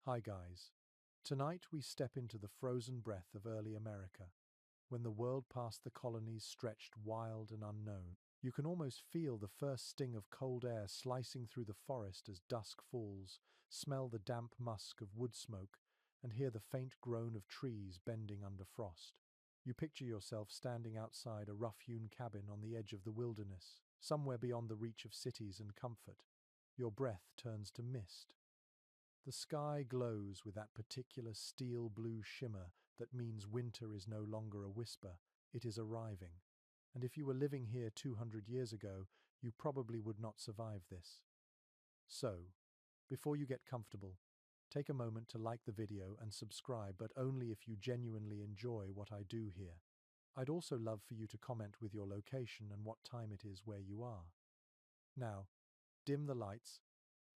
Hi guys. Tonight we step into the frozen breath of early America, when the world past the colonies stretched wild and unknown. You can almost feel the first sting of cold air slicing through the forest as dusk falls, smell the damp musk of wood smoke, and hear the faint groan of trees bending under frost. You picture yourself standing outside a rough-hewn cabin on the edge of the wilderness, somewhere beyond the reach of cities and comfort. Your breath turns to mist. The sky glows with that particular steel blue shimmer that means winter is no longer a whisper, it is arriving. And if you were living here 200 years ago, you probably would not survive this. So, before you get comfortable, take a moment to like the video and subscribe, but only if you genuinely enjoy what I do here. I'd also love for you to comment with your location and what time it is where you are. Now, dim the lights,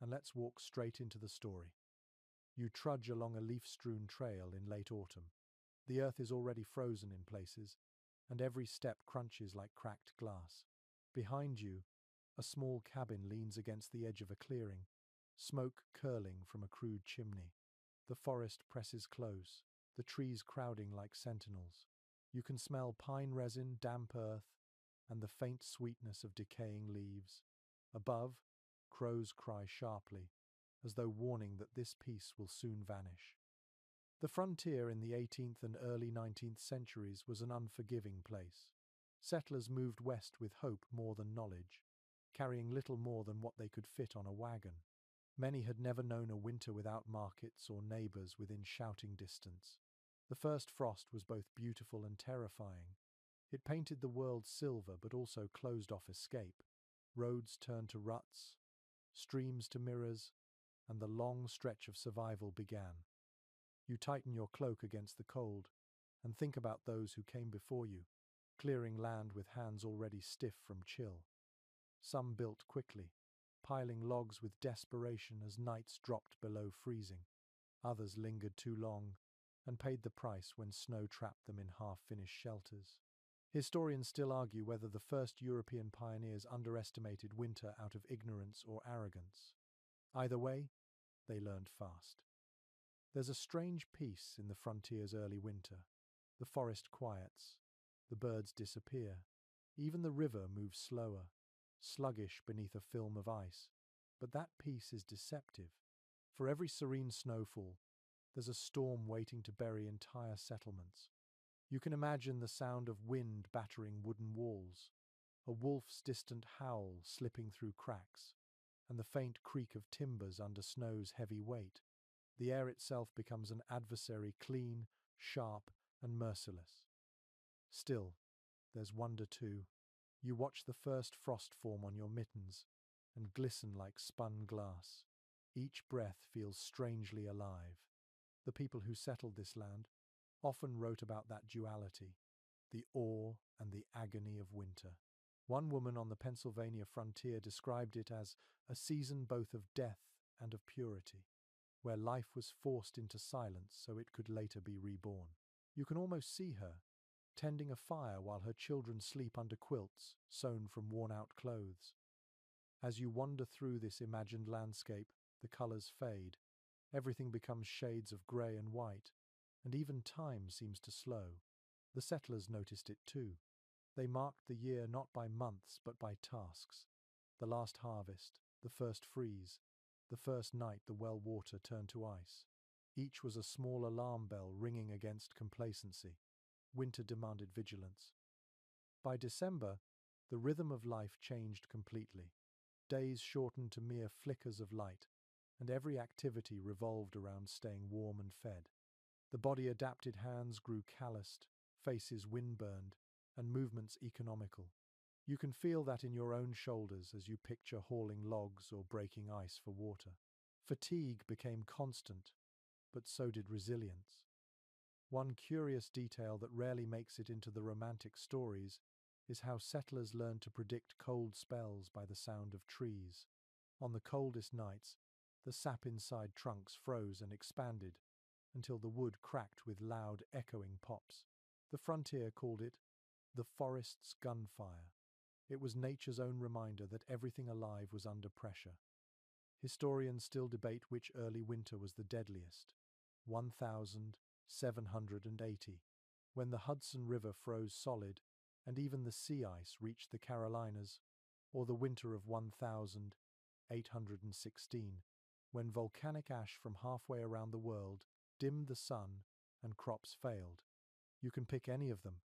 and let's walk straight into the story. You trudge along a leaf-strewn trail in late autumn. The earth is already frozen in places, and every step crunches like cracked glass. Behind you, a small cabin leans against the edge of a clearing, smoke curling from a crude chimney. The forest presses close, the trees crowding like sentinels. You can smell pine resin, damp earth, and the faint sweetness of decaying leaves. Above, crows cry sharply, as though warning that this peace will soon vanish. The frontier in the 18th and early 19th centuries was an unforgiving place. Settlers moved west with hope more than knowledge, carrying little more than what they could fit on a wagon. Many had never known a winter without markets or neighbors within shouting distance. The first frost was both beautiful and terrifying. It painted the world silver but also closed off escape. Roads turned to ruts, streams to mirrors, and the long stretch of survival began. You tighten your cloak against the cold and think about those who came before you, clearing land with hands already stiff from chill. Some built quickly, piling logs with desperation as nights dropped below freezing. Others lingered too long and paid the price when snow trapped them in half-finished shelters. Historians still argue whether the first European pioneers underestimated winter out of ignorance or arrogance. Either way, they learned fast. There's a strange peace in the frontier's early winter. The forest quiets, the birds disappear, even the river moves slower, sluggish beneath a film of ice. But that peace is deceptive. For every serene snowfall, there's a storm waiting to bury entire settlements. You can imagine the sound of wind battering wooden walls, a wolf's distant howl slipping through cracks, and the faint creak of timbers under snow's heavy weight. The air itself becomes an adversary, clean, sharp, and merciless. Still, there's wonder too. You watch the first frost form on your mittens and glisten like spun glass. Each breath feels strangely alive. The people who settled this land often wrote about that duality, the awe and the agony of winter. One woman on the Pennsylvania frontier described it as a season both of death and of purity, where life was forced into silence so it could later be reborn. You can almost see her, tending a fire while her children sleep under quilts sewn from worn-out clothes. As you wander through this imagined landscape, the colors fade. Everything becomes shades of grey and white, and even time seems to slow. The settlers noticed it too. They marked the year not by months but by tasks. The last harvest, the first freeze, the first night the well water turned to ice. Each was a small alarm bell ringing against complacency. Winter demanded vigilance. By December, the rhythm of life changed completely. Days shortened to mere flickers of light, and every activity revolved around staying warm and fed. The body adapted, hands grew calloused, faces windburned, and movements economical. You can feel that in your own shoulders as you picture hauling logs or breaking ice for water. Fatigue became constant, but so did resilience. One curious detail that rarely makes it into the romantic stories is how settlers learned to predict cold spells by the sound of trees. On the coldest nights, the sap inside trunks froze and expanded until the wood cracked with loud, echoing pops. The frontier called it the forest's gunfire. It was nature's own reminder that everything alive was under pressure. Historians still debate which early winter was the deadliest, 1780, when the Hudson River froze solid and even the sea ice reached the Carolinas, or the winter of 1816, when volcanic ash from halfway around the world dimmed the sun and crops failed. You can pick any of them,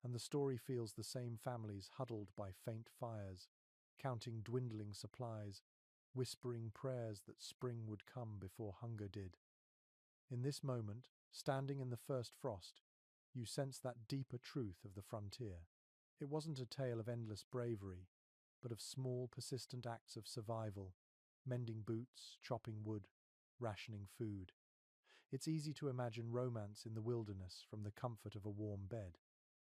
and the story feels the same: families huddled by faint fires, counting dwindling supplies, whispering prayers that spring would come before hunger did. In this moment, standing in the first frost, you sense that deeper truth of the frontier. It wasn't a tale of endless bravery, but of small, persistent acts of survival: mending boots, chopping wood, rationing food. It's easy to imagine romance in the wilderness from the comfort of a warm bed.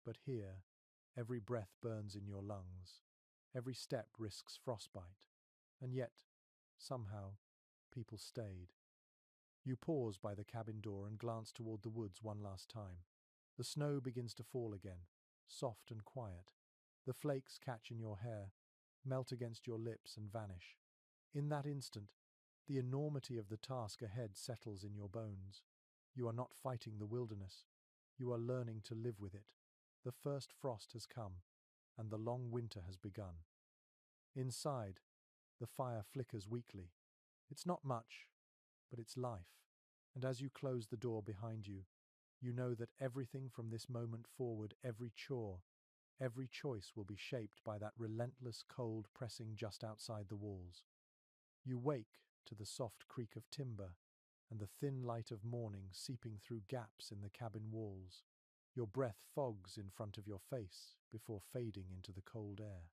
But here, every breath burns in your lungs, every step risks frostbite, and yet, somehow, people stayed. You pause by the cabin door and glance toward the woods one last time. The snow begins to fall again, soft and quiet. The flakes catch in your hair, melt against your lips and vanish. In that instant, the enormity of the task ahead settles in your bones. You are not fighting the wilderness. You are learning to live with it. The first frost has come, and the long winter has begun. Inside, the fire flickers weakly. It's not much, but it's life. And as you close the door behind you, you know that everything from this moment forward, every chore, every choice will be shaped by that relentless cold pressing just outside the walls. You wake to the soft creak of timber and the thin light of morning seeping through gaps in the cabin walls. Your breath fogs in front of your face before fading into the cold air.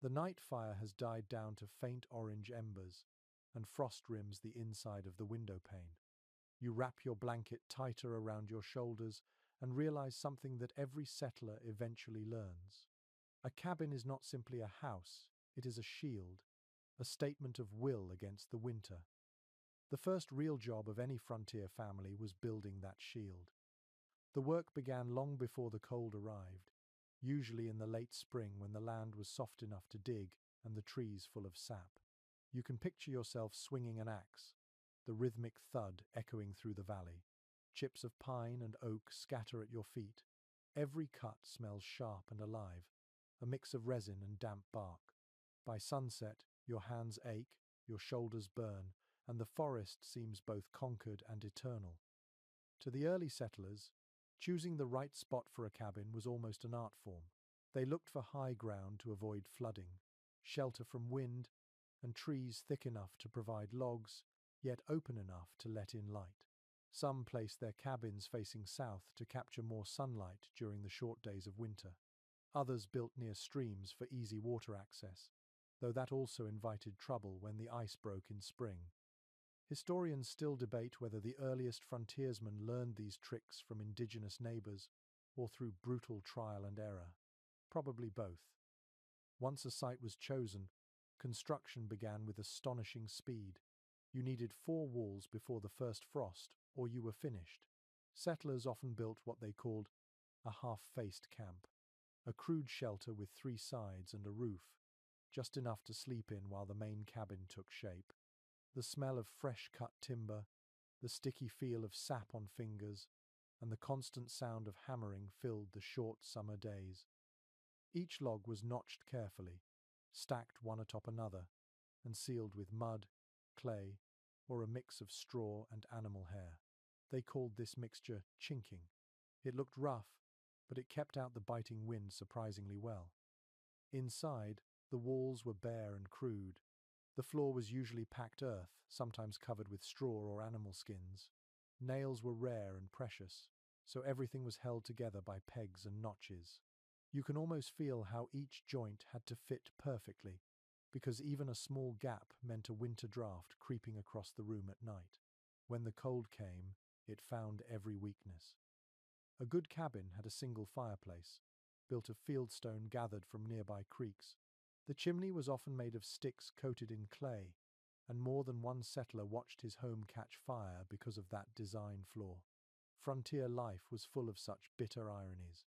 The night fire has died down to faint orange embers, and frost rims the inside of the window pane. You wrap your blanket tighter around your shoulders and realize something that every settler eventually learns. A cabin is not simply a house, it is a shield, a statement of will against the winter. The first real job of any frontier family was building that shield. The work began long before the cold arrived, usually in the late spring when the land was soft enough to dig and the trees full of sap. You can picture yourself swinging an axe, the rhythmic thud echoing through the valley. Chips of pine and oak scatter at your feet. Every cut smells sharp and alive, a mix of resin and damp bark. By sunset, your hands ache, your shoulders burn, and the forest seems both conquered and eternal. To the early settlers, choosing the right spot for a cabin was almost an art form. They looked for high ground to avoid flooding, shelter from wind, and trees thick enough to provide logs, yet open enough to let in light. Some placed their cabins facing south to capture more sunlight during the short days of winter. Others built near streams for easy water access, though that also invited trouble when the ice broke in spring. Historians still debate whether the earliest frontiersmen learned these tricks from indigenous neighbors or through brutal trial and error. Probably both. Once a site was chosen, construction began with astonishing speed. You needed 4 walls before the first frost, or you were finished. Settlers often built what they called a half-faced camp, a crude shelter with 3 sides and a roof, just enough to sleep in while the main cabin took shape. The smell of fresh-cut timber, the sticky feel of sap on fingers, and the constant sound of hammering filled the short summer days. Each log was notched carefully, stacked one atop another, and sealed with mud, clay, or a mix of straw and animal hair. They called this mixture chinking. It looked rough, but it kept out the biting wind surprisingly well. Inside, the walls were bare and crude. The floor was usually packed earth, sometimes covered with straw or animal skins. Nails were rare and precious, so everything was held together by pegs and notches. You can almost feel how each joint had to fit perfectly, because even a small gap meant a winter draft creeping across the room at night. When the cold came, it found every weakness. A good cabin had a single fireplace, built of fieldstone gathered from nearby creeks. The chimney was often made of sticks coated in clay, and more than one settler watched his home catch fire because of that design flaw. Frontier life was full of such bitter ironies.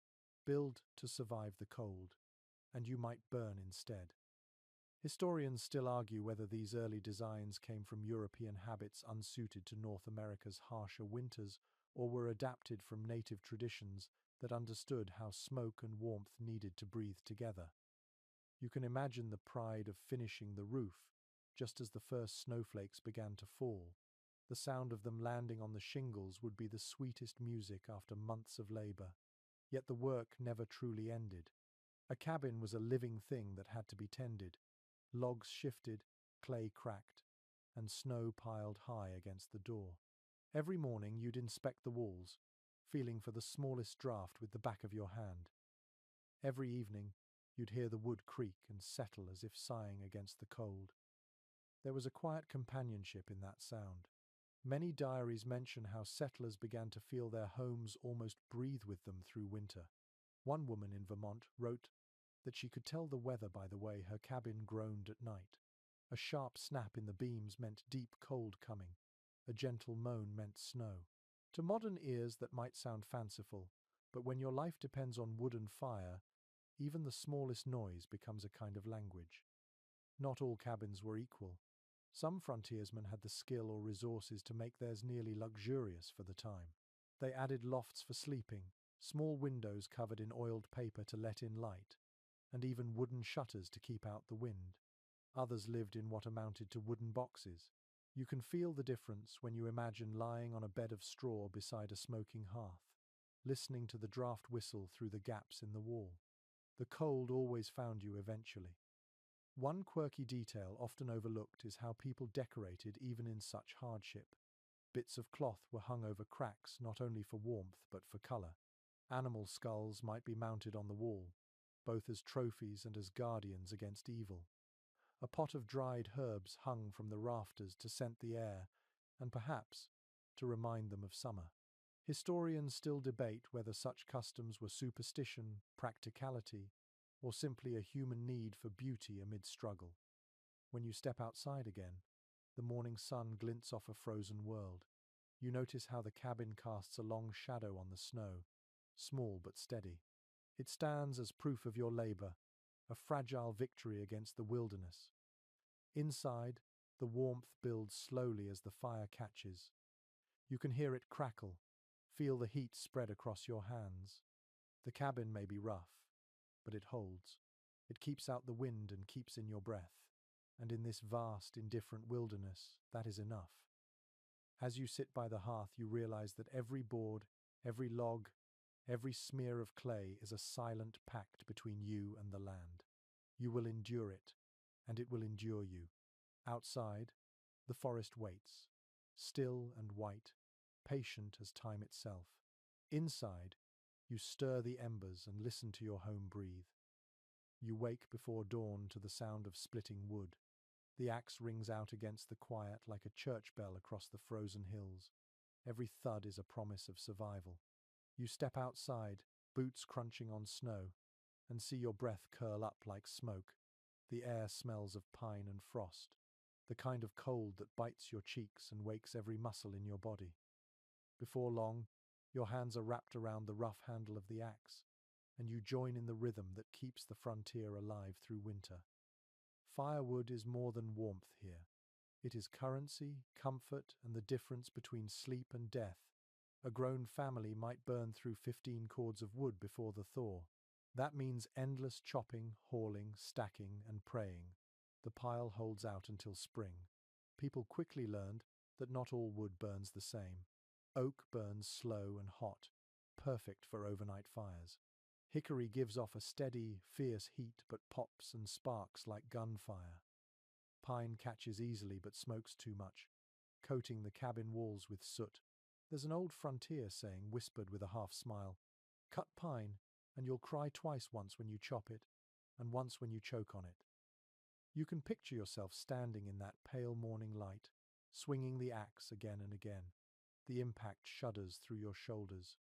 Build to survive the cold, and you might burn instead. Historians still argue whether these early designs came from European habits unsuited to North America's harsher winters or were adapted from native traditions that understood how smoke and warmth needed to breathe together. You can imagine the pride of finishing the roof, just as the first snowflakes began to fall. The sound of them landing on the shingles would be the sweetest music after months of labor. Yet the work never truly ended. A cabin was a living thing that had to be tended. Logs shifted, clay cracked, and snow piled high against the door. Every morning you'd inspect the walls, feeling for the smallest draft with the back of your hand. Every evening you'd hear the wood creak and settle as if sighing against the cold. There was a quiet companionship in that sound. Many diaries mention how settlers began to feel their homes almost breathe with them through winter. One woman in Vermont wrote that she could tell the weather by the way her cabin groaned at night. A sharp snap in the beams meant deep cold coming. A gentle moan meant snow. To modern ears that might sound fanciful, but when your life depends on wood and fire, even the smallest noise becomes a kind of language. Not all cabins were equal. Some frontiersmen had the skill or resources to make theirs nearly luxurious for the time. They added lofts for sleeping, small windows covered in oiled paper to let in light, and even wooden shutters to keep out the wind. Others lived in what amounted to wooden boxes. You can feel the difference when you imagine lying on a bed of straw beside a smoking hearth, listening to the draft whistle through the gaps in the wall. The cold always found you eventually. One quirky detail often overlooked is how people decorated even in such hardship. Bits of cloth were hung over cracks not only for warmth but for color. Animal skulls might be mounted on the wall, both as trophies and as guardians against evil. A pot of dried herbs hung from the rafters to scent the air, and perhaps to remind them of summer. Historians still debate whether such customs were superstition, practicality, or simply a human need for beauty amid struggle. When you step outside again, the morning sun glints off a frozen world. You notice how the cabin casts a long shadow on the snow, small but steady. It stands as proof of your labor, a fragile victory against the wilderness. Inside, the warmth builds slowly as the fire catches. You can hear it crackle, feel the heat spread across your hands. The cabin may be rough, but it holds. It keeps out the wind and keeps in your breath. And in this vast, indifferent wilderness, that is enough. As you sit by the hearth, you realize that every board, every log, every smear of clay is a silent pact between you and the land. You will endure it, and it will endure you. Outside, the forest waits, still and white, patient as time itself. Inside, you stir the embers and listen to your home breathe. You wake before dawn to the sound of splitting wood. The axe rings out against the quiet like a church bell across the frozen hills. Every thud is a promise of survival. You step outside, boots crunching on snow, and see your breath curl up like smoke. The air smells of pine and frost, the kind of cold that bites your cheeks and wakes every muscle in your body. Before long, your hands are wrapped around the rough handle of the axe, and you join in the rhythm that keeps the frontier alive through winter. Firewood is more than warmth here. It is currency, comfort, and the difference between sleep and death. A grown family might burn through 15 cords of wood before the thaw. That means endless chopping, hauling, stacking, and praying. The pile holds out until spring. People quickly learned that not all wood burns the same. Oak burns slow and hot, perfect for overnight fires. Hickory gives off a steady, fierce heat but pops and sparks like gunfire. Pine catches easily but smokes too much, coating the cabin walls with soot. There's an old frontier saying, whispered with a half smile, "Cut pine, and you'll cry twice, once when you chop it, and once when you choke on it." You can picture yourself standing in that pale morning light, swinging the axe again and again. The impact shudders through your shoulders,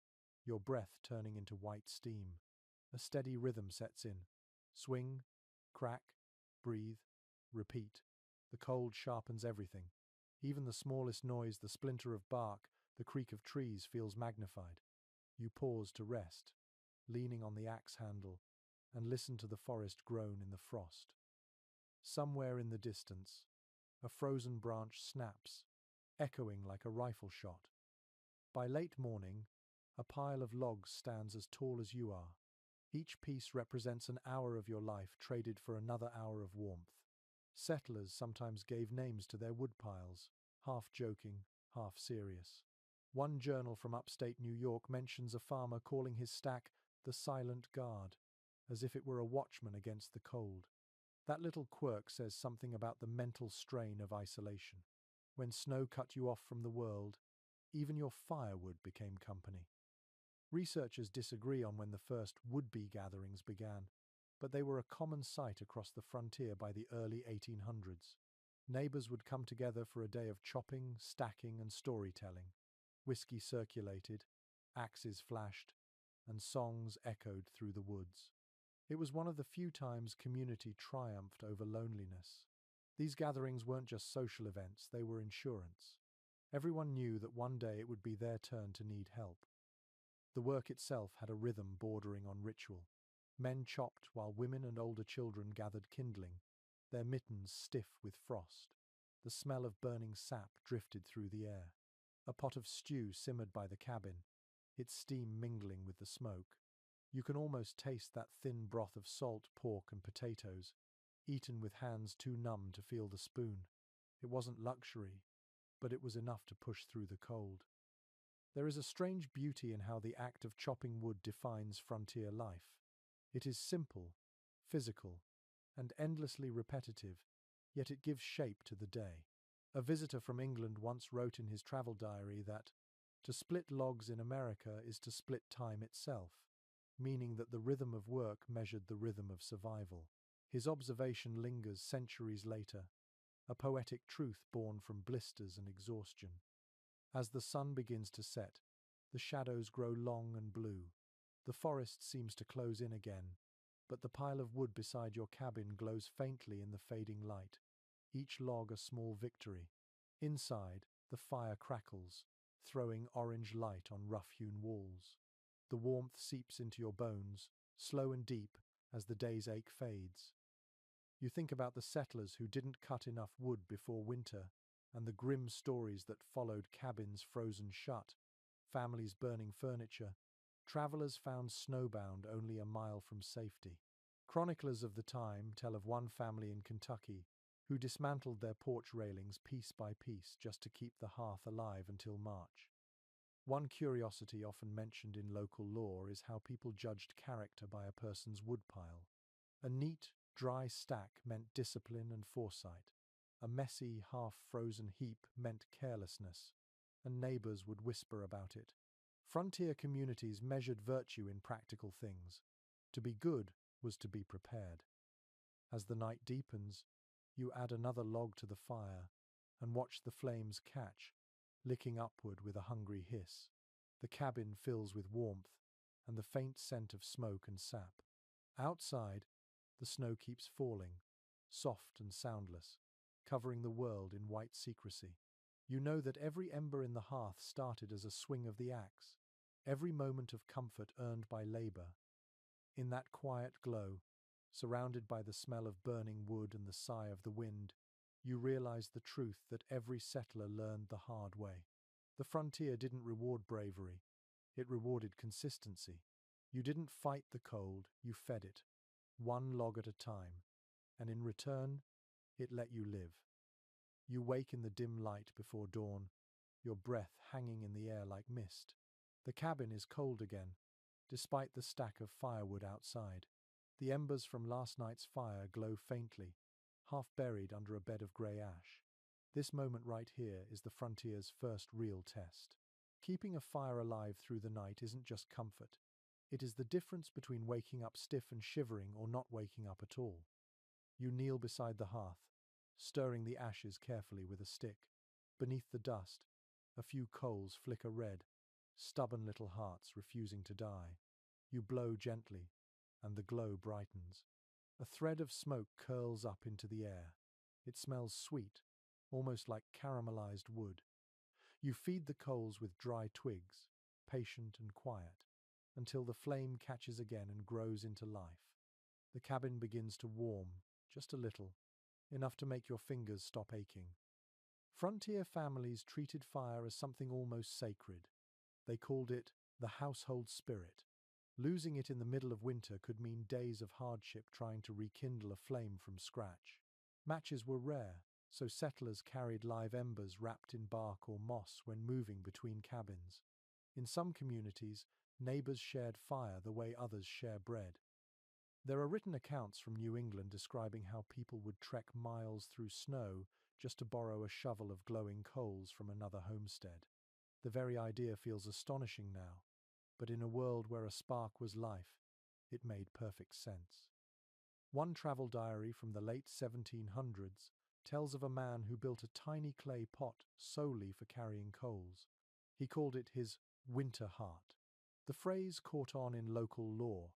your breath turning into white steam. A steady rhythm sets in. Swing, crack, breathe, repeat. The cold sharpens everything. Even the smallest noise, the splinter of bark, the creak of trees, feels magnified. You pause to rest, leaning on the axe handle, and listen to the forest groan in the frost. Somewhere in the distance, a frozen branch snaps, echoing like a rifle shot. By late morning, a pile of logs stands as tall as you are. Each piece represents an hour of your life traded for another hour of warmth. Settlers sometimes gave names to their wood piles, half joking, half serious. One journal from upstate New York mentions a farmer calling his stack the Silent Guard, as if it were a watchman against the cold. That little quirk says something about the mental strain of isolation. When snow cut you off from the world, even your firewood became company. Researchers disagree on when the first would-be gatherings began, but they were a common sight across the frontier by the early 1800s. Neighbors would come together for a day of chopping, stacking, and storytelling. Whiskey circulated, axes flashed, and songs echoed through the woods. It was one of the few times community triumphed over loneliness. These gatherings weren't just social events, they were insurance. Everyone knew that one day it would be their turn to need help. The work itself had a rhythm bordering on ritual. Men chopped while women and older children gathered kindling, their mittens stiff with frost. The smell of burning sap drifted through the air. A pot of stew simmered by the cabin, its steam mingling with the smoke. You can almost taste that thin broth of salt, pork, and potatoes, eaten with hands too numb to feel the spoon. It wasn't luxury, but it was enough to push through the cold. There is a strange beauty in how the act of chopping wood defines frontier life. It is simple, physical, and endlessly repetitive, yet it gives shape to the day. A visitor from England once wrote in his travel diary that, to split logs in America is to split time itself, meaning that the rhythm of work measured the rhythm of survival. His observation lingers centuries later, a poetic truth born from blisters and exhaustion. As the sun begins to set, the shadows grow long and blue. The forest seems to close in again, but the pile of wood beside your cabin glows faintly in the fading light, each log a small victory. Inside, the fire crackles, throwing orange light on rough-hewn walls. The warmth seeps into your bones, slow and deep, as the day's ache fades. You think about the settlers who didn't cut enough wood before winter, and the grim stories that followed, cabins frozen shut, families burning furniture, travelers found snowbound only a mile from safety. Chroniclers of the time tell of one family in Kentucky who dismantled their porch railings piece by piece just to keep the hearth alive until March. One curiosity often mentioned in local lore is how people judged character by a person's woodpile. A neat, dry stack meant discipline and foresight. A messy, half-frozen heap meant carelessness, and neighbors would whisper about it. Frontier communities measured virtue in practical things. To be good was to be prepared. As the night deepens, you add another log to the fire and watch the flames catch, licking upward with a hungry hiss. The cabin fills with warmth and the faint scent of smoke and sap. Outside, the snow keeps falling, soft and soundless, covering the world in white secrecy. You know that every ember in the hearth started as a swing of the axe, every moment of comfort earned by labor. In that quiet glow, surrounded by the smell of burning wood and the sigh of the wind, you realize the truth that every settler learned the hard way. The frontier didn't reward bravery, it rewarded consistency. You didn't fight the cold, you fed it, one log at a time, and in return, it let you live. You wake in the dim light before dawn, your breath hanging in the air like mist. The cabin is cold again, despite the stack of firewood outside. The embers from last night's fire glow faintly, half buried under a bed of grey ash. This moment right here is the frontier's first real test. Keeping a fire alive through the night isn't just comfort. It is the difference between waking up stiff and shivering or not waking up at all. You kneel beside the hearth, stirring the ashes carefully with a stick. Beneath the dust, a few coals flicker red, stubborn little hearts refusing to die. You blow gently, and the glow brightens. A thread of smoke curls up into the air. It smells sweet, almost like caramelized wood. You feed the coals with dry twigs, patient and quiet, until the flame catches again and grows into life. The cabin begins to warm, just a little, enough to make your fingers stop aching. Frontier families treated fire as something almost sacred. They called it the household spirit. Losing it in the middle of winter could mean days of hardship trying to rekindle a flame from scratch. Matches were rare, so settlers carried live embers wrapped in bark or moss when moving between cabins. In some communities, neighbors shared fire the way others share bread. There are written accounts from New England describing how people would trek miles through snow just to borrow a shovel of glowing coals from another homestead. The very idea feels astonishing now, but in a world where a spark was life, it made perfect sense. One travel diary from the late 1700s tells of a man who built a tiny clay pot solely for carrying coals. He called it his winter heart. The phrase caught on in local lore,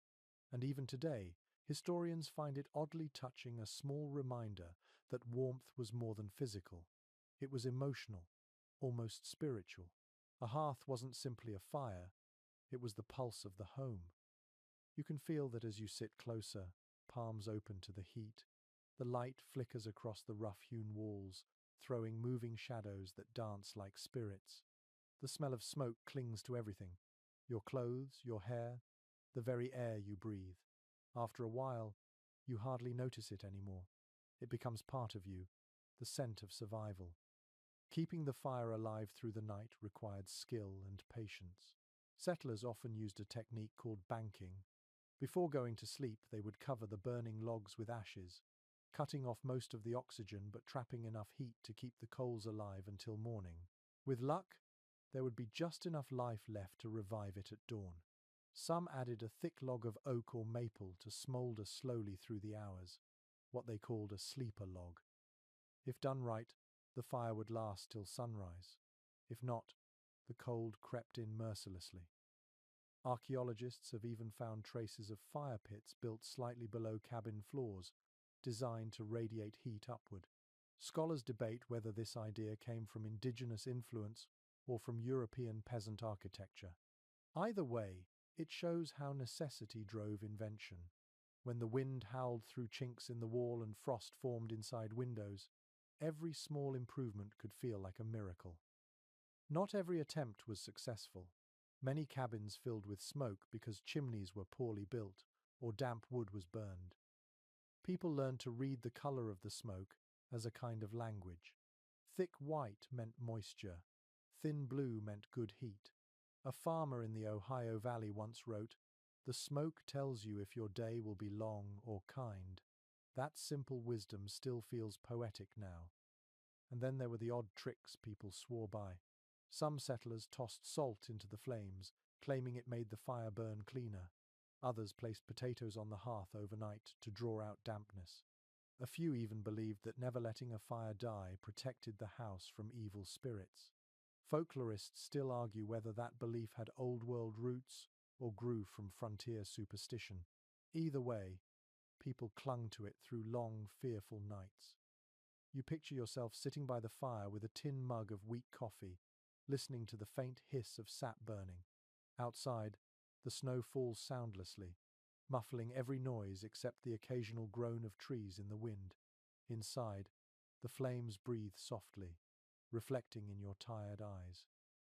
and even today, historians find it oddly touching, a small reminder that warmth was more than physical. It was emotional, almost spiritual. A hearth wasn't simply a fire, it was the pulse of the home. You can feel that as you sit closer, palms open to the heat. The light flickers across the rough-hewn walls, throwing moving shadows that dance like spirits. The smell of smoke clings to everything, your clothes, your hair, the very air you breathe. After a while, you hardly notice it anymore. It becomes part of you, the scent of survival. Keeping the fire alive through the night required skill and patience. Settlers often used a technique called banking. Before going to sleep, they would cover the burning logs with ashes, cutting off most of the oxygen but trapping enough heat to keep the coals alive until morning. With luck, there would be just enough life left to revive it at dawn. Some added a thick log of oak or maple to smoulder slowly through the hours, what they called a sleeper log. If done right, the fire would last till sunrise. If not, the cold crept in mercilessly. Archaeologists have even found traces of fire pits built slightly below cabin floors, designed to radiate heat upward. Scholars debate whether this idea came from indigenous influence or from European peasant architecture. Either way, it shows how necessity drove invention. When the wind howled through chinks in the wall and frost formed inside windows, every small improvement could feel like a miracle. Not every attempt was successful. Many cabins filled with smoke because chimneys were poorly built or damp wood was burned. People learned to read the color of the smoke as a kind of language. Thick white meant moisture. Thin blue meant good heat. A farmer in the Ohio Valley once wrote, "The smoke tells you if your day will be long or kind." That simple wisdom still feels poetic now. And then there were the odd tricks people swore by. Some settlers tossed salt into the flames, claiming it made the fire burn cleaner. Others placed potatoes on the hearth overnight to draw out dampness. A few even believed that never letting a fire die protected the house from evil spirits. Folklorists still argue whether that belief had old-world roots or grew from frontier superstition. Either way, people clung to it through long, fearful nights. You picture yourself sitting by the fire with a tin mug of weak coffee, listening to the faint hiss of sap burning. Outside, the snow falls soundlessly, muffling every noise except the occasional groan of trees in the wind. Inside, the flames breathe softly, reflecting in your tired eyes.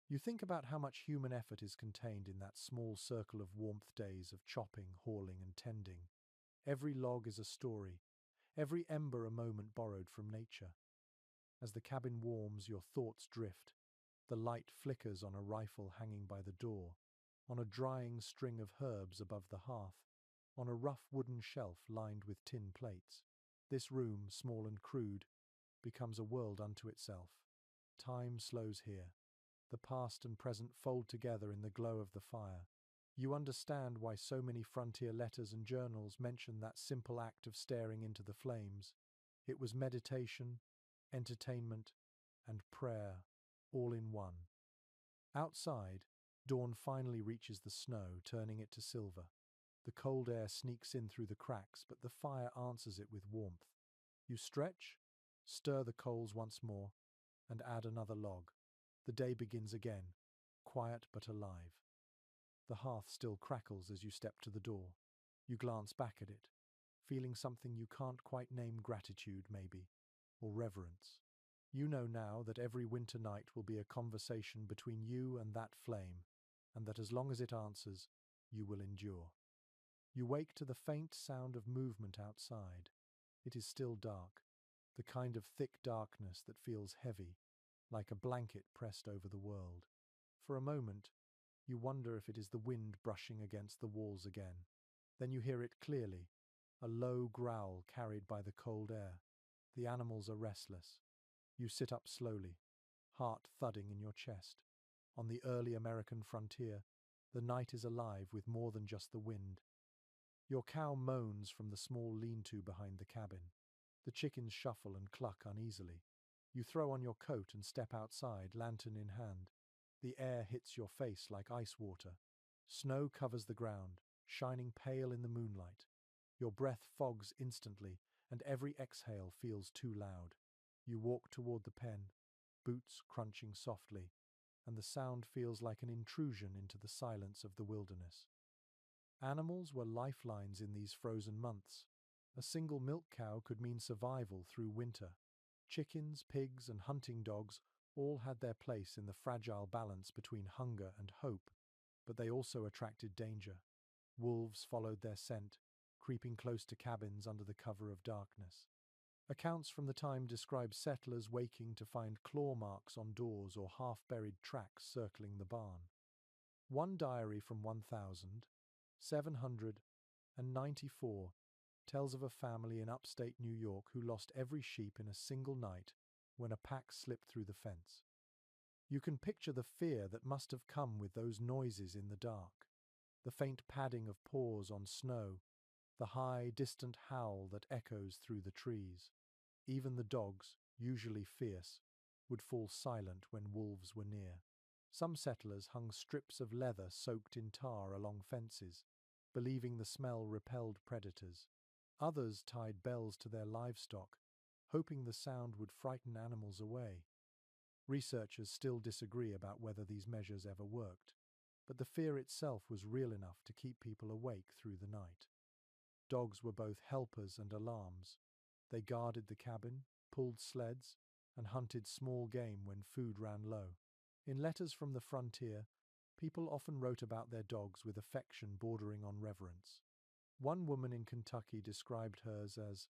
You think about how much human effort is contained in that small circle of warmth days of chopping, hauling, and tending. Every log is a story, every ember a moment borrowed from nature. As the cabin warms, your thoughts drift. The light flickers on a rifle hanging by the door, on a drying string of herbs above the hearth, on a rough wooden shelf lined with tin plates. This room, small and crude, becomes a world unto itself. Time slows here. The past and present fold together in the glow of the fire. You understand why so many frontier letters and journals mention that simple act of staring into the flames. It was meditation, entertainment, and prayer, all in one. Outside, dawn finally reaches the snow, turning it to silver. The cold air sneaks in through the cracks, but the fire answers it with warmth. You stretch, stir the coals once more, and add another log. The day begins again, quiet but alive. The hearth still crackles as you step to the door. You glance back at it. feeling something you can't quite name, gratitude maybe, or reverence. You know now that every winter night will be a conversation between you and that flame, and that as long as it answers, you will endure. You wake to the faint sound of movement outside. It is still dark, the kind of thick darkness that feels heavy, like a blanket pressed over the world. For a moment, you wonder if it is the wind brushing against the walls again. Then you hear it clearly, a low growl carried by the cold air. The animals are restless. You sit up slowly, heart thudding in your chest. On the early American frontier, the night is alive with more than just the wind. Your cow moans from the small lean-to behind the cabin. The chickens shuffle and cluck uneasily. You throw on your coat and step outside, lantern in hand. The air hits your face like ice water. Snow covers the ground, shining pale in the moonlight. Your breath fogs instantly, and every exhale feels too loud. You walk toward the pen, boots crunching softly, and the sound feels like an intrusion into the silence of the wilderness. Animals were lifelines in these frozen months. A single milk cow could mean survival through winter. Chickens, pigs, and hunting dogs all had their place in the fragile balance between hunger and hope, but they also attracted danger. Wolves followed their scent, creeping close to cabins under the cover of darkness. Accounts from the time describe settlers waking to find claw marks on doors or half-buried tracks circling the barn. One diary from 1794 tells of a family in upstate New York who lost every sheep in a single night when a pack slipped through the fence. You can picture the fear that must have come with those noises in the dark, the faint padding of paws on snow, the high, distant howl that echoes through the trees. Even the dogs, usually fierce, would fall silent when wolves were near. Some settlers hung strips of leather soaked in tar along fences, believing the smell repelled predators. Others tied bells to their livestock, hoping the sound would frighten animals away. Researchers still disagree about whether these measures ever worked, but the fear itself was real enough to keep people awake through the night. Dogs were both helpers and alarms. They guarded the cabin, pulled sleds, and hunted small game when food ran low. In letters from the frontier, people often wrote about their dogs with affection bordering on reverence. One woman in Kentucky described hers as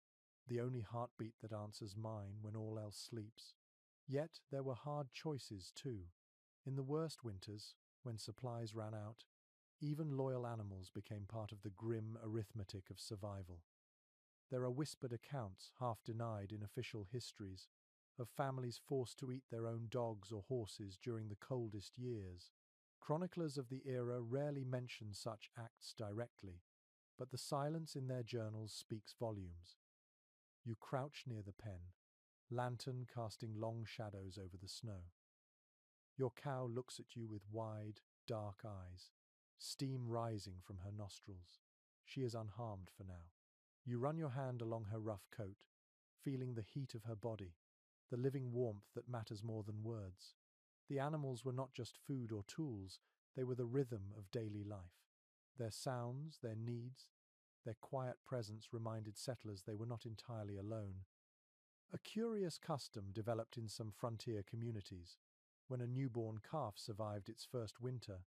the only heartbeat that answers mine when all else sleeps. Yet there were hard choices too. In the worst winters, when supplies ran out, even loyal animals became part of the grim arithmetic of survival. There are whispered accounts, half denied in official histories, of families forced to eat their own dogs or horses during the coldest years. Chroniclers of the era rarely mention such acts directly, but the silence in their journals speaks volumes. You crouch near the pen, lantern casting long shadows over the snow. Your cow looks at you with wide, dark eyes, steam rising from her nostrils. She is unharmed for now. You run your hand along her rough coat, feeling the heat of her body, the living warmth that matters more than words. The animals were not just food or tools, they were the rhythm of daily life. Their sounds, their needs, their quiet presence reminded settlers they were not entirely alone. A curious custom developed in some frontier communities. When a newborn calf survived its first winter,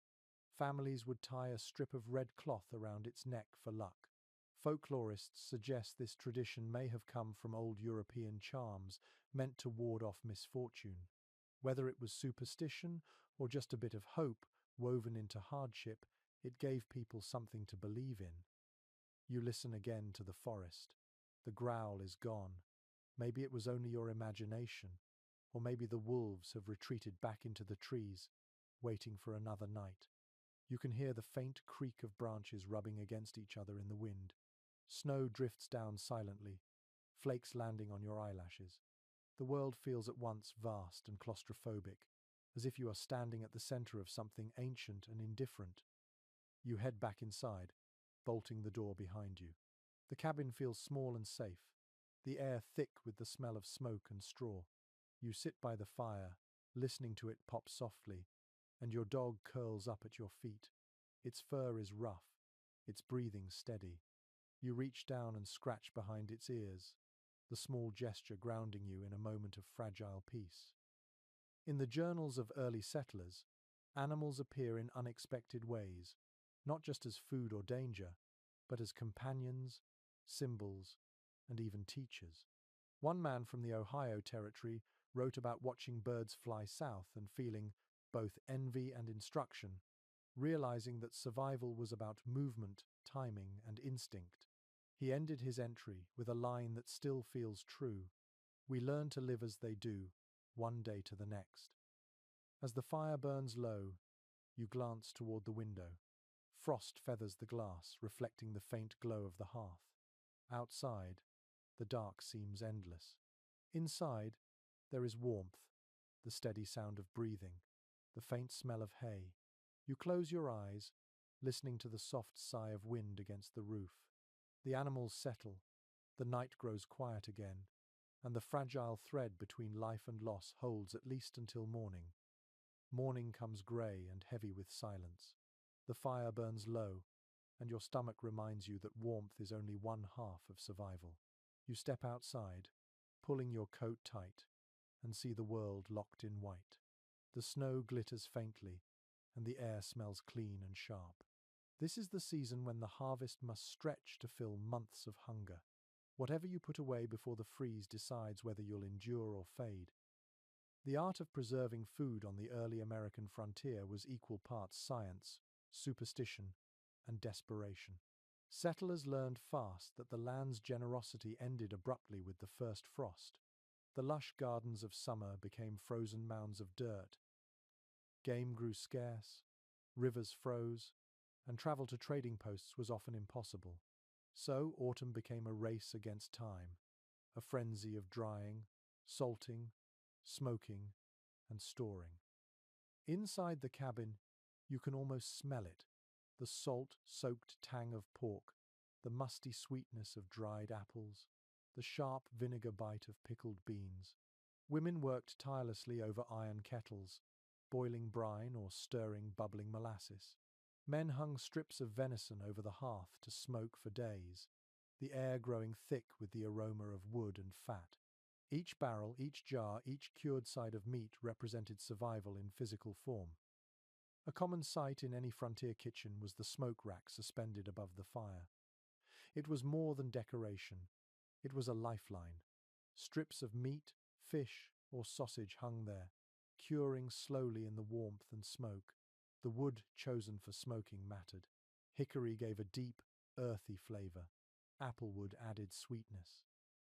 families would tie a strip of red cloth around its neck for luck. Folklorists suggest this tradition may have come from old European charms meant to ward off misfortune. Whether it was superstition or just a bit of hope woven into hardship, it gave people something to believe in. You listen again to the forest. The growl is gone. Maybe it was only your imagination, or maybe the wolves have retreated back into the trees, waiting for another night. You can hear the faint creak of branches rubbing against each other in the wind. Snow drifts down silently, flakes landing on your eyelashes. The world feels at once vast and claustrophobic, as if you are standing at the center of something ancient and indifferent. You head back inside, bolting the door behind you. The cabin feels small and safe, the air thick with the smell of smoke and straw. You sit by the fire, listening to it pop softly, and your dog curls up at your feet. Its fur is rough, its breathing steady. You reach down and scratch behind its ears, the small gesture grounding you in a moment of fragile peace. In the journals of early settlers, animals appear in unexpected ways, not just as food or danger, but as companions, symbols, and even teachers. One man from the Ohio Territory wrote about watching birds fly south and feeling both envy and instruction, realizing that survival was about movement, timing, and instinct. He ended his entry with a line that still feels true: "We learn to live as they do, one day to the next." As the fire burns low, you glance toward the window. Frost feathers the glass, reflecting the faint glow of the hearth. Outside, the dark seems endless. Inside, there is warmth, the steady sound of breathing, the faint smell of hay. You close your eyes, listening to the soft sigh of wind against the roof. The animals settle, the night grows quiet again, and the fragile thread between life and loss holds at least until morning. Morning comes grey and heavy with silence. The fire burns low, and your stomach reminds you that warmth is only one half of survival. You step outside, pulling your coat tight, and see the world locked in white. The snow glitters faintly, and the air smells clean and sharp. This is the season when the harvest must stretch to fill months of hunger. Whatever you put away before the freeze decides whether you'll endure or fade. The art of preserving food on the early American frontier was equal parts science, superstition, and desperation. Settlers learned fast that the land's generosity ended abruptly with the first frost. The lush gardens of summer became frozen mounds of dirt. Game grew scarce, rivers froze, and travel to trading posts was often impossible. So autumn became a race against time, a frenzy of drying, salting, smoking, and storing. Inside the cabin, you can almost smell it: the salt-soaked tang of pork, the musty sweetness of dried apples, the sharp vinegar bite of pickled beans. Women worked tirelessly over iron kettles, boiling brine or stirring bubbling molasses. Men hung strips of venison over the hearth to smoke for days, the air growing thick with the aroma of wood and fat. Each barrel, each jar, each cured side of meat represented survival in physical form. A common sight in any frontier kitchen was the smoke rack suspended above the fire. It was more than decoration. It was a lifeline. Strips of meat, fish, or sausage hung there, curing slowly in the warmth and smoke. The wood chosen for smoking mattered. Hickory gave a deep, earthy flavor. Applewood added sweetness.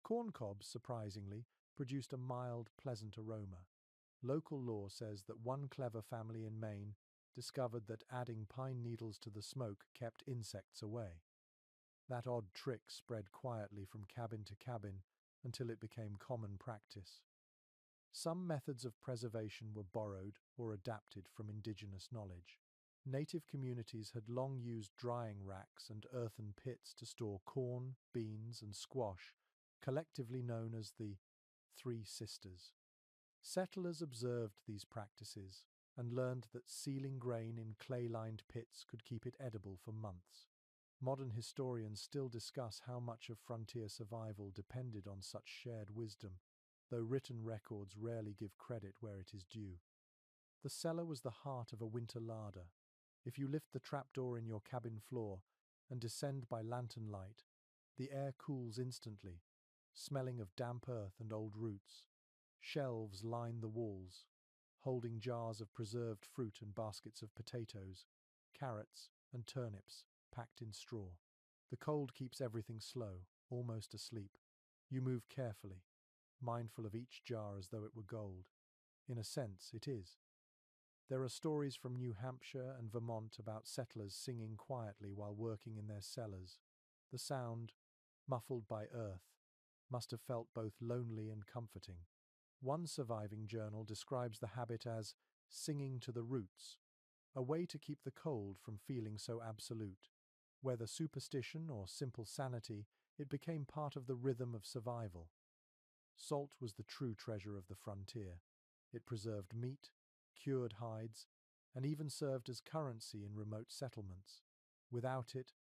Corn cobs, surprisingly, produced a mild, pleasant aroma. Local lore says that one clever family in Maine discovered that adding pine needles to the smoke kept insects away. That odd trick spread quietly from cabin to cabin until it became common practice. Some methods of preservation were borrowed or adapted from indigenous knowledge. Native communities had long used drying racks and earthen pits to store corn, beans, and squash, collectively known as the Three Sisters. Settlers observed these practices and learned that sealing grain in clay-lined pits could keep it edible for months. Modern historians still discuss how much of frontier survival depended on such shared wisdom, though written records rarely give credit where it is due. The cellar was the heart of a winter larder. If you lift the trapdoor in your cabin floor and descend by lantern light, the air cools instantly, smelling of damp earth and old roots. Shelves line the walls, holding jars of preserved fruit and baskets of potatoes, carrots, and turnips packed in straw. The cold keeps everything slow, almost asleep. You move carefully, mindful of each jar as though it were gold. In a sense, it is. There are stories from New Hampshire and Vermont about settlers singing quietly while working in their cellars. The sound, muffled by earth, must have felt both lonely and comforting. One surviving journal describes the habit as singing to the roots, a way to keep the cold from feeling so absolute. Whether superstition or simple sanity, it became part of the rhythm of survival. Salt was the true treasure of the frontier. It preserved meat, cured hides, and even served as currency in remote settlements. Without it,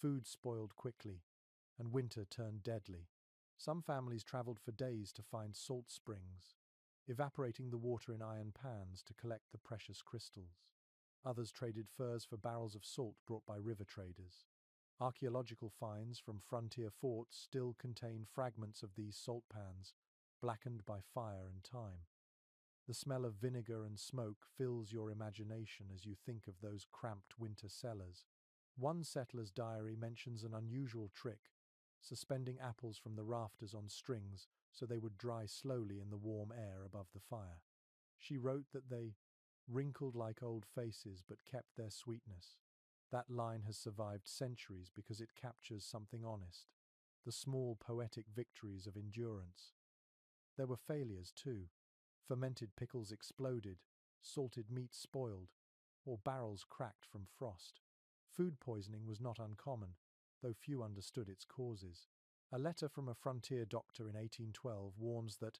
food spoiled quickly, and winter turned deadly. Some families traveled for days to find salt springs, evaporating the water in iron pans to collect the precious crystals. Others traded furs for barrels of salt brought by river traders. Archaeological finds from frontier forts still contain fragments of these salt pans, blackened by fire and time. The smell of vinegar and smoke fills your imagination as you think of those cramped winter cellars. One settler's diary mentions an unusual trick, suspending apples from the rafters on strings so they would dry slowly in the warm air above the fire. She wrote that they wrinkled like old faces but kept their sweetness. That line has survived centuries because it captures something honest, the small poetic victories of endurance. There were failures too. Fermented pickles exploded, salted meat spoiled, or barrels cracked from frost. Food poisoning was not uncommon, though few understood its causes. A letter from a frontier doctor in 1812 warns that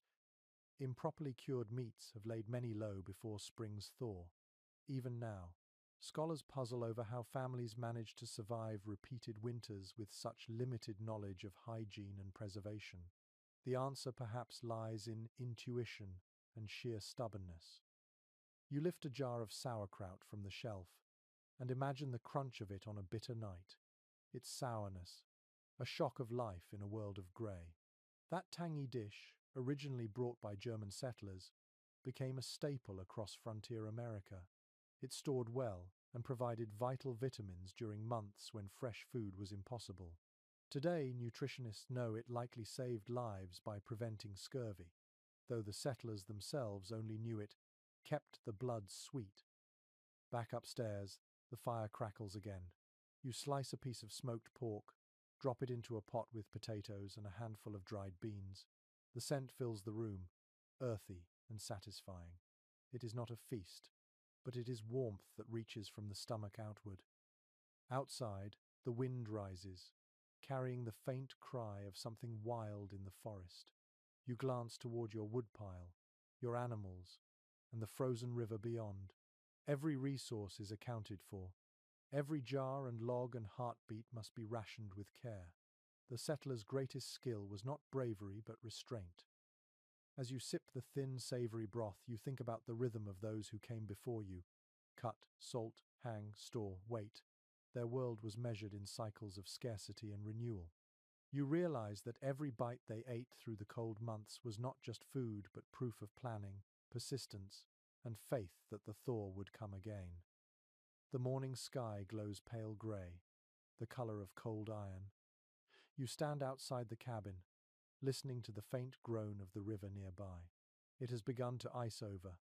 improperly cured meats have laid many low before spring's thaw. Even now, scholars puzzle over how families manage to survive repeated winters with such limited knowledge of hygiene and preservation. The answer perhaps lies in intuition and sheer stubbornness. You lift a jar of sauerkraut from the shelf and imagine the crunch of it on a bitter night. Its sourness, a shock of life in a world of grey. That tangy dish, originally brought by German settlers, became a staple across frontier America. It stored well and provided vital vitamins during months when fresh food was impossible. Today, nutritionists know it likely saved lives by preventing scurvy, though the settlers themselves only knew it kept the blood sweet. Back upstairs, the fire crackles again. You slice a piece of smoked pork, drop it into a pot with potatoes and a handful of dried beans. The scent fills the room, earthy and satisfying. It is not a feast, but it is warmth that reaches from the stomach outward. Outside, the wind rises, carrying the faint cry of something wild in the forest. You glance toward your woodpile, your animals, and the frozen river beyond. Every resource is accounted for. Every jar and log and heartbeat must be rationed with care. The settler's greatest skill was not bravery but restraint. As you sip the thin, savory broth, you think about the rhythm of those who came before you. Cut, salt, hang, store, wait. Their world was measured in cycles of scarcity and renewal. You realize that every bite they ate through the cold months was not just food but proof of planning, persistence, and faith that the thaw would come again. The morning sky glows pale grey, the color of cold iron. You stand outside the cabin, listening to the faint groan of the river nearby. It has begun to ice over,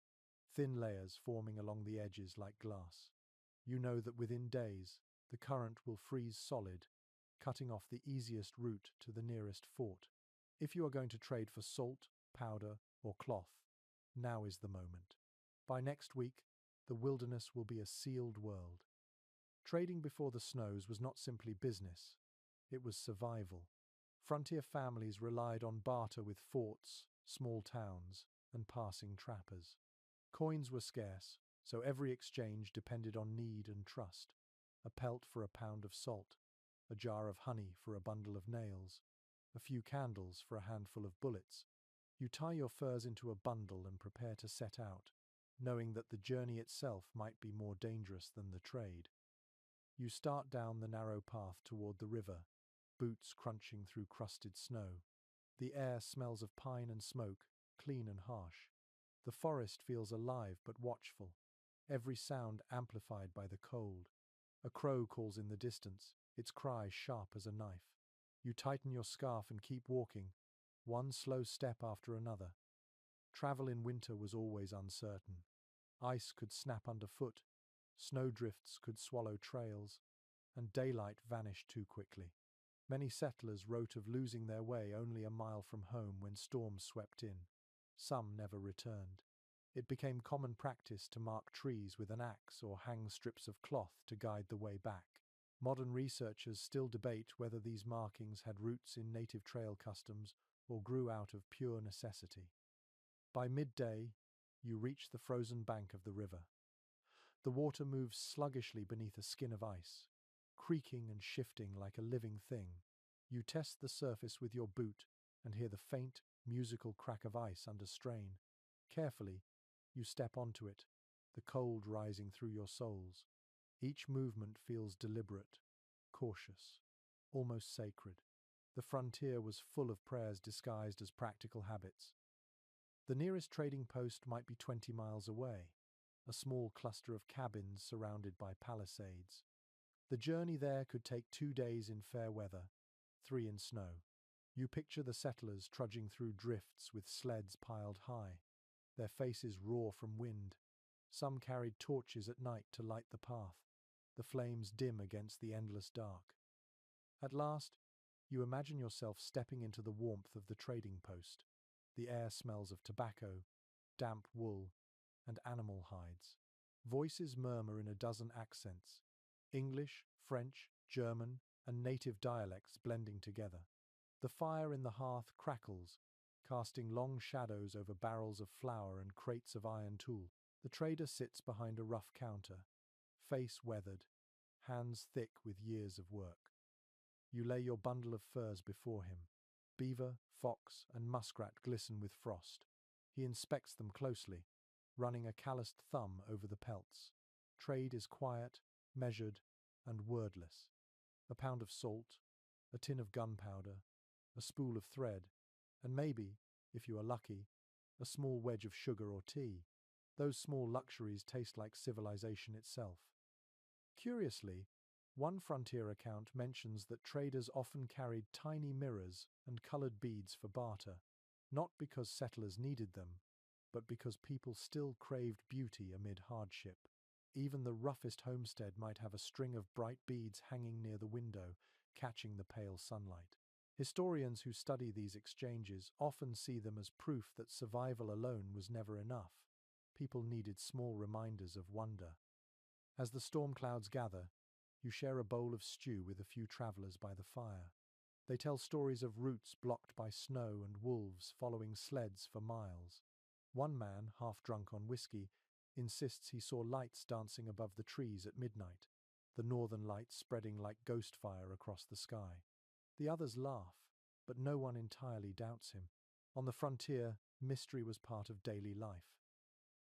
thin layers forming along the edges like glass. You know that within days, the current will freeze solid, cutting off the easiest route to the nearest fort. If you are going to trade for salt, powder, or cloth, now is the moment. By next week, the wilderness will be a sealed world. Trading before the snows was not simply business, it was survival. Frontier families relied on barter with forts, small towns, and passing trappers. Coins were scarce, so every exchange depended on need and trust. A pelt for a pound of salt, a jar of honey for a bundle of nails, a few candles for a handful of bullets. You tie your furs into a bundle and prepare to set out, knowing that the journey itself might be more dangerous than the trade. You start down the narrow path toward the river, boots crunching through crusted snow. The air smells of pine and smoke, clean and harsh. The forest feels alive but watchful, every sound amplified by the cold. A crow calls in the distance, its cry sharp as a knife. You tighten your scarf and keep walking, one slow step after another. Travel in winter was always uncertain. Ice could snap underfoot, snowdrifts could swallow trails, and daylight vanished too quickly. Many settlers wrote of losing their way only a mile from home when storms swept in. Some never returned. It became common practice to mark trees with an axe or hang strips of cloth to guide the way back. Modern researchers still debate whether these markings had roots in native trail customs or grew out of pure necessity. By midday, you reach the frozen bank of the river. The water moves sluggishly beneath a skin of ice, creaking and shifting like a living thing. You test the surface with your boot and hear the faint, musical crack of ice under strain. Carefully, you step onto it, the cold rising through your soles. Each movement feels deliberate, cautious, almost sacred. The frontier was full of prayers disguised as practical habits. The nearest trading post might be 20 miles away, a small cluster of cabins surrounded by palisades. The journey there could take 2 days in fair weather, 3 in snow. You picture the settlers trudging through drifts with sleds piled high, their faces raw from wind. Some carried torches at night to light the path, the flames dim against the endless dark. At last, you imagine yourself stepping into the warmth of the trading post. The air smells of tobacco, damp wool, and animal hides. Voices murmur in a dozen accents, English, French, German, and native dialects blending together. The fire in the hearth crackles, casting long shadows over barrels of flour and crates of iron tool. The trader sits behind a rough counter, face weathered, hands thick with years of work. You lay your bundle of furs before him. Beaver, fox, and muskrat glisten with frost. He inspects them closely, running a calloused thumb over the pelts. Trade is quiet, measured, and wordless. A pound of salt, a tin of gunpowder, a spool of thread, and maybe, if you are lucky, a small wedge of sugar or tea. Those small luxuries taste like civilization itself. Curiously, one frontier account mentions that traders often carried tiny mirrors and colored beads for barter, not because settlers needed them, but because people still craved beauty amid hardship. Even the roughest homestead might have a string of bright beads hanging near the window, catching the pale sunlight. Historians who study these exchanges often see them as proof that survival alone was never enough. People needed small reminders of wonder. As the storm clouds gather, you share a bowl of stew with a few travelers by the fire. They tell stories of routes blocked by snow and wolves following sleds for miles. One man, half drunk on whiskey, insists he saw lights dancing above the trees at midnight, the northern lights spreading like ghost fire across the sky. The others laugh, but no one entirely doubts him. On the frontier, mystery was part of daily life.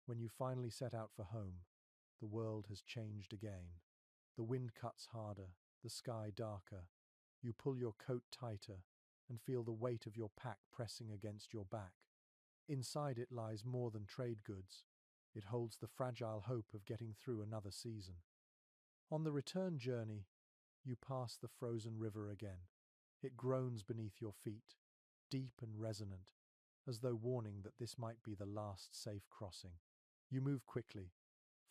When you finally set out for home, the world has changed again. The wind cuts harder, the sky darker. You pull your coat tighter and feel the weight of your pack pressing against your back. Inside it lies more than trade goods. It holds the fragile hope of getting through another season. On the return journey, you pass the frozen river again. It groans beneath your feet, deep and resonant, as though warning that this might be the last safe crossing. You move quickly,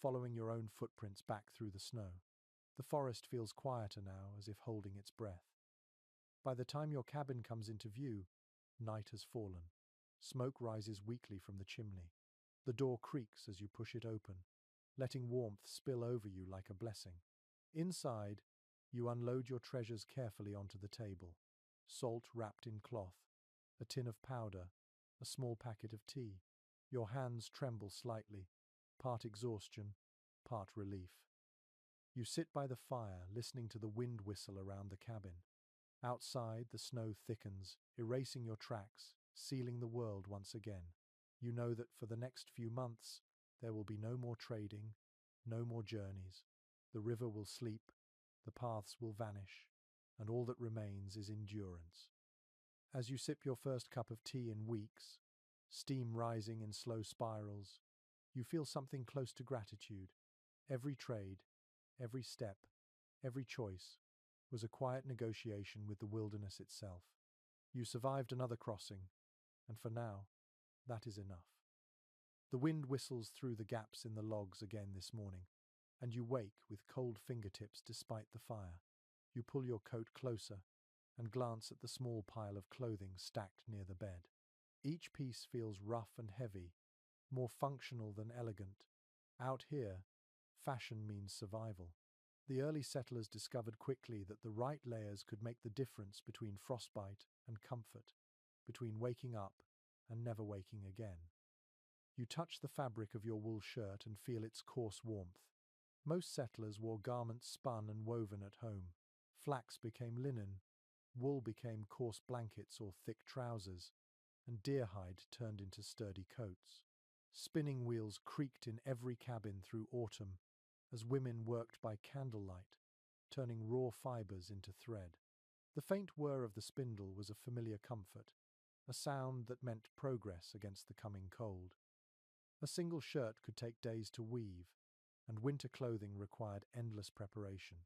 following your own footprints back through the snow. The forest feels quieter now, as if holding its breath. By the time your cabin comes into view, night has fallen. Smoke rises weakly from the chimney. The door creaks as you push it open, letting warmth spill over you like a blessing. Inside, you unload your treasures carefully onto the table. Salt wrapped in cloth, a tin of powder, a small packet of tea. Your hands tremble slightly, part exhaustion, part relief. You sit by the fire, listening to the wind whistle around the cabin. Outside, the snow thickens, erasing your tracks, sealing the world once again. You know that for the next few months, there will be no more trading, no more journeys. The river will sleep, the paths will vanish, and all that remains is endurance. As you sip your first cup of tea in weeks, steam rising in slow spirals, you feel something close to gratitude. Every trade, every step, every choice was a quiet negotiation with the wilderness itself. You survived another crossing, and for now, that is enough. The wind whistles through the gaps in the logs again this morning, and you wake with cold fingertips despite the fire. You pull your coat closer and glance at the small pile of clothing stacked near the bed. Each piece feels rough and heavy, more functional than elegant. Out here, fashion means survival. The early settlers discovered quickly that the right layers could make the difference between frostbite and comfort, between waking up and never waking again. You touch the fabric of your wool shirt and feel its coarse warmth. Most settlers wore garments spun and woven at home. Flax became linen, Wool became coarse blankets or thick trousers, and deer hide turned into sturdy coats. Spinning wheels creaked in every cabin through autumn as women worked by candlelight, turning raw fibers into thread. The faint whir of the spindle was a familiar comfort, a sound that meant progress against the coming cold. A single shirt could take days to weave, and winter clothing required endless preparation.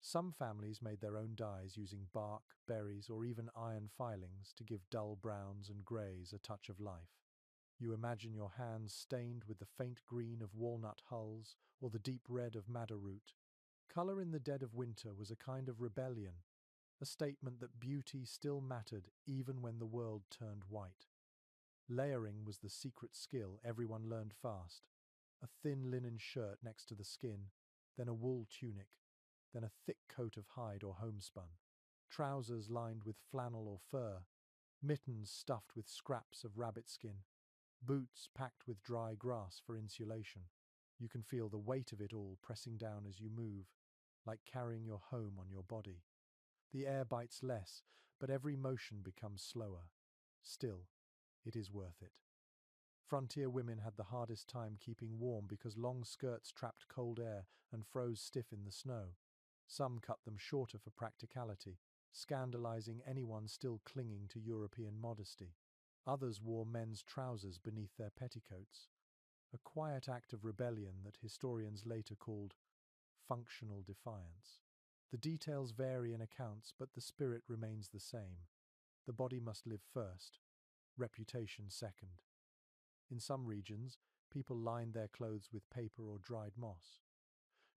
Some families made their own dyes using bark, berries, or even iron filings to give dull browns and greys a touch of life. You imagine your hands stained with the faint green of walnut hulls or the deep red of madder root. Colour in the dead of winter was a kind of rebellion, a statement that beauty still mattered even when the world turned white. Layering was the secret skill everyone learned fast. A thin linen shirt next to the skin, then a wool tunic, then a thick coat of hide or homespun. Trousers lined with flannel or fur, mittens stuffed with scraps of rabbit skin, boots packed with dry grass for insulation. You can feel the weight of it all pressing down as you move, like carrying your home on your body. The air bites less, but every motion becomes slower. Still, it is worth it. Frontier women had the hardest time keeping warm because long skirts trapped cold air and froze stiff in the snow. Some cut them shorter for practicality, scandalizing anyone still clinging to European modesty. Others wore men's trousers beneath their petticoats, a quiet act of rebellion that historians later called functional defiance. The details vary in accounts, but the spirit remains the same. The body must live first, reputation second. In some regions, people lined their clothes with paper or dried moss.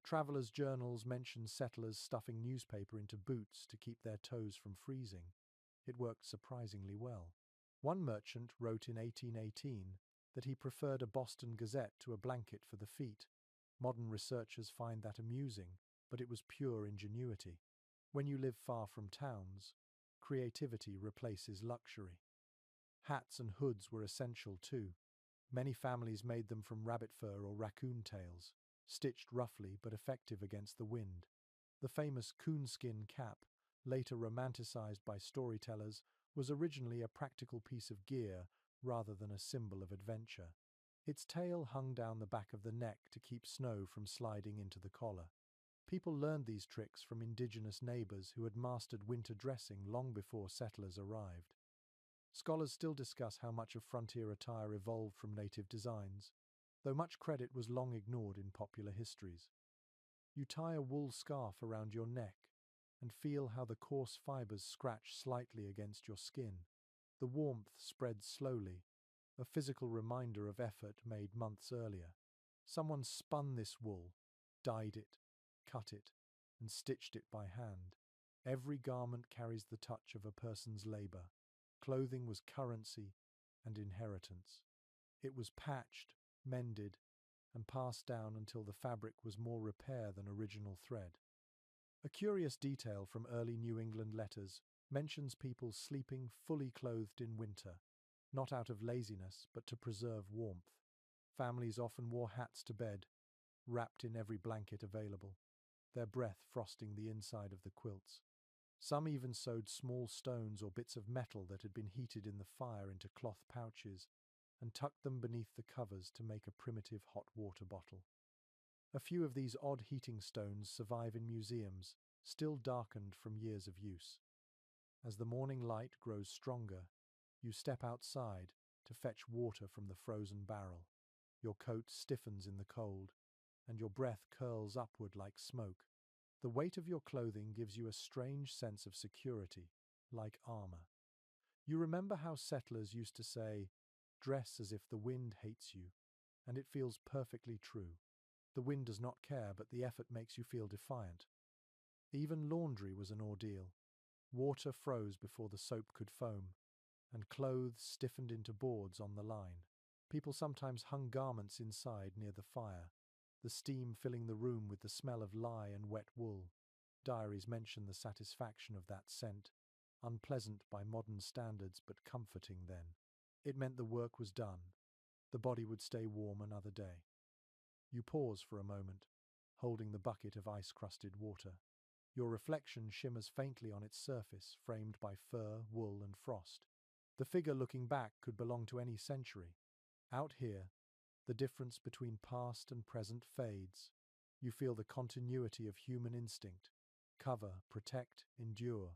Travelers' journals mention settlers stuffing newspaper into boots to keep their toes from freezing. It worked surprisingly well. One merchant wrote in 1818 that he preferred a Boston Gazette to a blanket for the feet. Modern researchers find that amusing, but it was pure ingenuity. When you live far from towns, creativity replaces luxury. Hats and hoods were essential too. Many families made them from rabbit fur or raccoon tails, stitched roughly but effective against the wind. The famous coonskin cap, later romanticized by storytellers, was originally a practical piece of gear rather than a symbol of adventure. Its tail hung down the back of the neck to keep snow from sliding into the collar. People learned these tricks from indigenous neighbors who had mastered winter dressing long before settlers arrived. Scholars still discuss how much of frontier attire evolved from native designs, though much credit was long ignored in popular histories. You tie a wool scarf around your neck and feel how the coarse fibers scratch slightly against your skin. The warmth spreads slowly, a physical reminder of effort made months earlier. Someone spun this wool, dyed it, cut it, and stitched it by hand. Every garment carries the touch of a person's labor. Clothing was currency and inheritance. It was patched, mended, and passed down until the fabric was more repair than original thread. A curious detail from early New England letters mentions people sleeping fully clothed in winter, not out of laziness but to preserve warmth. Families often wore hats to bed, wrapped in every blanket available, their breath frosting the inside of the quilts. Some even sewed small stones or bits of metal that had been heated in the fire into cloth pouches and tucked them beneath the covers to make a primitive hot water bottle. A few of these odd heating stones survive in museums, still darkened from years of use. As the morning light grows stronger, you step outside to fetch water from the frozen barrel. Your coat stiffens in the cold, and your breath curls upward like smoke. The weight of your clothing gives you a strange sense of security, like armor. You remember how settlers used to say, "Dress as if the wind hates you," and it feels perfectly true. The wind does not care, but the effort makes you feel defiant. Even laundry was an ordeal. Water froze before the soap could foam, and clothes stiffened into boards on the line. People sometimes hung garments inside near the fire, the steam filling the room with the smell of lye and wet wool. Diaries mention the satisfaction of that scent, unpleasant by modern standards but comforting then. It meant the work was done. The body would stay warm another day. You pause for a moment, holding the bucket of ice-crusted water. Your reflection shimmers faintly on its surface, framed by fur, wool, and frost. The figure looking back could belong to any century. Out here, the difference between past and present fades. You feel the continuity of human instinct. Cover, protect, endure.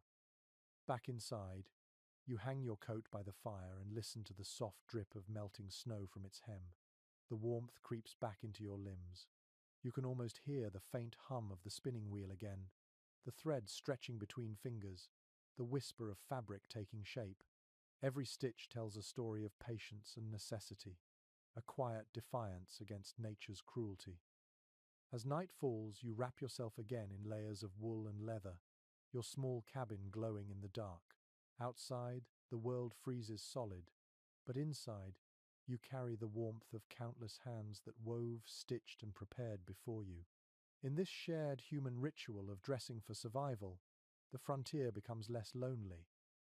Back inside, you hang your coat by the fire and listen to the soft drip of melting snow from its hem. The warmth creeps back into your limbs. You can almost hear the faint hum of the spinning wheel again, the thread stretching between fingers, the whisper of fabric taking shape. Every stitch tells a story of patience and necessity, a quiet defiance against nature's cruelty. As night falls, you wrap yourself again in layers of wool and leather, your small cabin glowing in the dark. Outside, the world freezes solid, but inside, you carry the warmth of countless hands that wove, stitched, and prepared before you. In this shared human ritual of dressing for survival, the frontier becomes less lonely,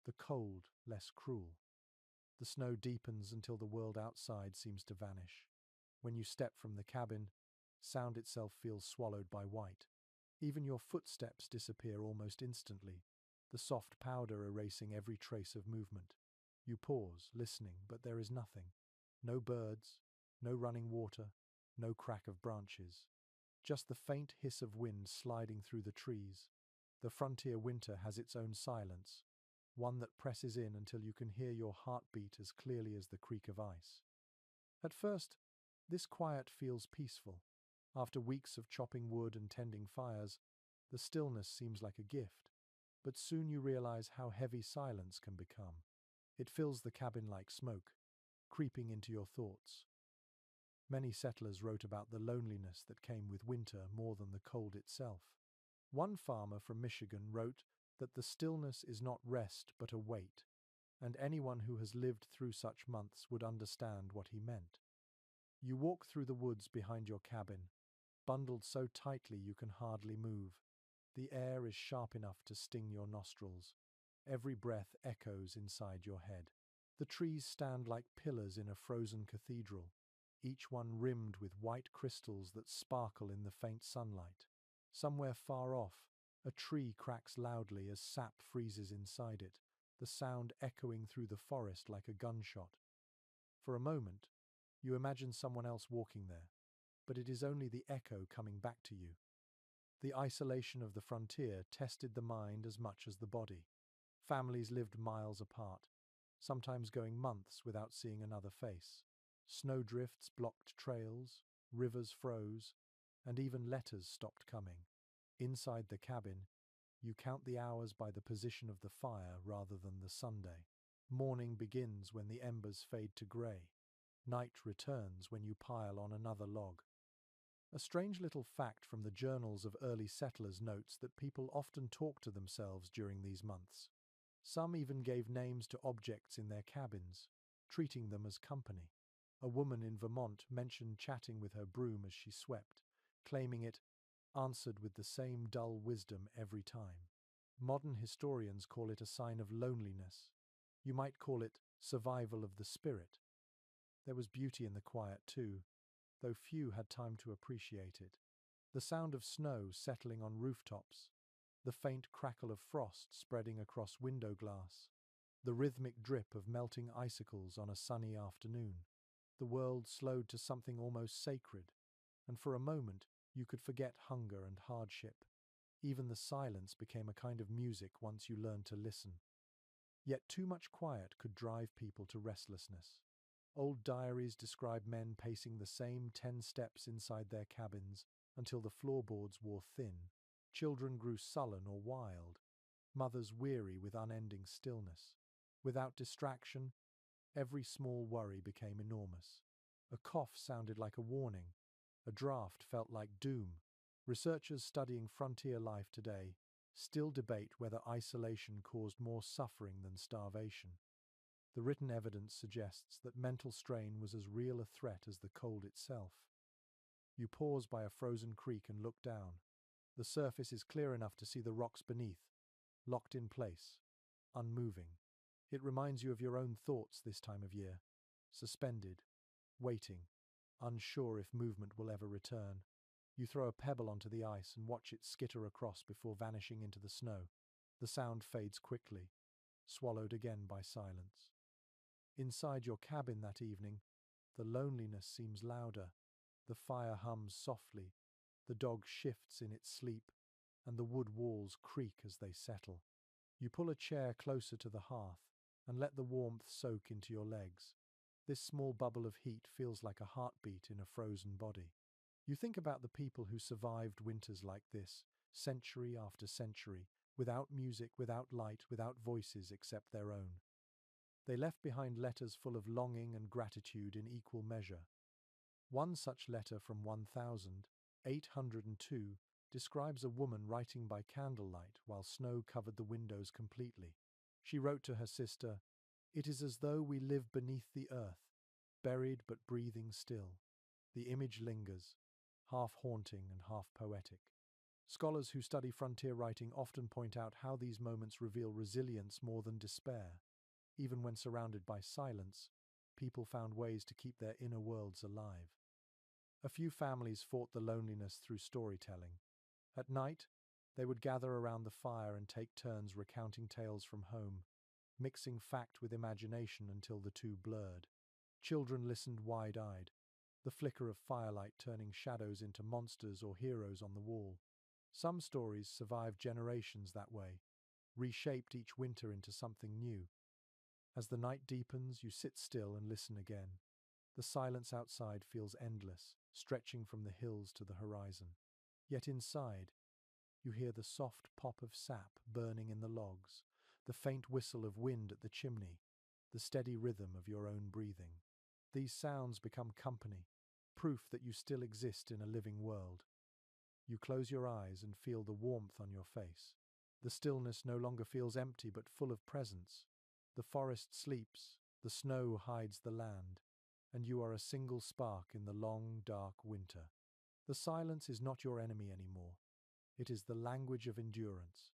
the cold less cruel. The snow deepens until the world outside seems to vanish. When you step from the cabin, sound itself feels swallowed by white. Even your footsteps disappear almost instantly, the soft powder erasing every trace of movement. You pause, listening, but there is nothing. No birds, no running water, no crack of branches. Just the faint hiss of wind sliding through the trees. The frontier winter has its own silence, one that presses in until you can hear your heartbeat as clearly as the creak of ice. At first, this quiet feels peaceful. After weeks of chopping wood and tending fires, the stillness seems like a gift. But soon you realize how heavy silence can become. It fills the cabin like smoke, creeping into your thoughts. Many settlers wrote about the loneliness that came with winter more than the cold itself. One farmer from Michigan wrote that the stillness is not rest but a wait, and anyone who has lived through such months would understand what he meant. You walk through the woods behind your cabin, bundled so tightly you can hardly move. The air is sharp enough to sting your nostrils. Every breath echoes inside your head. The trees stand like pillars in a frozen cathedral, each one rimmed with white crystals that sparkle in the faint sunlight. Somewhere far off, a tree cracks loudly as sap freezes inside it, the sound echoing through the forest like a gunshot. For a moment, you imagine someone else walking there, but it is only the echo coming back to you. The isolation of the frontier tested the mind as much as the body. Families lived miles apart, sometimes going months without seeing another face. Snowdrifts blocked trails, rivers froze, and even letters stopped coming. Inside the cabin, you count the hours by the position of the fire rather than the Sunday. Morning begins when the embers fade to grey. Night returns when you pile on another log. A strange little fact from the journals of early settlers notes that people often talk to themselves during these months. Some even gave names to objects in their cabins, treating them as company. A woman in Vermont mentioned chatting with her broom as she swept, claiming it answered with the same dull wisdom every time. Modern historians call it a sign of loneliness. You might call it survival of the spirit. There was beauty in the quiet too, though few had time to appreciate it. The sound of snow settling on rooftops, the faint crackle of frost spreading across window glass, the rhythmic drip of melting icicles on a sunny afternoon. The world slowed to something almost sacred, and for a moment you could forget hunger and hardship. Even the silence became a kind of music once you learned to listen. Yet too much quiet could drive people to restlessness. Old diaries describe men pacing the same 10 steps inside their cabins until the floorboards wore thin. Children grew sullen or wild, mothers weary with unending stillness. Without distraction, every small worry became enormous. A cough sounded like a warning. A draft felt like doom. Researchers studying frontier life today still debate whether isolation caused more suffering than starvation. The written evidence suggests that mental strain was as real a threat as the cold itself. You pause by a frozen creek and look down. The surface is clear enough to see the rocks beneath, locked in place, unmoving. It reminds you of your own thoughts this time of year, suspended, waiting, unsure if movement will ever return. You throw a pebble onto the ice and watch it skitter across before vanishing into the snow. The sound fades quickly, swallowed again by silence. Inside your cabin that evening, the loneliness seems louder. The fire hums softly, the dog shifts in its sleep, and the wood walls creak as they settle. You pull a chair closer to the hearth and let the warmth soak into your legs. This small bubble of heat feels like a heartbeat in a frozen body. You think about the people who survived winters like this, century after century, without music, without light, without voices except their own. They left behind letters full of longing and gratitude in equal measure. One such letter from 1802 describes a woman writing by candlelight while snow covered the windows completely. She wrote to her sister, "It is as though we live beneath the earth, buried but breathing still." The image lingers, half haunting and half poetic. Scholars who study frontier writing often point out how these moments reveal resilience more than despair. Even when surrounded by silence, people found ways to keep their inner worlds alive. A few families fought the loneliness through storytelling. At night, they would gather around the fire and take turns recounting tales from home, mixing fact with imagination until the two blurred. Children listened wide-eyed, the flicker of firelight turning shadows into monsters or heroes on the wall. Some stories survived generations that way, reshaped each winter into something new. As the night deepens, you sit still and listen again. The silence outside feels endless, stretching from the hills to the horizon. Yet inside, you hear the soft pop of sap burning in the logs, the faint whistle of wind at the chimney, the steady rhythm of your own breathing. These sounds become company, proof that you still exist in a living world. You close your eyes and feel the warmth on your face. The stillness no longer feels empty but full of presence. The forest sleeps, the snow hides the land, and you are a single spark in the long, dark winter. The silence is not your enemy anymore. It is the language of endurance.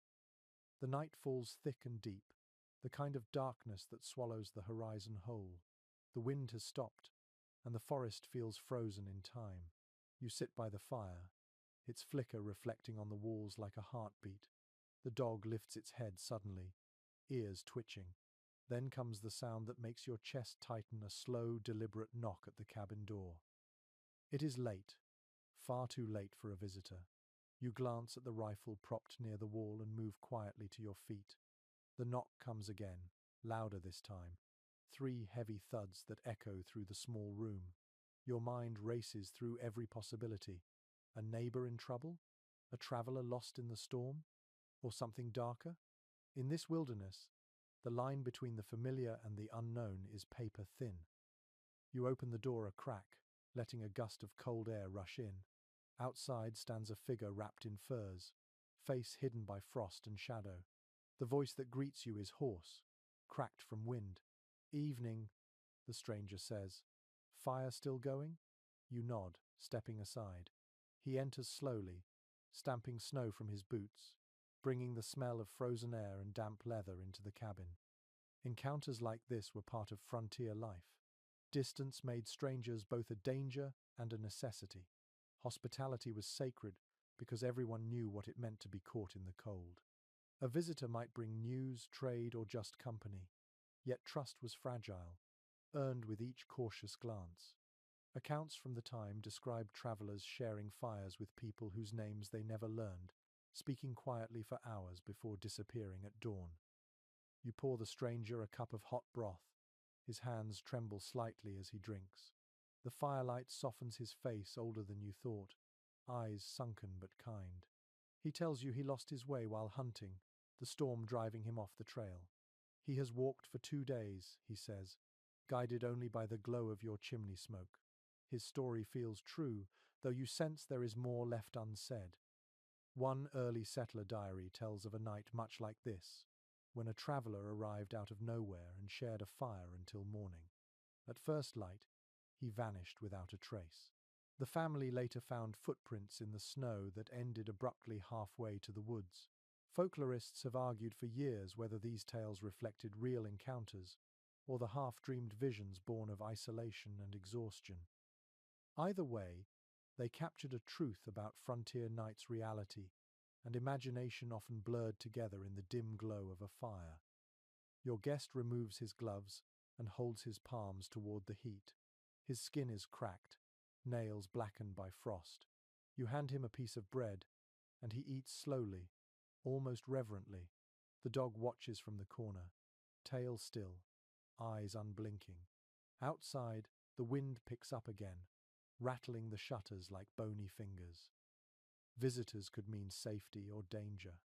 The night falls thick and deep, the kind of darkness that swallows the horizon whole. The wind has stopped, and the forest feels frozen in time. You sit by the fire, its flicker reflecting on the walls like a heartbeat. The dog lifts its head suddenly, ears twitching. Then comes the sound that makes your chest tighten, a slow, deliberate knock at the cabin door. It is late, far too late for a visitor. You glance at the rifle propped near the wall and move quietly to your feet. The knock comes again, louder this time. 3 heavy thuds that echo through the small room. Your mind races through every possibility. A neighbor in trouble? A traveler lost in the storm? Or something darker? In this wilderness, the line between the familiar and the unknown is paper thin. You open the door a crack, letting a gust of cold air rush in. Outside stands a figure wrapped in furs, face hidden by frost and shadow. The voice that greets you is hoarse, cracked from wind. "Evening," the stranger says. "Fire still going?" You nod, stepping aside. He enters slowly, stamping snow from his boots, bringing the smell of frozen air and damp leather into the cabin. Encounters like this were part of frontier life. Distance made strangers both a danger and a necessity. Hospitality was sacred because everyone knew what it meant to be caught in the cold. A visitor might bring news, trade, or just company. Yet trust was fragile, earned with each cautious glance. Accounts from the time describe travelers sharing fires with people whose names they never learned, speaking quietly for hours before disappearing at dawn. You pour the stranger a cup of hot broth. His hands tremble slightly as he drinks. The firelight softens his face, older than you thought, eyes sunken but kind. He tells you he lost his way while hunting, the storm driving him off the trail. He has walked for 2 days, he says, guided only by the glow of your chimney smoke. His story feels true, though you sense there is more left unsaid. One early settler diary tells of a night much like this, when a traveler arrived out of nowhere and shared a fire until morning. At first light, he vanished without a trace. The family later found footprints in the snow that ended abruptly halfway to the woods. Folklorists have argued for years whether these tales reflected real encounters or the half-dreamed visions born of isolation and exhaustion. Either way, They captured a truth about frontier night's reality and imagination often blurred together in the dim glow of a fire. Your guest removes his gloves and holds his palms toward the heat. His skin is cracked, nails blackened by frost. You hand him a piece of bread, and he eats slowly, almost reverently. The dog watches from the corner, tail still, eyes unblinking. Outside, the wind picks up again, rattling the shutters like bony fingers. Visitors could mean safety or danger,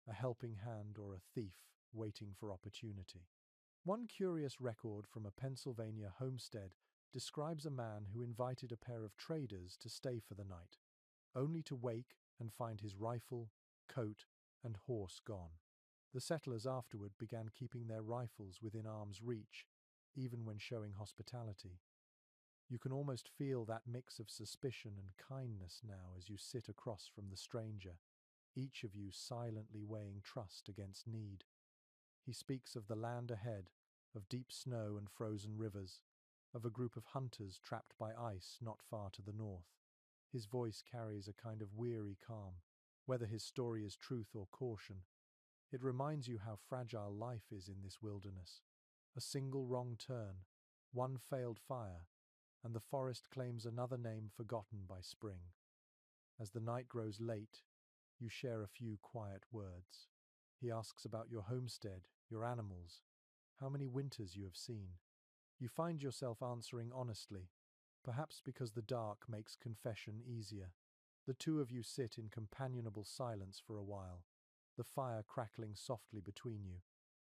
a helping hand or a thief waiting for opportunity. One curious record from a Pennsylvania homestead describes a man who invited a pair of traders to stay for the night, only to wake and find his rifle, coat, and horse gone. The settlers afterward began keeping their rifles within arm's reach, even when showing hospitality. You can almost feel that mix of suspicion and kindness now as you sit across from the stranger, each of you silently weighing trust against need. He speaks of the land ahead, of deep snow and frozen rivers, of a group of hunters trapped by ice not far to the north. His voice carries a kind of weary calm. Whether his story is truth or caution, it reminds you how fragile life is in this wilderness. A single wrong turn, one failed fire, and the forest claims another name forgotten by spring. As the night grows late, you share a few quiet words. He asks about your homestead, your animals, how many winters you have seen. You find yourself answering honestly, perhaps because the dark makes confession easier. The two of you sit in companionable silence for a while, the fire crackling softly between you.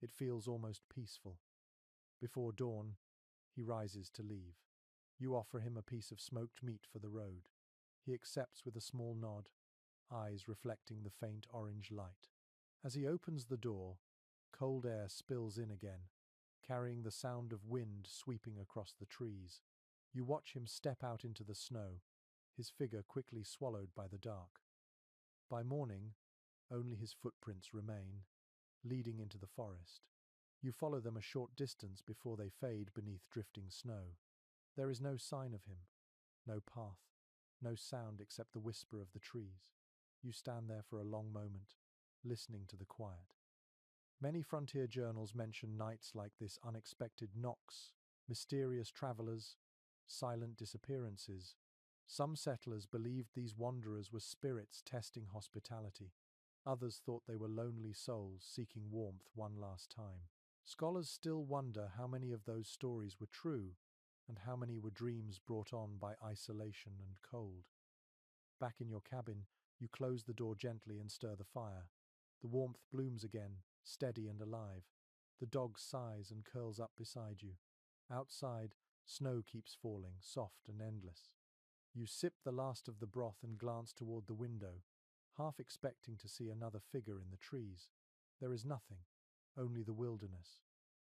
It feels almost peaceful. Before dawn, he rises to leave. You offer him a piece of smoked meat for the road. He accepts with a small nod, eyes reflecting the faint orange light. As he opens the door, cold air spills in again, carrying the sound of wind sweeping across the trees. You watch him step out into the snow, his figure quickly swallowed by the dark. By morning, only his footprints remain, leading into the forest. You follow them a short distance before they fade beneath drifting snow. There is no sign of him, no path, no sound except the whisper of the trees. You stand there for a long moment, listening to the quiet. Many frontier journals mention nights like this: unexpected knocks, mysterious travelers, silent disappearances. Some settlers believed these wanderers were spirits testing hospitality. Others thought they were lonely souls seeking warmth one last time. Scholars still wonder how many of those stories were true and how many were dreams brought on by isolation and cold. Back in your cabin, you close the door gently and stir the fire. The warmth blooms again, steady and alive. The dog sighs and curls up beside you. Outside, snow keeps falling, soft and endless. You sip the last of the broth and glance toward the window, half expecting to see another figure in the trees. There is nothing, only the wilderness,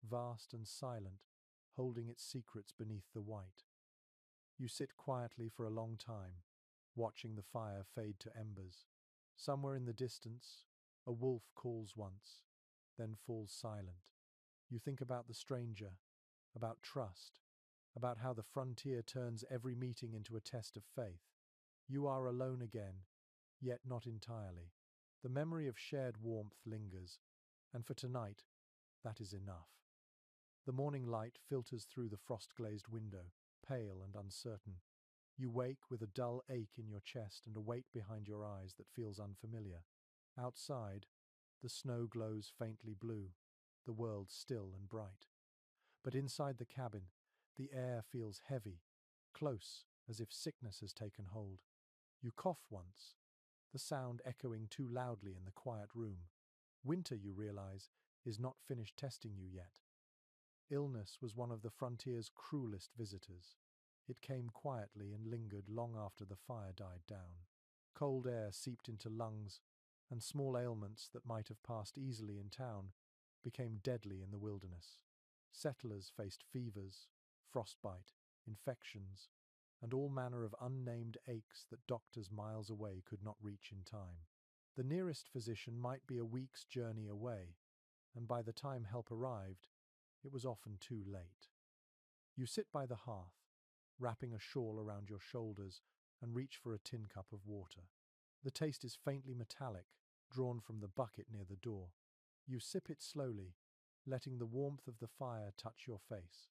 vast and silent, holding its secrets beneath the white. You sit quietly for a long time, watching the fire fade to embers. Somewhere in the distance, a wolf calls once, then falls silent. You think about the stranger, about trust, about how the frontier turns every meeting into a test of faith. You are alone again, yet not entirely. The memory of shared warmth lingers, and for tonight, that is enough. The morning light filters through the frost-glazed window, pale and uncertain. You wake with a dull ache in your chest and a weight behind your eyes that feels unfamiliar. Outside, the snow glows faintly blue, the world still and bright. But inside the cabin, the air feels heavy, close, as if sickness has taken hold. You cough once, the sound echoing too loudly in the quiet room. Winter, you realize, is not finished testing you yet. Illness was one of the frontier's cruelest visitors. It came quietly and lingered long after the fire died down. Cold air seeped into lungs, and small ailments that might have passed easily in town became deadly in the wilderness. Settlers faced fevers, frostbite, infections, and all manner of unnamed aches that doctors miles away could not reach in time. The nearest physician might be a week's journey away, and by the time help arrived, it was often too late. You sit by the hearth, wrapping a shawl around your shoulders and reach for a tin cup of water. The taste is faintly metallic, drawn from the bucket near the door. You sip it slowly, letting the warmth of the fire touch your face.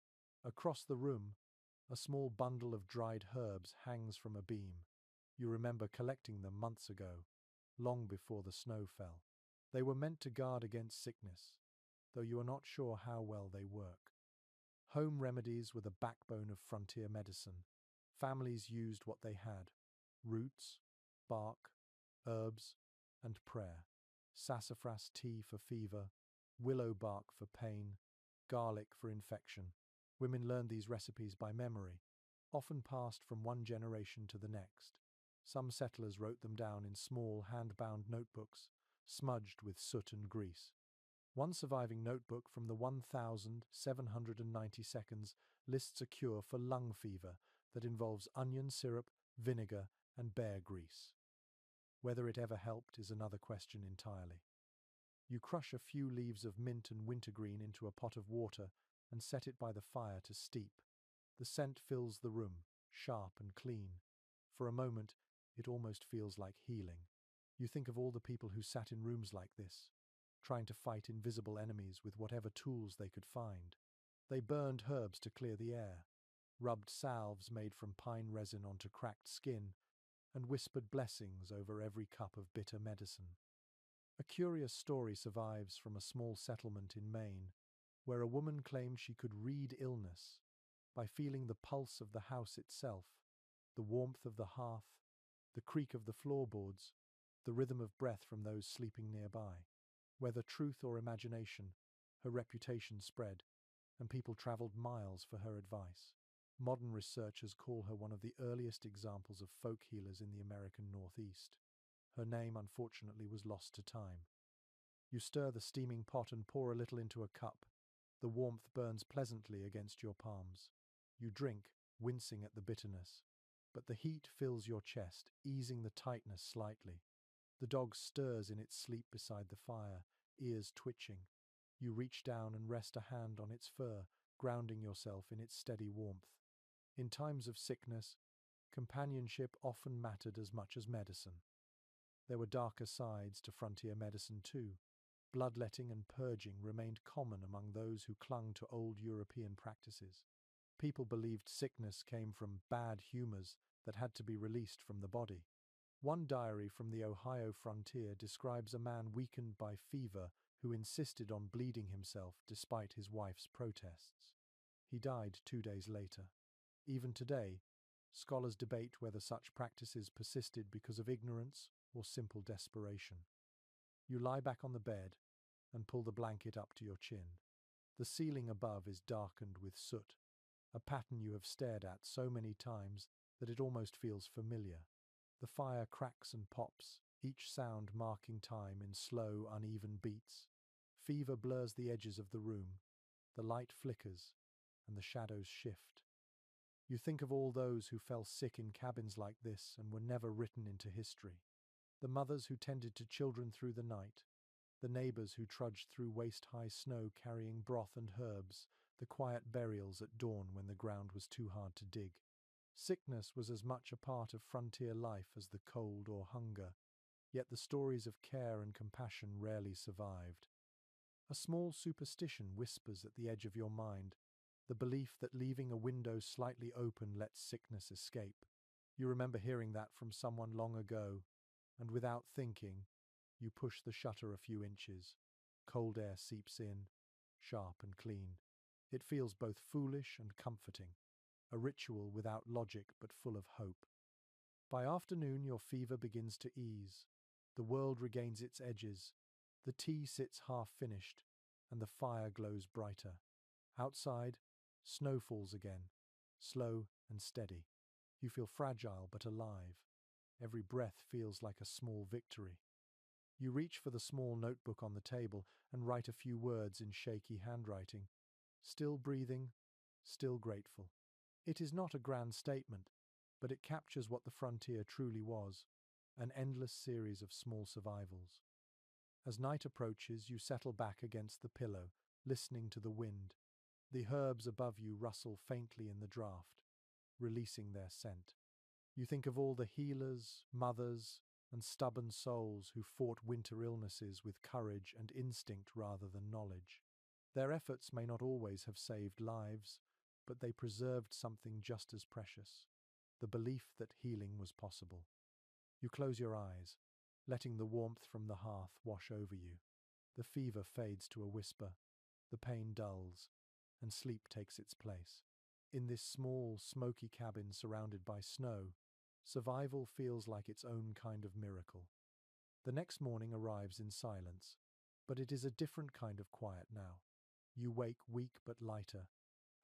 Across the room, a small bundle of dried herbs hangs from a beam. You remember collecting them months ago, long before the snow fell. They were meant to guard against sickness, though you are not sure how well they work. Home remedies were the backbone of frontier medicine. Families used what they had: roots, bark, herbs, and prayer. Sassafras tea for fever, willow bark for pain, garlic for infection. Women learned these recipes by memory, often passed from one generation to the next. Some settlers wrote them down in small hand-bound notebooks, smudged with soot and grease. One surviving notebook from the 1790 seconds lists a cure for lung fever that involves onion syrup, vinegar, and bear grease. Whether it ever helped is another question entirely. You crush a few leaves of mint and wintergreen into a pot of water and set it by the fire to steep. The scent fills the room, sharp and clean. For a moment, it almost feels like healing. You think of all the people who sat in rooms like this, trying to fight invisible enemies with whatever tools they could find. They burned herbs to clear the air, rubbed salves made from pine resin onto cracked skin, and whispered blessings over every cup of bitter medicine. A curious story survives from a small settlement in Maine, where a woman claimed she could read illness by feeling the pulse of the house itself, the warmth of the hearth, the creak of the floorboards, the rhythm of breath from those sleeping nearby. Whether truth or imagination, her reputation spread, and people traveled miles for her advice. Modern researchers call her one of the earliest examples of folk healers in the American Northeast. Her name, unfortunately, was lost to time. You stir the steaming pot and pour a little into a cup. The warmth burns pleasantly against your palms. You drink, wincing at the bitterness, but the heat fills your chest, easing the tightness slightly. The dog stirs in its sleep beside the fire, ears twitching. You reach down and rest a hand on its fur, grounding yourself in its steady warmth. In times of sickness, companionship often mattered as much as medicine. There were darker sides to frontier medicine too. Bloodletting and purging remained common among those who clung to old European practices. People believed sickness came from bad humors that had to be released from the body. One diary from the Ohio frontier describes a man weakened by fever who insisted on bleeding himself despite his wife's protests. He died 2 days later. Even today, scholars debate whether such practices persisted because of ignorance or simple desperation. You lie back on the bed and pull the blanket up to your chin. The ceiling above is darkened with soot, a pattern you have stared at so many times that it almost feels familiar. The fire cracks and pops, each sound marking time in slow, uneven beats. Fever blurs the edges of the room. The light flickers, and the shadows shift. You think of all those who fell sick in cabins like this and were never written into history. The mothers who tended to children through the night, the neighbors who trudged through waist-high snow carrying broth and herbs, the quiet burials at dawn when the ground was too hard to dig. Sickness was as much a part of frontier life as the cold or hunger, yet the stories of care and compassion rarely survived. A small superstition whispers at the edge of your mind, the belief that leaving a window slightly open lets sickness escape. You remember hearing that from someone long ago, and without thinking, you push the shutter a few inches. Cold air seeps in, sharp and clean. It feels both foolish and comforting, a ritual without logic but full of hope. By afternoon, your fever begins to ease. The world regains its edges. The tea sits half-finished, and the fire glows brighter. Outside, snow falls again, slow and steady. You feel fragile but alive. Every breath feels like a small victory. You reach for the small notebook on the table and write a few words in shaky handwriting. Still breathing, still grateful. It is not a grand statement, but it captures what the frontier truly was, an endless series of small survivals. As night approaches, you settle back against the pillow, listening to the wind. The herbs above you rustle faintly in the draught, releasing their scent. You think of all the healers, mothers, and stubborn souls who fought winter illnesses with courage and instinct rather than knowledge. Their efforts may not always have saved lives, but they preserved something just as precious: the belief that healing was possible. You close your eyes, letting the warmth from the hearth wash over you. The fever fades to a whisper, the pain dulls, and sleep takes its place. In this small, smoky cabin surrounded by snow, survival feels like its own kind of miracle. The next morning arrives in silence, but it is a different kind of quiet now. You wake weak but lighter,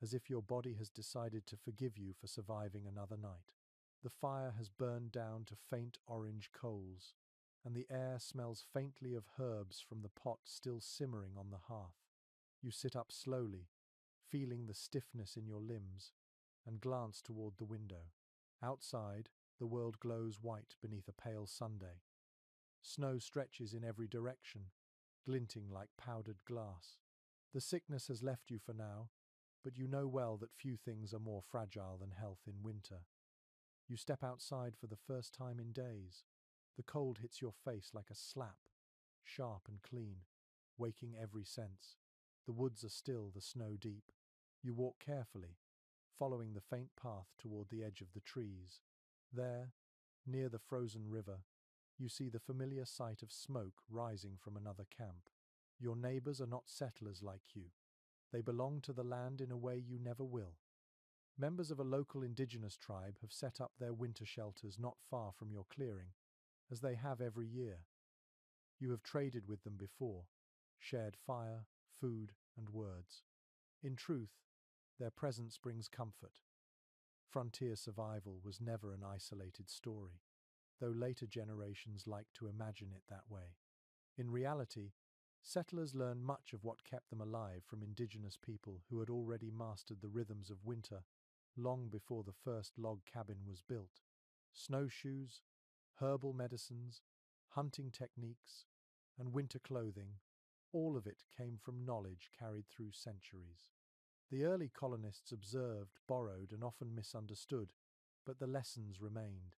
as if your body has decided to forgive you for surviving another night. The fire has burned down to faint orange coals, and the air smells faintly of herbs from the pot still simmering on the hearth. You sit up slowly, feeling the stiffness in your limbs, and glance toward the window. Outside, the world glows white beneath a pale Sunday. Snow stretches in every direction, glinting like powdered glass. The sickness has left you for now, but you know well that few things are more fragile than health in winter. You step outside for the first time in days. The cold hits your face like a slap, sharp and clean, waking every sense. The woods are still, the snow deep. You walk carefully, following the faint path toward the edge of the trees. There, near the frozen river, you see the familiar sight of smoke rising from another camp. Your neighbors are not settlers like you. They belong to the land in a way you never will. Members of a local indigenous tribe have set up their winter shelters not far from your clearing, as they have every year. You have traded with them before, shared fire, food, and words. In truth, their presence brings comfort. Frontier survival was never an isolated story, though later generations like to imagine it that way. In reality, settlers learned much of what kept them alive from indigenous people who had already mastered the rhythms of winter long before the first log cabin was built. Snowshoes, herbal medicines, hunting techniques, and winter clothing, all of it came from knowledge carried through centuries. The early colonists observed, borrowed, and often misunderstood, but the lessons remained.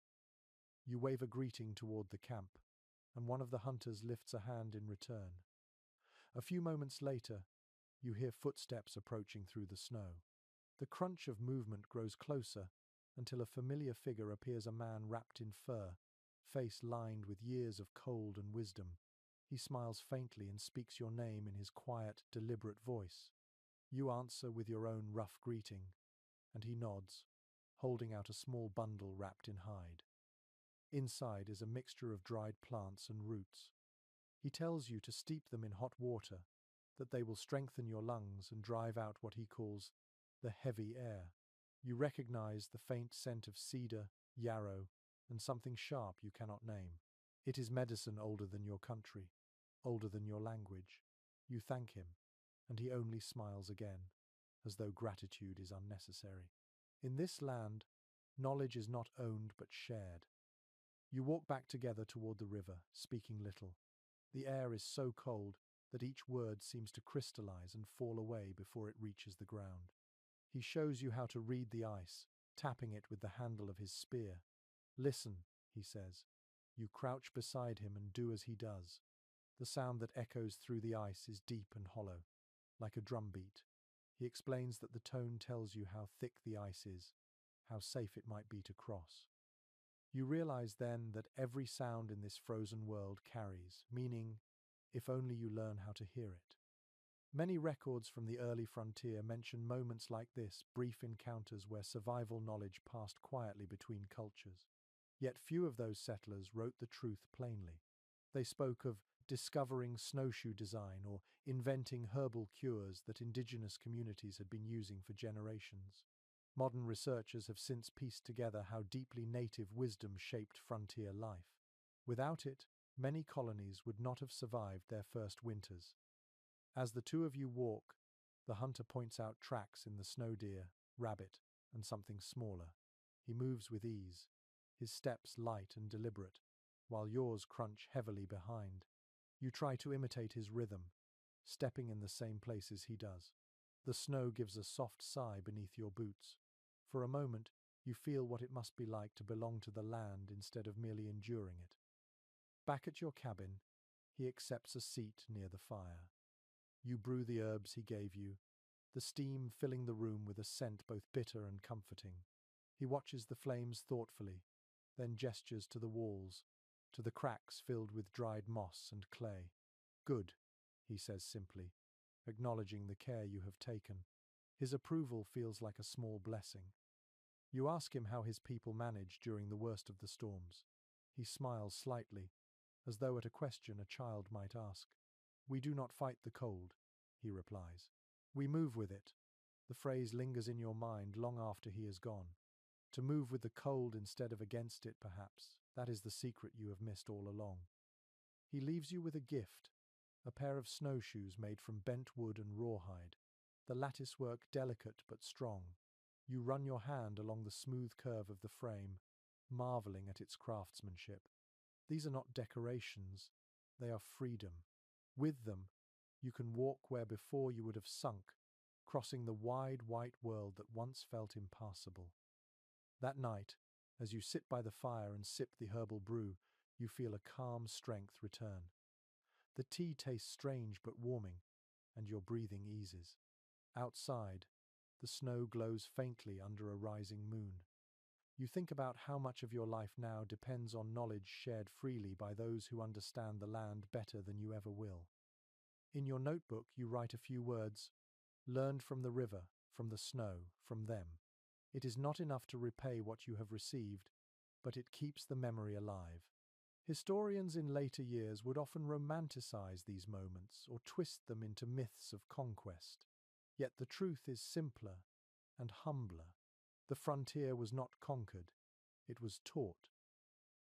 You wave a greeting toward the camp, and one of the hunters lifts a hand in return. A few moments later, you hear footsteps approaching through the snow. The crunch of movement grows closer until a familiar figure appears, a man wrapped in fur, face lined with years of cold and wisdom. He smiles faintly and speaks your name in his quiet, deliberate voice. You answer with your own rough greeting, and he nods, holding out a small bundle wrapped in hide. Inside is a mixture of dried plants and roots. He tells you to steep them in hot water, that they will strengthen your lungs and drive out what he calls the heavy air. You recognize the faint scent of cedar, yarrow, and something sharp you cannot name. It is medicine older than your country, older than your language. You thank him, and he only smiles again, as though gratitude is unnecessary. In this land, knowledge is not owned but shared. You walk back together toward the river, speaking little. The air is so cold that each word seems to crystallize and fall away before it reaches the ground. He shows you how to read the ice, tapping it with the handle of his spear. Listen, he says. You crouch beside him and do as he does. The sound that echoes through the ice is deep and hollow, like a drumbeat. He explains that the tone tells you how thick the ice is, how safe it might be to cross. You realize then that every sound in this frozen world carries meaning, if only you learn how to hear it. Many records from the early frontier mention moments like this, brief encounters where survival knowledge passed quietly between cultures. Yet few of those settlers wrote the truth plainly. They spoke of discovering snowshoe design or inventing herbal cures that indigenous communities had been using for generations. Modern researchers have since pieced together how deeply native wisdom shaped frontier life. Without it, many colonies would not have survived their first winters. As the two of you walk, the hunter points out tracks in the snow deer, rabbit, and something smaller. He moves with ease, his steps light and deliberate, while yours crunch heavily behind. You try to imitate his rhythm, stepping in the same places he does. The snow gives a soft sigh beneath your boots. For a moment, You feel what it must be like to belong to the land instead of merely enduring it. Back at your cabin, he accepts a seat near the fire. You brew the herbs he gave you, the steam filling the room with a scent both bitter and comforting. He watches the flames thoughtfully, then gestures to the walls, to the cracks filled with dried moss and clay. Good, he says simply, acknowledging the care you have taken. His approval feels like a small blessing. You ask him how his people manage during the worst of the storms. He smiles slightly, as though at a question a child might ask. We do not fight the cold, he replies. We move with it. The phrase lingers in your mind long after he is gone. To move with the cold instead of against it, perhaps, that is the secret you have missed all along. He leaves you with a gift, a pair of snowshoes made from bent wood and rawhide, the latticework delicate but strong. You run your hand along the smooth curve of the frame, marveling at its craftsmanship. These are not decorations, they are freedom. With them, you can walk where before you would have sunk, crossing the wide white world that once felt impassable. That night, as you sit by the fire and sip the herbal brew, you feel a calm strength return. The tea tastes strange but warming, and your breathing eases. Outside, the snow glows faintly under a rising moon. You think about how much of your life now depends on knowledge shared freely by those who understand the land better than you ever will. In your notebook, you write a few words, learned from the river, from the snow, from them. It is not enough to repay what you have received, but it keeps the memory alive. Historians in later years would often romanticize these moments or twist them into myths of conquest. Yet the truth is simpler and humbler. The frontier was not conquered, it was taught.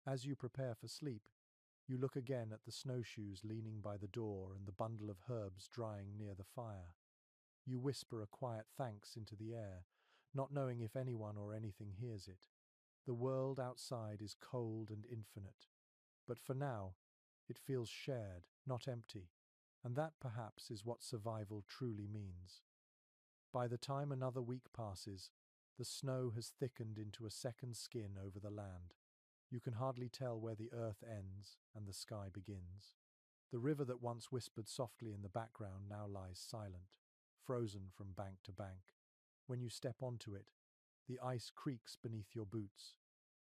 As you prepare for sleep, you look again at the snowshoes leaning by the door and the bundle of herbs drying near the fire. You whisper a quiet thanks into the air, not knowing if anyone or anything hears it. The world outside is cold and infinite, but for now, it feels shared, not empty, and that perhaps is what survival truly means. By the time another week passes, the snow has thickened into a second skin over the land. You can hardly tell where the earth ends and the sky begins. The river that once whispered softly in the background now lies silent, frozen from bank to bank. When you step onto it, the ice creaks beneath your boots,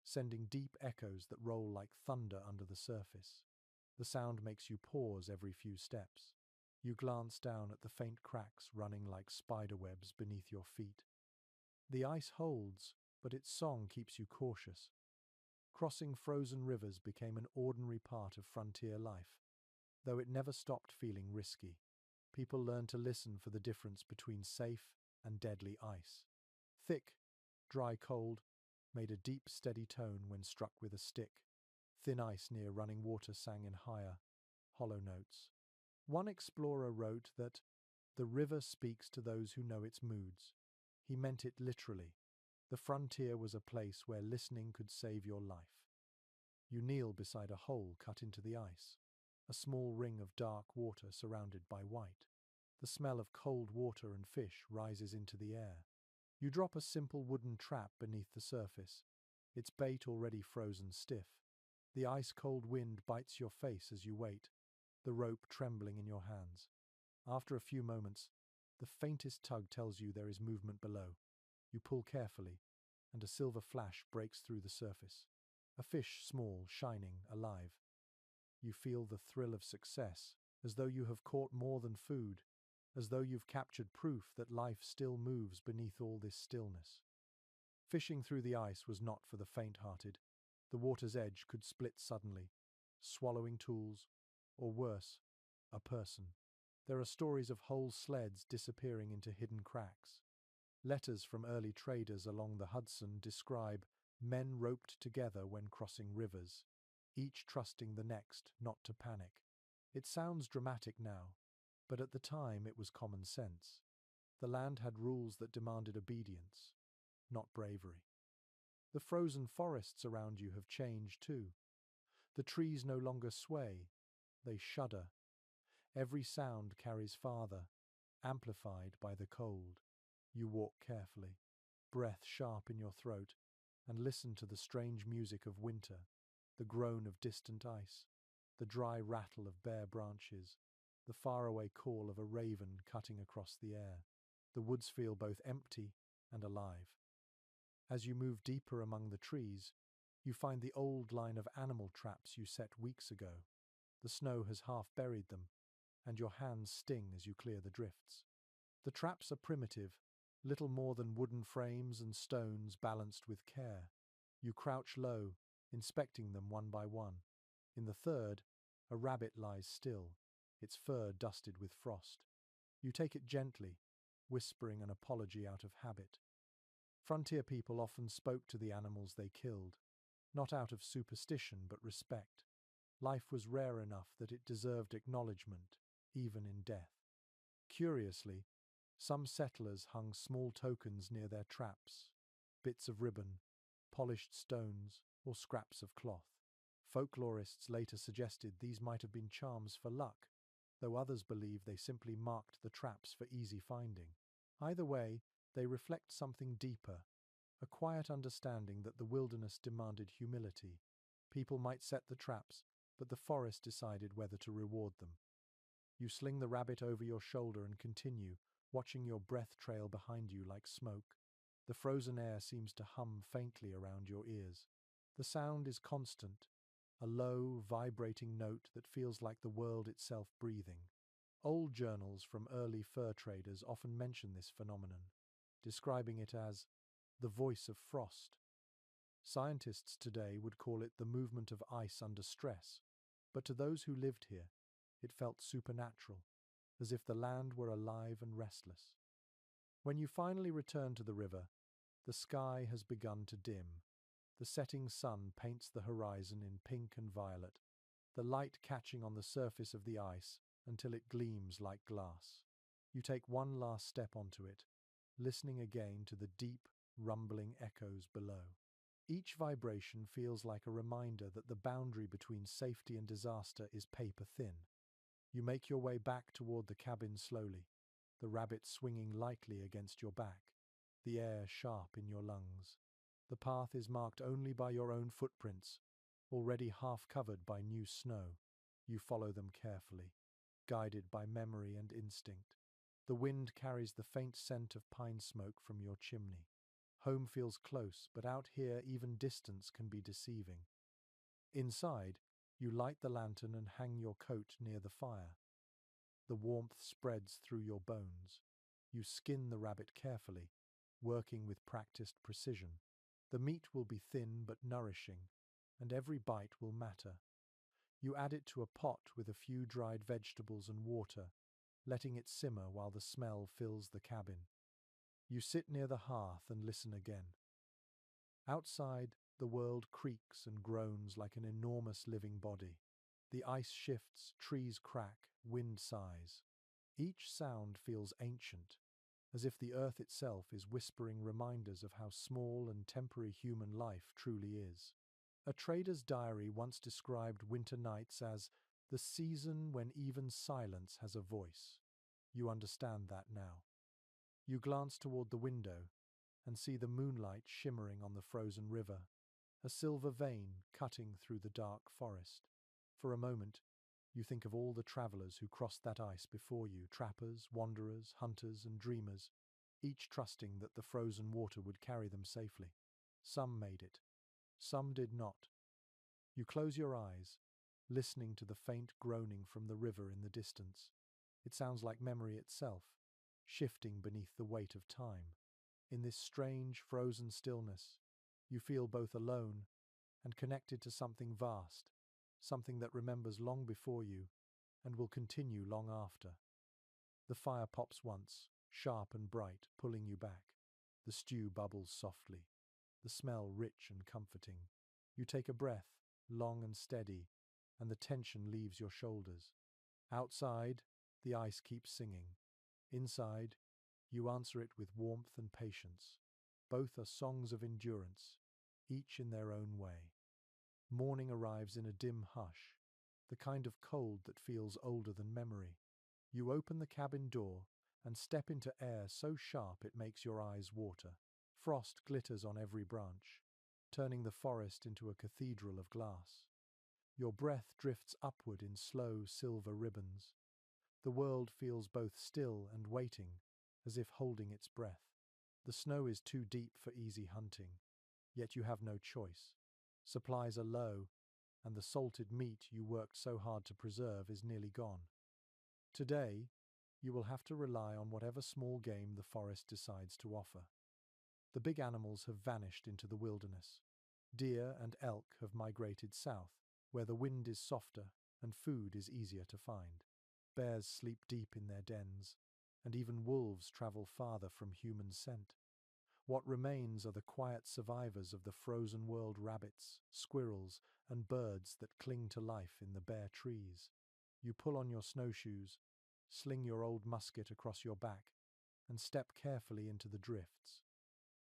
sending deep echoes that roll like thunder under the surface. The sound makes you pause every few steps. You glance down at the faint cracks running like spiderwebs beneath your feet. The ice holds, but its song keeps you cautious. Crossing frozen rivers became an ordinary part of frontier life, though it never stopped feeling risky. People learned to listen for the difference between safe and deadly ice. Thick, dry cold made a deep, steady tone when struck with a stick. Thin ice near running water sang in higher, hollow notes. One explorer wrote that the river speaks to those who know its moods. He meant it literally. The frontier was a place where listening could save your life. You kneel beside a hole cut into the ice, a small ring of dark water surrounded by white. The smell of cold water and fish rises into the air. You drop a simple wooden trap beneath the surface, its bait already frozen stiff. The ice-cold wind bites your face as you wait, the rope trembling in your hands. After a few moments, the faintest tug tells you there is movement below. You pull carefully, and a silver flash breaks through the surface. A fish, small, shining, alive. You feel the thrill of success, as though you have caught more than food, as though you've captured proof that life still moves beneath all this stillness. Fishing through the ice was not for the faint-hearted. The water's edge could split suddenly, swallowing tools, or worse, a person. There are stories of whole sleds disappearing into hidden cracks. Letters from early traders along the Hudson describe men roped together when crossing rivers, each trusting the next not to panic. It sounds dramatic now, but at the time it was common sense. The land had rules that demanded obedience, not bravery. The frozen forests around you have changed too. The trees no longer sway, they shudder. Every sound carries farther, amplified by the cold. You walk carefully, breath sharp in your throat, and listen to the strange music of winter, the groan of distant ice, the dry rattle of bare branches, the faraway call of a raven cutting across the air. The woods feel both empty and alive. As you move deeper among the trees, you find the old line of animal traps you set weeks ago. The snow has half buried them, and your hands sting as you clear the drifts. The traps are primitive, little more than wooden frames and stones balanced with care. You crouch low, inspecting them one by one. In the third, a rabbit lies still, its fur dusted with frost. You take it gently, whispering an apology out of habit. Frontier people often spoke to the animals they killed, not out of superstition but respect. Life was rare enough that it deserved acknowledgement, even in death. Curiously, some settlers hung small tokens near their traps, bits of ribbon, polished stones, or scraps of cloth. Folklorists later suggested these might have been charms for luck, though others believe they simply marked the traps for easy finding. Either way, they reflect something deeper, a quiet understanding that the wilderness demanded humility. People might set the traps, but the forest decided whether to reward them. You sling the rabbit over your shoulder and continue, watching your breath trail behind you like smoke. The frozen air seems to hum faintly around your ears. The sound is constant, a low, vibrating note that feels like the world itself breathing. Old journals from early fur traders often mention this phenomenon, describing it as the voice of frost. Scientists today would call it the movement of ice under stress, but to those who lived here, it felt supernatural, as if the land were alive and restless. When you finally return to the river, the sky has begun to dim. The setting sun paints the horizon in pink and violet, the light catching on the surface of the ice until it gleams like glass. You take one last step onto it, listening again to the deep, rumbling echoes below. Each vibration feels like a reminder that the boundary between safety and disaster is paper thin. You make your way back toward the cabin slowly, the rabbit swinging lightly against your back, the air sharp in your lungs. The path is marked only by your own footprints, already half covered by new snow. You follow them carefully, guided by memory and instinct. The wind carries the faint scent of pine smoke from your chimney. Home feels close, but out here even distance can be deceiving. Inside, you light the lantern and hang your coat near the fire. The warmth spreads through your bones. You skin the rabbit carefully, working with practiced precision. The meat will be thin but nourishing, and every bite will matter. You add it to a pot with a few dried vegetables and water, letting it simmer while the smell fills the cabin. You sit near the hearth and listen again. Outside, the world creaks and groans like an enormous living body. The ice shifts, trees crack, wind sighs. Each sound feels ancient, as if the earth itself is whispering reminders of how small and temporary human life truly is. A trader's diary once described winter nights as the season when even silence has a voice. You understand that now. You glance toward the window and see the moonlight shimmering on the frozen river, a silver vein cutting through the dark forest. For a moment, you think of all the travelers who crossed that ice before you, trappers, wanderers, hunters, and dreamers, each trusting that the frozen water would carry them safely. Some made it, some did not. You close your eyes, listening to the faint groaning from the river in the distance. It sounds like memory itself, shifting beneath the weight of time. In this strange, frozen stillness, you feel both alone and connected to something vast, something that remembers long before you and will continue long after. The fire pops once, sharp and bright, pulling you back. The stew bubbles softly, the smell rich and comforting. You take a breath, long and steady, and the tension leaves your shoulders. Outside, the ice keeps singing. Inside, you answer it with warmth and patience. Both are songs of endurance, each in their own way. Morning arrives in a dim hush, the kind of cold that feels older than memory. You open the cabin door and step into air so sharp it makes your eyes water. Frost glitters on every branch, turning the forest into a cathedral of glass. Your breath drifts upward in slow silver ribbons. The world feels both still and waiting, as if holding its breath. The snow is too deep for easy hunting, yet you have no choice. Supplies are low, and the salted meat you worked so hard to preserve is nearly gone. Today, you will have to rely on whatever small game the forest decides to offer. The big animals have vanished into the wilderness. Deer and elk have migrated south, where the wind is softer and food is easier to find. Bears sleep deep in their dens, and even wolves travel farther from human scent. What remains are the quiet survivors of the frozen world: rabbits, squirrels, and birds that cling to life in the bare trees. You pull on your snowshoes, sling your old musket across your back, and step carefully into the drifts.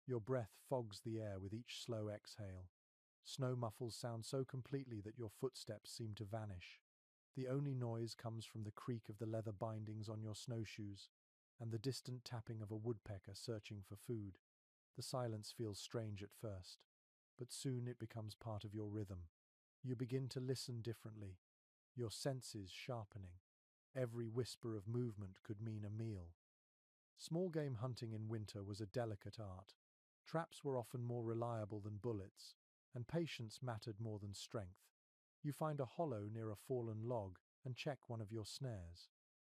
Your breath fogs the air with each slow exhale. Snow muffles sound so completely that your footsteps seem to vanish. The only noise comes from the creak of the leather bindings on your snowshoes and the distant tapping of a woodpecker searching for food. The silence feels strange at first, but soon it becomes part of your rhythm. You begin to listen differently, your senses sharpening. Every whisper of movement could mean a meal. Small game hunting in winter was a delicate art. Traps were often more reliable than bullets, and patience mattered more than strength. You find a hollow near a fallen log and check one of your snares.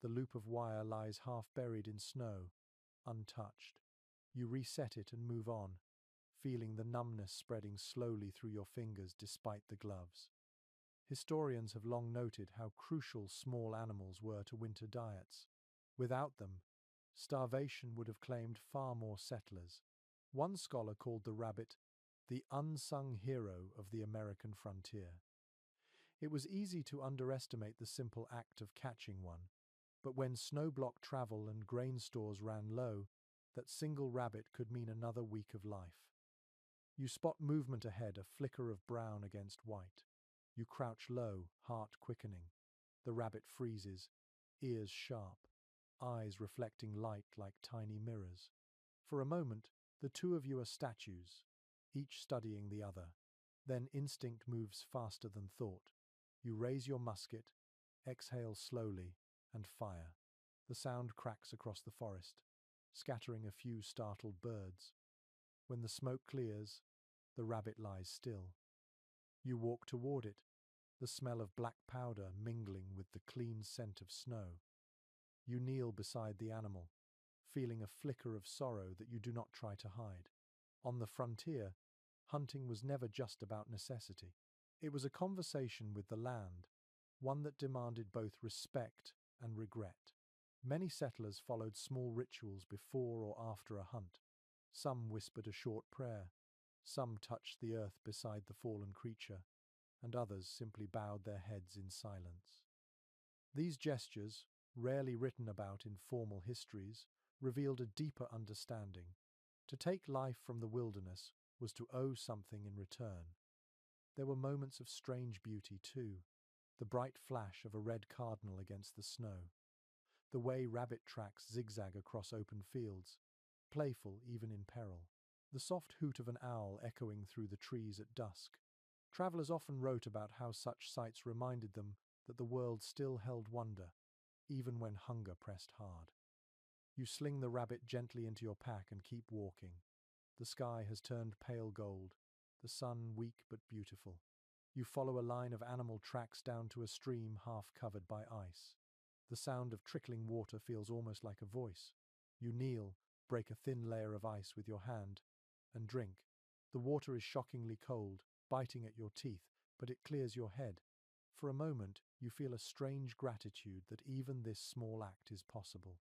The loop of wire lies half buried in snow, untouched. You reset it and move on, feeling the numbness spreading slowly through your fingers despite the gloves. Historians have long noted how crucial small animals were to winter diets. Without them, starvation would have claimed far more settlers. One scholar called the rabbit the unsung hero of the American frontier. It was easy to underestimate the simple act of catching one, but when snow-blocked travel and grain stores ran low, that single rabbit could mean another week of life. You spot movement ahead, a flicker of brown against white. You crouch low, heart quickening. The rabbit freezes, ears sharp, eyes reflecting light like tiny mirrors. For a moment, the two of you are statues, each studying the other. Then instinct moves faster than thought. You raise your musket, exhale slowly, and fire. The sound cracks across the forest, scattering a few startled birds. When the smoke clears, the rabbit lies still. You walk toward it, the smell of black powder mingling with the clean scent of snow. You kneel beside the animal, feeling a flicker of sorrow that you do not try to hide. On the frontier, hunting was never just about necessity. It was a conversation with the land, one that demanded both respect and regret. Many settlers followed small rituals before or after a hunt. Some whispered a short prayer, some touched the earth beside the fallen creature, and others simply bowed their heads in silence. These gestures, rarely written about in formal histories, revealed a deeper understanding. To take life from the wilderness was to owe something in return. There were moments of strange beauty too, the bright flash of a red cardinal against the snow, the way rabbit tracks zigzag across open fields, playful even in peril, the soft hoot of an owl echoing through the trees at dusk. Travelers often wrote about how such sights reminded them that the world still held wonder, even when hunger pressed hard. You sling the rabbit gently into your pack and keep walking. The sky has turned pale gold, the sun weak but beautiful. You follow a line of animal tracks down to a stream half covered by ice. The sound of trickling water feels almost like a voice. You kneel, break a thin layer of ice with your hand, and drink. The water is shockingly cold, biting at your teeth, but it clears your head. For a moment, you feel a strange gratitude that even this small act is possible.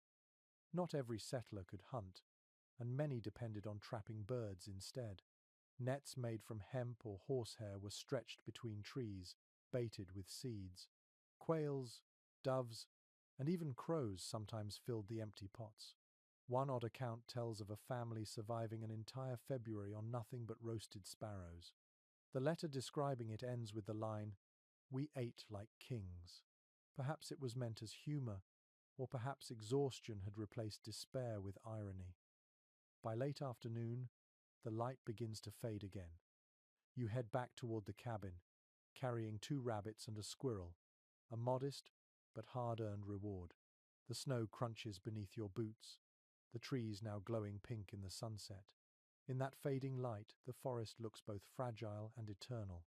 Not every settler could hunt, and many depended on trapping birds instead. Nets made from hemp or horsehair were stretched between trees, baited with seeds. Quails, doves, and even crows sometimes filled the empty pots. One odd account tells of a family surviving an entire February on nothing but roasted sparrows. The letter describing it ends with the line, "We ate like kings." Perhaps it was meant as humor, or perhaps exhaustion had replaced despair with irony. By late afternoon, the light begins to fade again. You head back toward the cabin, carrying 2 rabbits and a squirrel, a modest but hard-earned reward. The snow crunches beneath your boots, the trees now glowing pink in the sunset. In that fading light, the forest looks both fragile and eternal.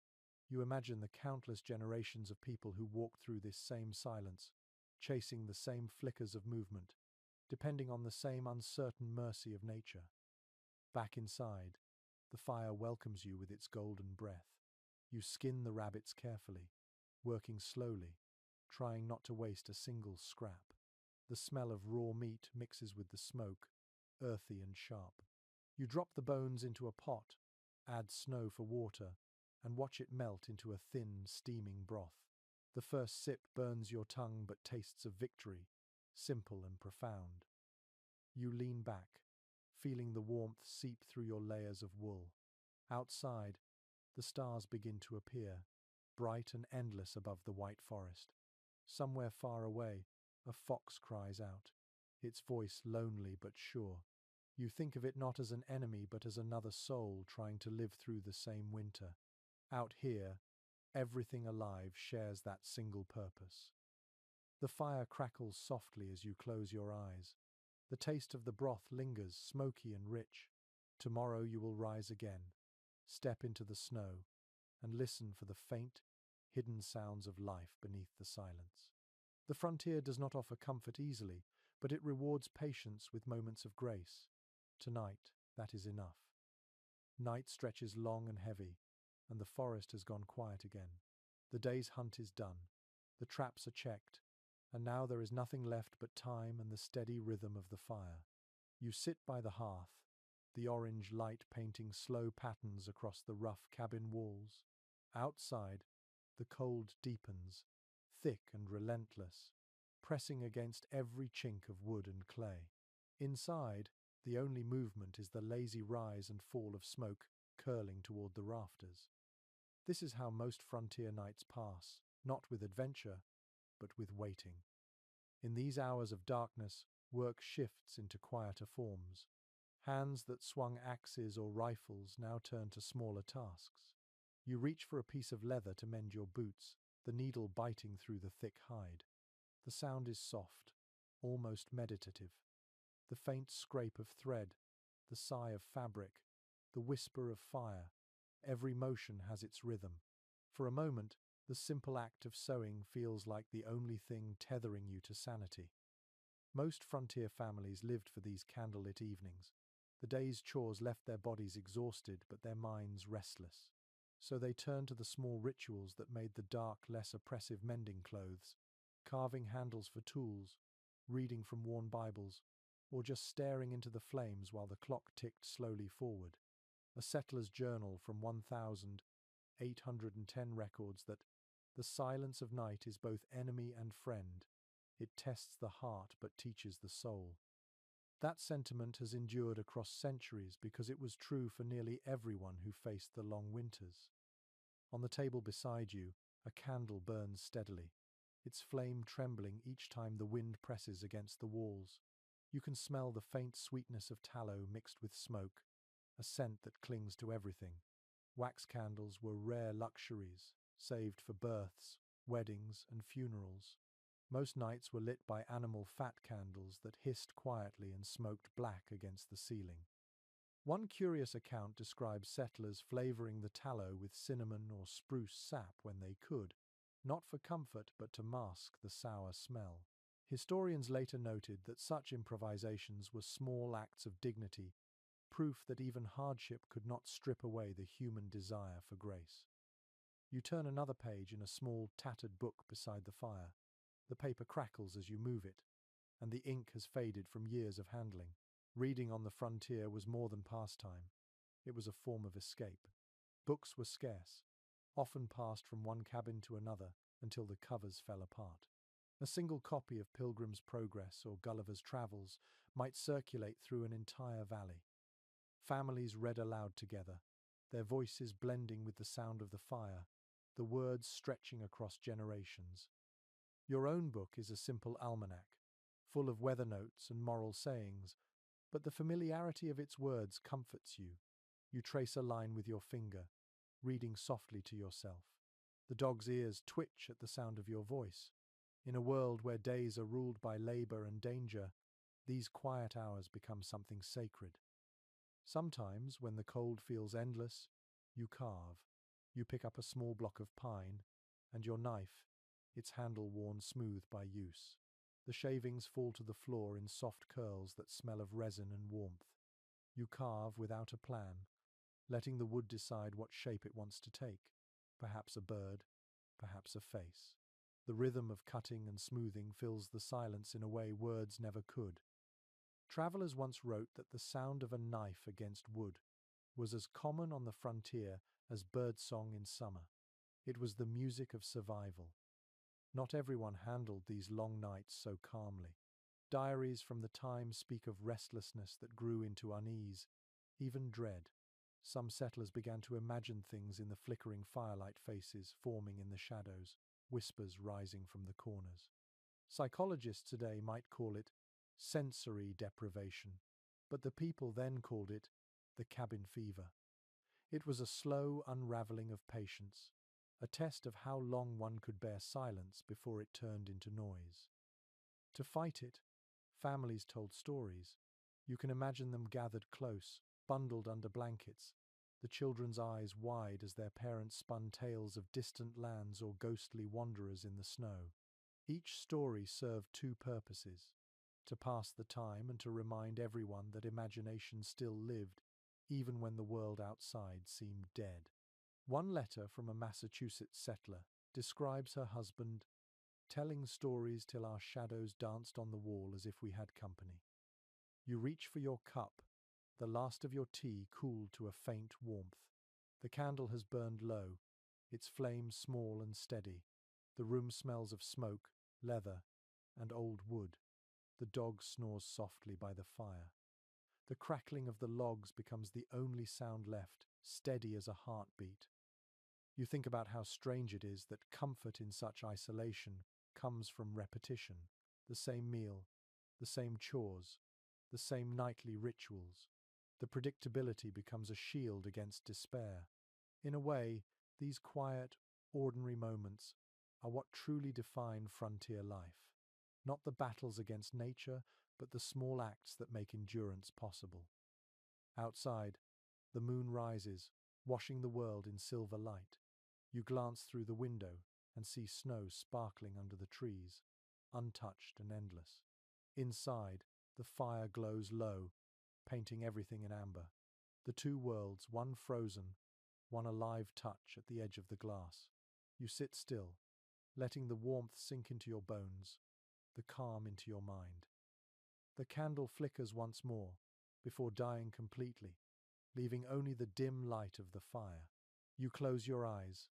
You imagine the countless generations of people who walked through this same silence, chasing the same flickers of movement, depending on the same uncertain mercy of nature. Back inside, the fire welcomes you with its golden breath. You skin the rabbits carefully, working slowly, trying not to waste a single scrap. The smell of raw meat mixes with the smoke, earthy and sharp. You drop the bones into a pot, add snow for water, and watch it melt into a thin, steaming broth. The first sip burns your tongue but tastes of victory, simple and profound. You lean back, feeling the warmth seep through your layers of wool. Outside, the stars begin to appear, bright and endless above the white forest. Somewhere far away, a fox cries out, its voice lonely but sure. You think of it not as an enemy but as another soul trying to live through the same winter. Out here, everything alive shares that single purpose. The fire crackles softly as you close your eyes. The taste of the broth lingers, smoky and rich. Tomorrow you will rise again, step into the snow, and listen for the faint, hidden sounds of life beneath the silence. The frontier does not offer comfort easily, but it rewards patience with moments of grace. Tonight, that is enough. Night stretches long and heavy, and the forest has gone quiet again. The day's hunt is done. The traps are checked, and now there is nothing left but time and the steady rhythm of the fire. You sit by the hearth, the orange light painting slow patterns across the rough cabin walls. Outside, the cold deepens, thick and relentless, pressing against every chink of wood and clay. Inside, the only movement is the lazy rise and fall of smoke curling toward the rafters. This is how most frontier nights pass, not with adventure, but with waiting. In these hours of darkness, work shifts into quieter forms. Hands that swung axes or rifles now turn to smaller tasks. You reach for a piece of leather to mend your boots, the needle biting through the thick hide. The sound is soft, almost meditative. The faint scrape of thread, the sigh of fabric, the whisper of fire. Every motion has its rhythm. For a moment, the simple act of sewing feels like the only thing tethering you to sanity. Most frontier families lived for these candlelit evenings. The day's chores left their bodies exhausted but their minds restless. So they turned to the small rituals that made the dark less oppressive: mending clothes, carving handles for tools, reading from worn Bibles, or just staring into the flames while the clock ticked slowly forward. A settler's journal from 1,810 records that the silence of night is both enemy and friend. It tests the heart but teaches the soul. That sentiment has endured across centuries because it was true for nearly everyone who faced the long winters. On the table beside you, a candle burns steadily, its flame trembling each time the wind presses against the walls. You can smell the faint sweetness of tallow mixed with smoke, a scent that clings to everything. Wax candles were rare luxuries, saved for births, weddings, and funerals. Most nights were lit by animal fat candles that hissed quietly and smoked black against the ceiling. One curious account describes settlers flavoring the tallow with cinnamon or spruce sap when they could, not for comfort but to mask the sour smell. Historians later noted that such improvisations were small acts of dignity, proof that even hardship could not strip away the human desire for grace. You turn another page in a small, tattered book beside the fire. The paper crackles as you move it, and the ink has faded from years of handling. Reading on the frontier was more than pastime. It was a form of escape. Books were scarce, often passed from one cabin to another until the covers fell apart. A single copy of Pilgrim's Progress or Gulliver's Travels might circulate through an entire valley. Families read aloud together, their voices blending with the sound of the fire, the words stretching across generations. Your own book is a simple almanac, full of weather notes and moral sayings, but the familiarity of its words comforts you. You trace a line with your finger, reading softly to yourself. The dog's ears twitch at the sound of your voice. In a world where days are ruled by labor and danger, these quiet hours become something sacred. Sometimes, when the cold feels endless, you carve. You pick up a small block of pine, and your knife, its handle worn smooth by use. The shavings fall to the floor in soft curls that smell of resin and warmth. You carve without a plan, letting the wood decide what shape it wants to take. Perhaps a bird, perhaps a face. The rhythm of cutting and smoothing fills the silence in a way words never could. Travelers once wrote that the sound of a knife against wood was as common on the frontier as birdsong in summer. It was the music of survival. Not everyone handled these long nights so calmly. Diaries from the time speak of restlessness that grew into unease, even dread. Some settlers began to imagine things in the flickering firelight, faces forming in the shadows, whispers rising from the corners. Psychologists today might call it sensory deprivation, but the people then called it the cabin fever. It was a slow unraveling of patience, a test of how long one could bear silence before it turned into noise. To fight it, families told stories. You can imagine them gathered close, bundled under blankets, the children's eyes wide as their parents spun tales of distant lands or ghostly wanderers in the snow. Each story served two purposes: to pass the time and to remind everyone that imagination still lived, even when the world outside seemed dead. One letter from a Massachusetts settler describes her husband telling stories till our shadows danced on the wall as if we had company. You reach for your cup, the last of your tea cooled to a faint warmth. The candle has burned low, its flame small and steady. The room smells of smoke, leather, and old wood. The dog snores softly by the fire. The crackling of the logs becomes the only sound left, steady as a heartbeat. You think about how strange it is that comfort in such isolation comes from repetition, the same meal, the same chores, the same nightly rituals. The predictability becomes a shield against despair. In a way, these quiet, ordinary moments are what truly define frontier life. Not the battles against nature, but the small acts that make endurance possible. Outside, the moon rises, washing the world in silver light. You glance through the window and see snow sparkling under the trees, untouched and endless. Inside, the fire glows low, painting everything in amber. The two worlds, one frozen, one alive touch at the edge of the glass. You sit still, letting the warmth sink into your bones, the calm into your mind. The candle flickers once more, before dying completely, leaving only the dim light of the fire. You close your eyes,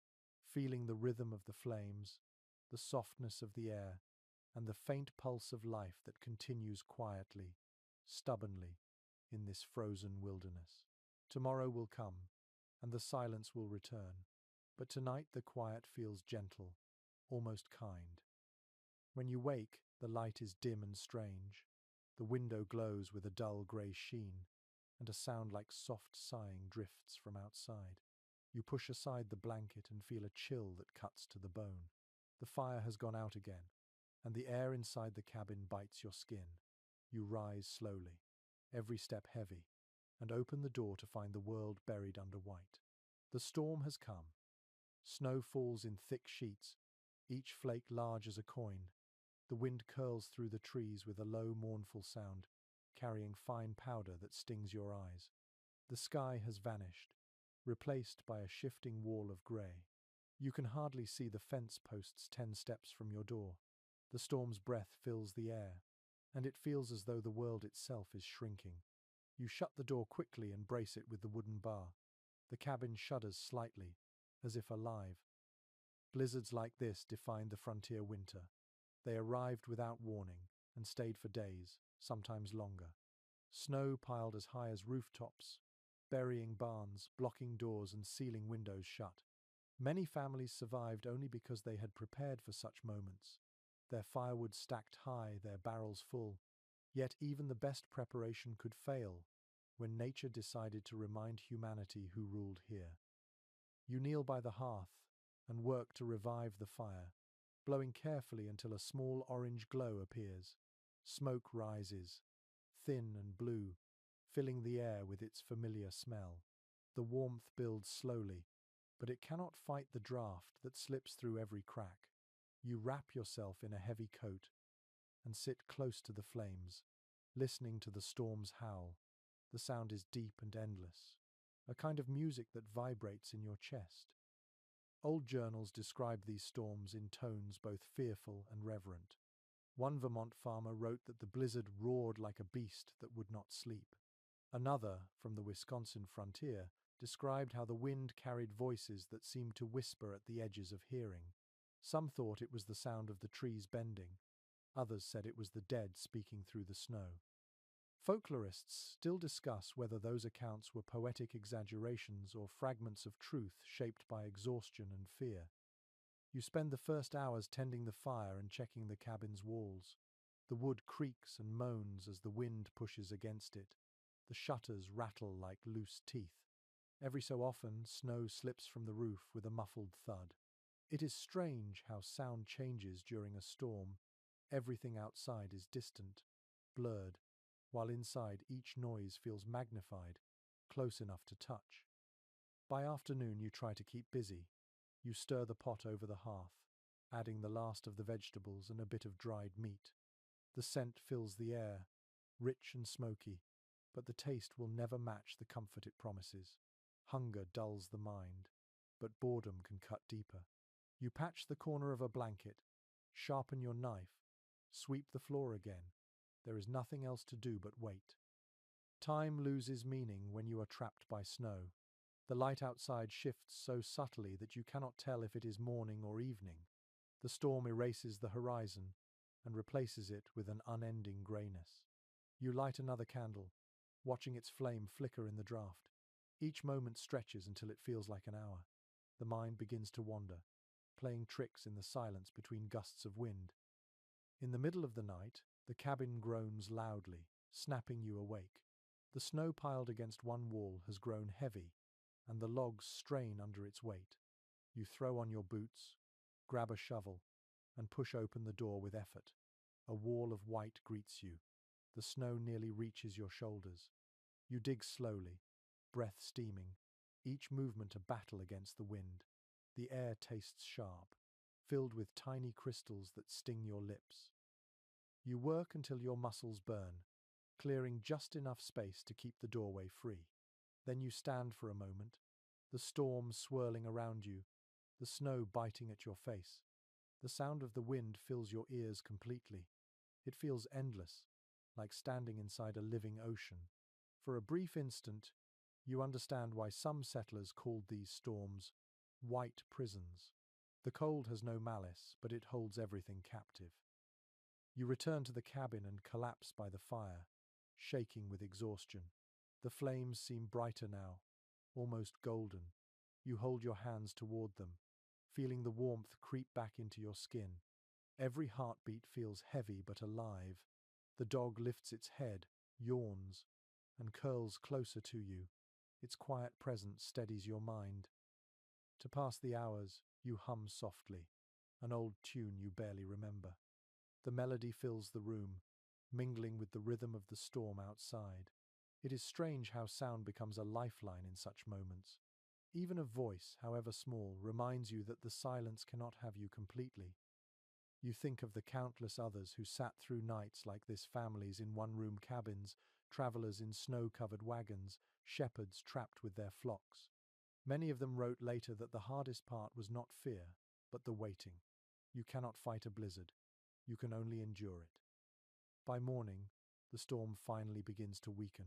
feeling the rhythm of the flames, the softness of the air, and the faint pulse of life that continues quietly, stubbornly, in this frozen wilderness. Tomorrow will come, and the silence will return, but tonight the quiet feels gentle, almost kind. When you wake, the light is dim and strange. The window glows with a dull grey sheen, and a sound like soft sighing drifts from outside. You push aside the blanket and feel a chill that cuts to the bone. The fire has gone out again, and the air inside the cabin bites your skin. You rise slowly, every step heavy, and open the door to find the world buried under white. The storm has come. Snow falls in thick sheets, each flake large as a coin. The wind curls through the trees with a low, mournful sound, carrying fine powder that stings your eyes. The sky has vanished, replaced by a shifting wall of grey. You can hardly see the fence posts 10 steps from your door. The storm's breath fills the air, and it feels as though the world itself is shrinking. You shut the door quickly and brace it with the wooden bar. The cabin shudders slightly, as if alive. Blizzards like this defined the frontier winter. They arrived without warning and stayed for days, sometimes longer. Snow piled as high as rooftops, burying barns, blocking doors and sealing windows shut. Many families survived only because they had prepared for such moments. Their firewood stacked high, their barrels full. Yet even the best preparation could fail when nature decided to remind humanity who ruled here. You kneel by the hearth and work to revive the fire, blowing carefully until a small orange glow appears. Smoke rises, thin and blue, filling the air with its familiar smell. The warmth builds slowly, but it cannot fight the draft that slips through every crack. You wrap yourself in a heavy coat and sit close to the flames, listening to the storm's howl. The sound is deep and endless, a kind of music that vibrates in your chest. Old journals describe these storms in tones both fearful and reverent. One Vermont farmer wrote that the blizzard roared like a beast that would not sleep. Another, from the Wisconsin frontier, described how the wind carried voices that seemed to whisper at the edges of hearing. Some thought it was the sound of the trees bending. Others said it was the dead speaking through the snow. Folklorists still discuss whether those accounts were poetic exaggerations or fragments of truth shaped by exhaustion and fear. You spend the first hours tending the fire and checking the cabin's walls. The wood creaks and moans as the wind pushes against it. The shutters rattle like loose teeth. Every so often, snow slips from the roof with a muffled thud. It is strange how sound changes during a storm. Everything outside is distant, blurred, while inside each noise feels magnified, close enough to touch. By afternoon you try to keep busy. You stir the pot over the hearth, adding the last of the vegetables and a bit of dried meat. The scent fills the air, rich and smoky, but the taste will never match the comfort it promises. Hunger dulls the mind, but boredom can cut deeper. You patch the corner of a blanket, sharpen your knife, sweep the floor again. There is nothing else to do but wait. Time loses meaning when you are trapped by snow. The light outside shifts so subtly that you cannot tell if it is morning or evening. The storm erases the horizon and replaces it with an unending greyness. You light another candle, watching its flame flicker in the draught. Each moment stretches until it feels like an hour. The mind begins to wander, playing tricks in the silence between gusts of wind. In the middle of the night, the cabin groans loudly, snapping you awake. The snow piled against one wall has grown heavy, and the logs strain under its weight. You throw on your boots, grab a shovel, and push open the door with effort. A wall of white greets you. The snow nearly reaches your shoulders. You dig slowly, breath steaming, each movement a battle against the wind. The air tastes sharp, filled with tiny crystals that sting your lips. You work until your muscles burn, clearing just enough space to keep the doorway free. Then you stand for a moment, the storm swirling around you, the snow biting at your face. The sound of the wind fills your ears completely. It feels endless, like standing inside a living ocean. For a brief instant, you understand why some settlers called these storms white prisons. The cold has no malice, but it holds everything captive. You return to the cabin and collapse by the fire, shaking with exhaustion. The flames seem brighter now, almost golden. You hold your hands toward them, feeling the warmth creep back into your skin. Every heartbeat feels heavy but alive. The dog lifts its head, yawns, and curls closer to you. Its quiet presence steadies your mind. To pass the hours, you hum softly, an old tune you barely remember. The melody fills the room, mingling with the rhythm of the storm outside. It is strange how sound becomes a lifeline in such moments. Even a voice, however small, reminds you that the silence cannot have you completely. You think of the countless others who sat through nights like this, families in one-room cabins, travelers in snow-covered wagons, shepherds trapped with their flocks. Many of them wrote later that the hardest part was not fear, but the waiting. You cannot fight a blizzard. You can only endure it. By morning, the storm finally begins to weaken.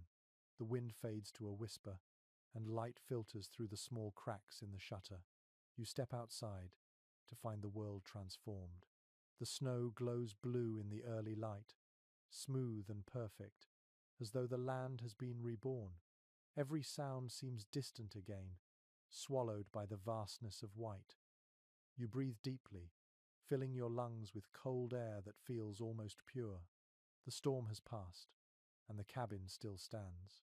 The wind fades to a whisper, and light filters through the small cracks in the shutter. You step outside to find the world transformed. The snow glows blue in the early light, smooth and perfect, as though the land has been reborn. Every sound seems distant again, swallowed by the vastness of white. You breathe deeply, filling your lungs with cold air that feels almost pure. The storm has passed, and the cabin still stands.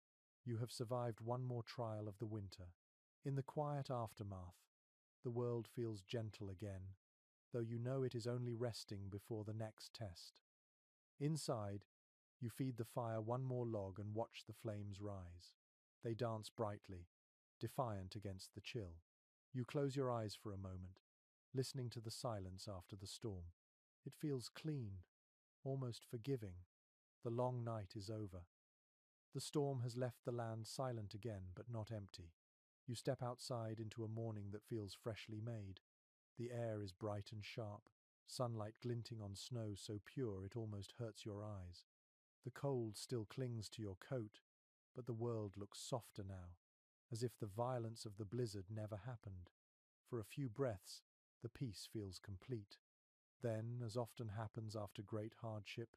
You have survived one more trial of the winter. In the quiet aftermath, the world feels gentle again, though you know it is only resting before the next test. Inside, you feed the fire one more log and watch the flames rise. They dance brightly, defiant against the chill. You close your eyes for a moment, listening to the silence after the storm. It feels clean, almost forgiving. The long night is over. The storm has left the land silent again, but not empty. You step outside into a morning that feels freshly made. The air is bright and sharp, sunlight glinting on snow so pure it almost hurts your eyes. The cold still clings to your coat, but the world looks softer now, as if the violence of the blizzard never happened. For a few breaths, the peace feels complete. Then, as often happens after great hardship,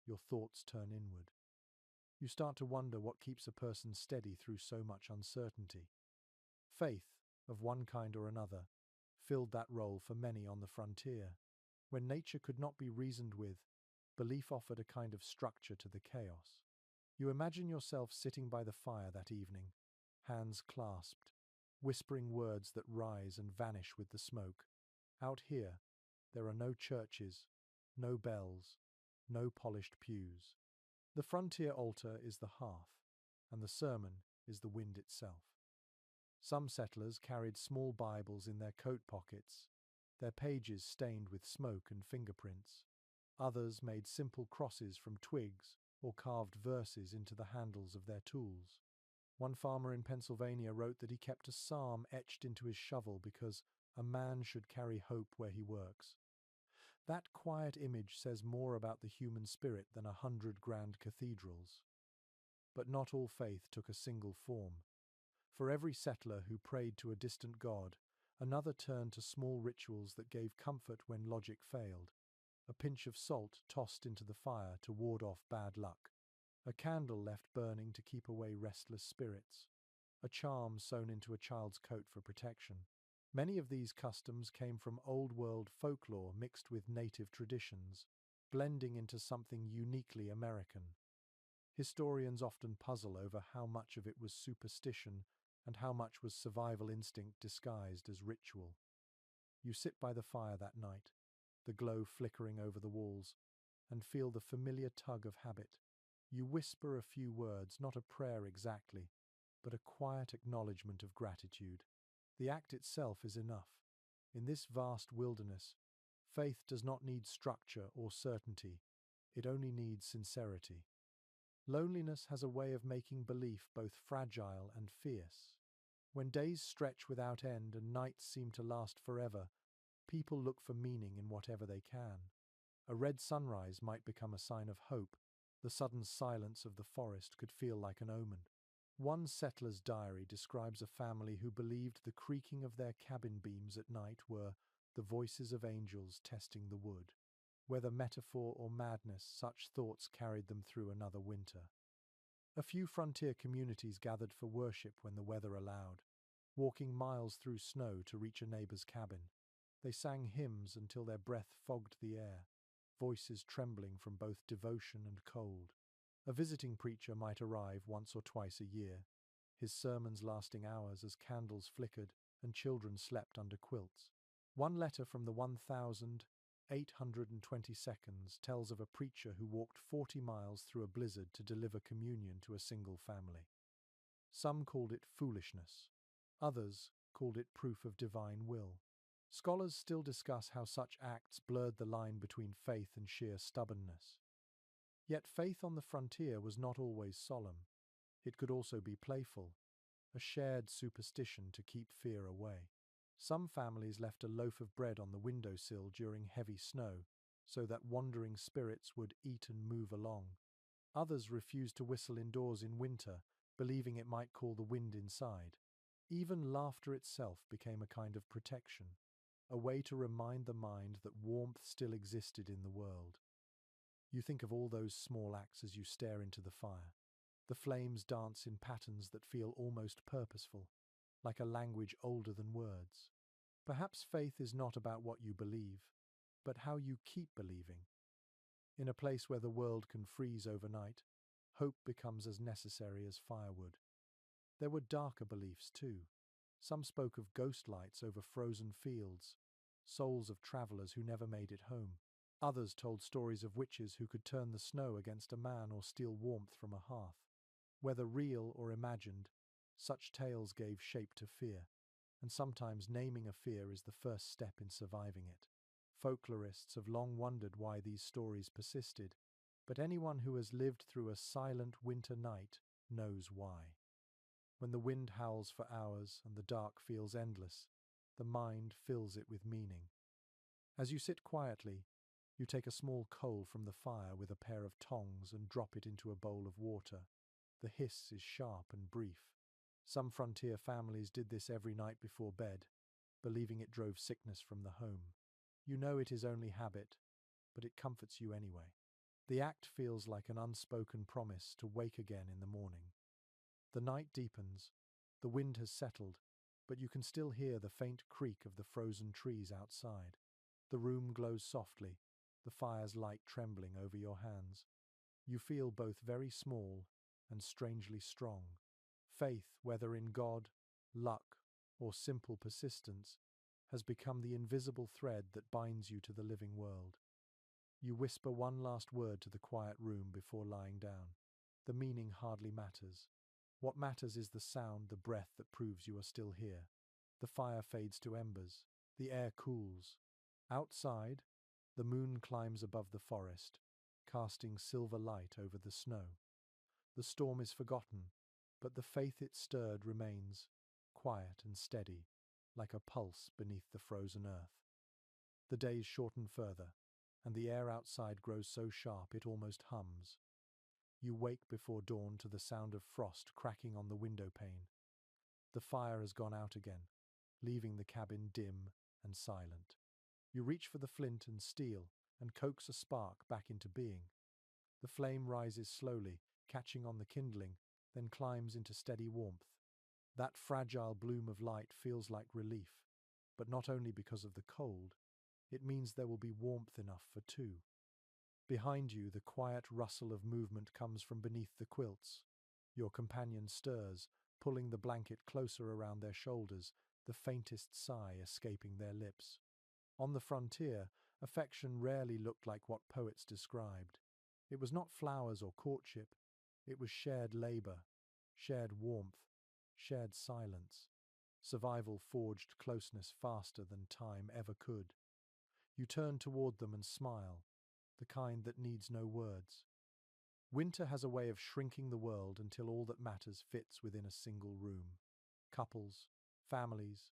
your thoughts turn inward. You start to wonder what keeps a person steady through so much uncertainty. Faith, of one kind or another, filled that role for many on the frontier. When nature could not be reasoned with, belief offered a kind of structure to the chaos. You imagine yourself sitting by the fire that evening, hands clasped, whispering words that rise and vanish with the smoke. Out here, there are no churches, no bells, no polished pews. The frontier altar is the hearth, and the sermon is the wind itself. Some settlers carried small Bibles in their coat pockets, their pages stained with smoke and fingerprints. Others made simple crosses from twigs or carved verses into the handles of their tools. One farmer in Pennsylvania wrote that he kept a psalm etched into his shovel because a man should carry hope where he works. That quiet image says more about the human spirit than 100 grand cathedrals. But not all faith took a single form. For every settler who prayed to a distant god, another turned to small rituals that gave comfort when logic failed. A pinch of salt tossed into the fire to ward off bad luck. A candle left burning to keep away restless spirits. A charm sewn into a child's coat for protection. Many of these customs came from old-world folklore mixed with native traditions, blending into something uniquely American. Historians often puzzle over how much of it was superstition and how much was survival instinct disguised as ritual. You sit by the fire that night, the glow flickering over the walls, and feel the familiar tug of habit. You whisper a few words, not a prayer exactly, but a quiet acknowledgement of gratitude. The act itself is enough. In this vast wilderness, faith does not need structure or certainty, it only needs sincerity. Loneliness has a way of making belief both fragile and fierce. When days stretch without end and nights seem to last forever, people look for meaning in whatever they can. A red sunrise might become a sign of hope. The sudden silence of the forest could feel like an omen. One settler's diary describes a family who believed the creaking of their cabin beams at night were the voices of angels testing the wood. Whether metaphor or madness, such thoughts carried them through another winter. A few frontier communities gathered for worship when the weather allowed, walking miles through snow to reach a neighbor's cabin. They sang hymns until their breath fogged the air, voices trembling from both devotion and cold. A visiting preacher might arrive once or twice a year, his sermons lasting hours as candles flickered and children slept under quilts. One letter from the 1,820 tells of a preacher who walked 40 miles through a blizzard to deliver communion to a single family. Some called it foolishness. Others called it proof of divine will. Scholars still discuss how such acts blurred the line between faith and sheer stubbornness. Yet faith on the frontier was not always solemn. It could also be playful, a shared superstition to keep fear away. Some families left a loaf of bread on the windowsill during heavy snow, so that wandering spirits would eat and move along. Others refused to whistle indoors in winter, believing it might call the wind inside. Even laughter itself became a kind of protection, a way to remind the mind that warmth still existed in the world. You think of all those small acts as you stare into the fire. The flames dance in patterns that feel almost purposeful, like a language older than words. Perhaps faith is not about what you believe, but how you keep believing. In a place where the world can freeze overnight, hope becomes as necessary as firewood. There were darker beliefs too. Some spoke of ghost lights over frozen fields, souls of travelers who never made it home. Others told stories of witches who could turn the snow against a man or steal warmth from a hearth. Whether real or imagined, such tales gave shape to fear, and sometimes naming a fear is the first step in surviving it. Folklorists have long wondered why these stories persisted, but anyone who has lived through a silent winter night knows why. When the wind howls for hours and the dark feels endless, the mind fills it with meaning. As you sit quietly, you take a small coal from the fire with a pair of tongs and drop it into a bowl of water. The hiss is sharp and brief. Some frontier families did this every night before bed, believing it drove sickness from the home. You know it is only habit, but it comforts you anyway. The act feels like an unspoken promise to wake again in the morning. The night deepens, the wind has settled, but you can still hear the faint creak of the frozen trees outside. The room glows softly, the fire's light trembling over your hands. You feel both very small and strangely strong. Faith, whether in God, luck, or simple persistence, has become the invisible thread that binds you to the living world. You whisper one last word to the quiet room before lying down. The meaning hardly matters. What matters is the sound, the breath that proves you are still here. The fire fades to embers. The air cools. Outside, the moon climbs above the forest, casting silver light over the snow. The storm is forgotten, but the faith it stirred remains, quiet and steady, like a pulse beneath the frozen earth. The days shorten further, and the air outside grows so sharp it almost hums. You wake before dawn to the sound of frost cracking on the window pane. The fire has gone out again, leaving the cabin dim and silent. You reach for the flint and steel and coax a spark back into being. The flame rises slowly, catching on the kindling, then climbs into steady warmth. That fragile bloom of light feels like relief, but not only because of the cold. It means there will be warmth enough for two. Behind you, the quiet rustle of movement comes from beneath the quilts. Your companion stirs, pulling the blanket closer around their shoulders, the faintest sigh escaping their lips. On the frontier, affection rarely looked like what poets described. It was not flowers or courtship. It was shared labor, shared warmth, shared silence. Survival forged closeness faster than time ever could. You turn toward them and smile, the kind that needs no words. Winter has a way of shrinking the world until all that matters fits within a single room. Couples, families,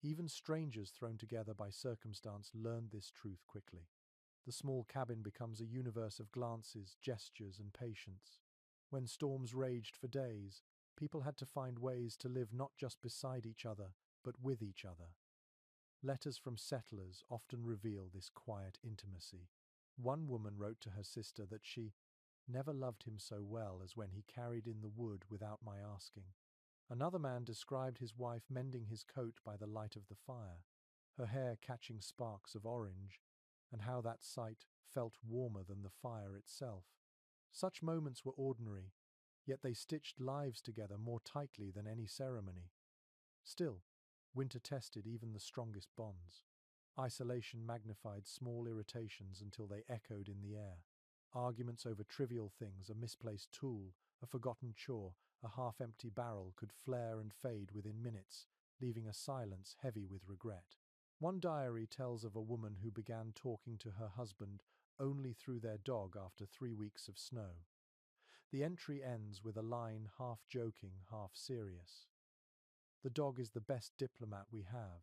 even strangers thrown together by circumstance learned this truth quickly. The small cabin becomes a universe of glances, gestures, and patience. When storms raged for days, people had to find ways to live not just beside each other, but with each other. Letters from settlers often reveal this quiet intimacy. One woman wrote to her sister that she never loved him so well as when he carried in the wood without my asking. Another man described his wife mending his coat by the light of the fire, her hair catching sparks of orange, and how that sight felt warmer than the fire itself. Such moments were ordinary, yet they stitched lives together more tightly than any ceremony. Still, winter tested even the strongest bonds. Isolation magnified small irritations until they echoed in the air. Arguments over trivial things, a misplaced tool, a forgotten chore, a half-empty barrel could flare and fade within minutes, leaving a silence heavy with regret. One diary tells of a woman who began talking to her husband only through their dog after 3 weeks of snow. The entry ends with a line half joking, half serious. The dog is the best diplomat we have.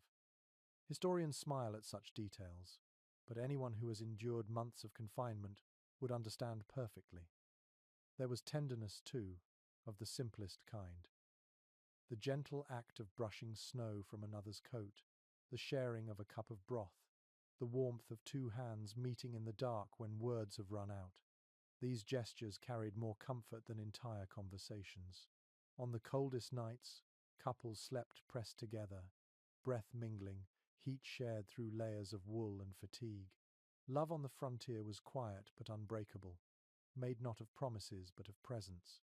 Historians smile at such details, but anyone who has endured months of confinement would understand perfectly. There was tenderness, too, of the simplest kind. The gentle act of brushing snow from another's coat, the sharing of a cup of broth, the warmth of two hands meeting in the dark when words have run out. These gestures carried more comfort than entire conversations. On the coldest nights, couples slept pressed together, breath mingling, heat shared through layers of wool and fatigue. Love on the frontier was quiet but unbreakable, made not of promises but of presence.